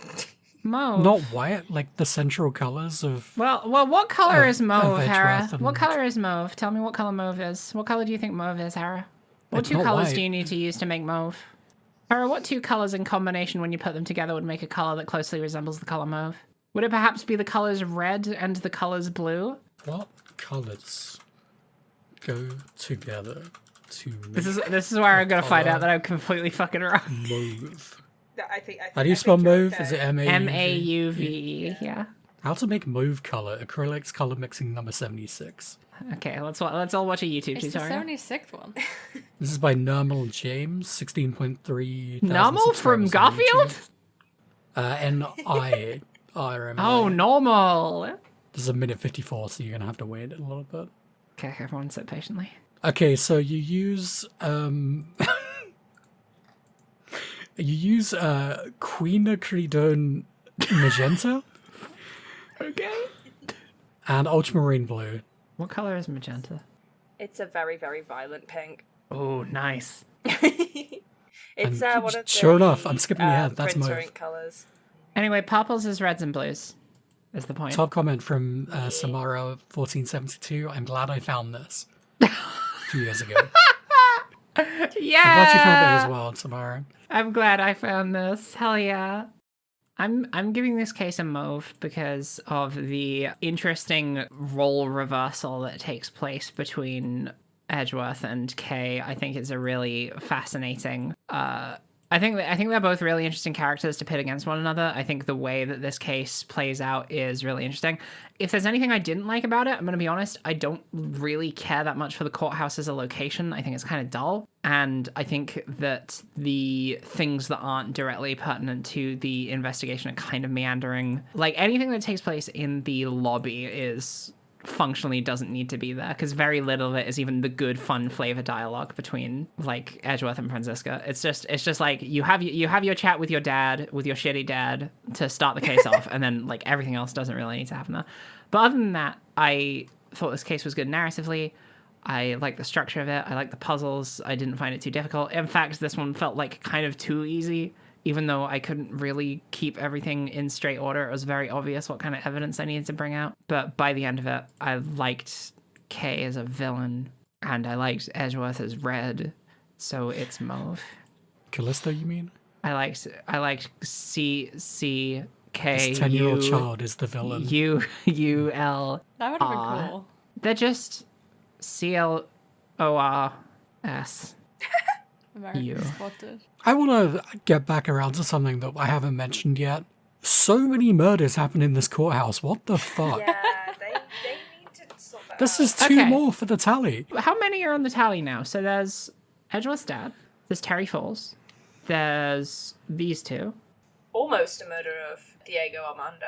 mauve. Not white, like the central colours of... Well, what color Of- is mauve, of Hera? Edgeworth and- What color is mauve? Tell me what color mauve is. What color do you think mauve is, Hera? What It's two not colors white. do you need to use to make mauve? Hera, what two colors in combination when you put them together would make a color that closely resembles the color mauve? Would it perhaps be the colors red and the colors blue? What colours go together to This is where I'm gonna find out that I'm completely fucking wrong. mauve? I think. How do you spell think you're mauve? okay. Is it M-A-U-V? M-A-U-V-E, yeah. How to make mauve colour. Acrylics color mixing number 76. Okay, let's all watch a YouTube It's the tutorial. 76th one. This is by Normal James, 16.3. Normal from Garfield? N-I-R-M. Oh, normal. This is a minute 54, so you're going to have to wait a little bit. Okay, everyone sit patiently. Okay, so you use quinacridone magenta Okay. and ultramarine blue. What color is magenta? It's a very, very violent pink. Oh, nice. It's And one of the sure enough, I'm skipping ahead, that's printer mauve. ink colours. Anyway, purples is reds and blues. Is the point. Top comment from Samara 1472. I'm glad I found this 2 years ago. Yeah. I'm glad you found it as well, Samara. I'm glad I found this. Hell yeah. I'm giving this case a mauve because of the interesting role reversal that takes place between Edgeworth and Kay. I think it's a really fascinating. I think they're both really interesting characters to pit against one another. I think the way that this case plays out is really interesting. If there's anything I didn't like about it, I'm going to be honest, I don't really care that much for the courthouse as a location. I think it's kind of dull. And I think that the things that aren't directly pertinent to the investigation are kind of meandering. Like anything that takes place in the lobby is functionally doesn't need to be there because very little of it is even the good fun flavor dialogue between like Edgeworth and Franziska. It's just like you have your chat with your dad, with your shitty dad to start the case off, and then like everything else doesn't really need to happen there. But other than that, I thought this case was good narratively. I like the structure of it. I like the puzzles. I didn't find it too difficult. In fact, this one felt like kind of too easy. Even though I couldn't really keep everything in straight order, it was very obvious what kind of evidence I needed to bring out. But by the end of it, I liked Kay as a villain, and I liked Edgeworth as red, so it's mauve. Callisto, you mean? I liked C K This 10-year-old U child is the villain. U L. That would have been Aw. cool. They're just CLORS. American You. spotted. I want to get back around to something that I haven't mentioned yet. So many murders happen in this courthouse. What the fuck? Yeah, they need to sort that This out. is two Okay. more for the tally. How many are on the tally now? So there's Edgeworth's dad. There's Terry Falls. There's these two. Almost a murder of Diego Armando.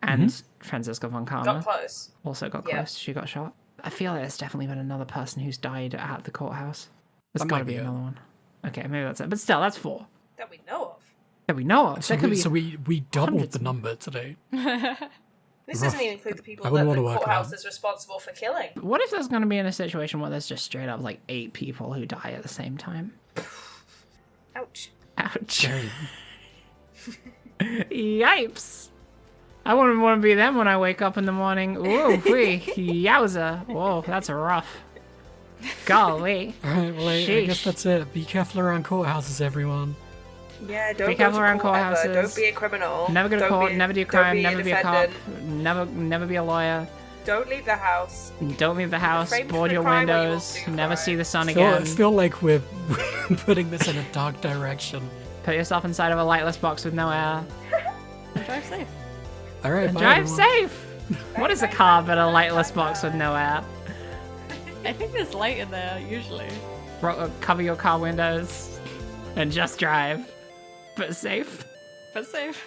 And Francisco Von Got Karma close. also got Yeah. close. She got shot. I feel like there's definitely been another person who's died at the courthouse. There's That got to might be be it. another one. Okay, maybe that's it. But still, that's 4 That we know of. that we know of. So, There could we, be so we doubled hundreds the of- number today. This doesn't even include the people I that wouldn't the wanna work it courthouse out. is responsible for killing. What if there's going to be in a situation where there's just straight up like 8 people who die at the same time? Ouch. Ouch. Jerry, Yipes. I wouldn't want to be them when I wake up in the morning. Ooh, wee, yowza. Whoa, that's rough. Golly. Alright, well, I Sheesh. guess that's it. Be careful around courthouses, everyone. Yeah, don't Be go careful to around court ever. courthouses. Don't be a criminal. Never go to Don't court, be- never do don't crime, be never be a cop, defendant. never be a lawyer. Don't leave the house. Don't leave the house, framed board for your crime or you will windows, do never crime. see the sun I again. feel like we're putting this in a dark direction. Put yourself inside of a lightless box with no air. Drive safe. Alright, And bye, drive everyone. safe! What is a car but a lightless box with no air? I think there's light in there, usually. Cover your car windows and just drive. But safe. But safe.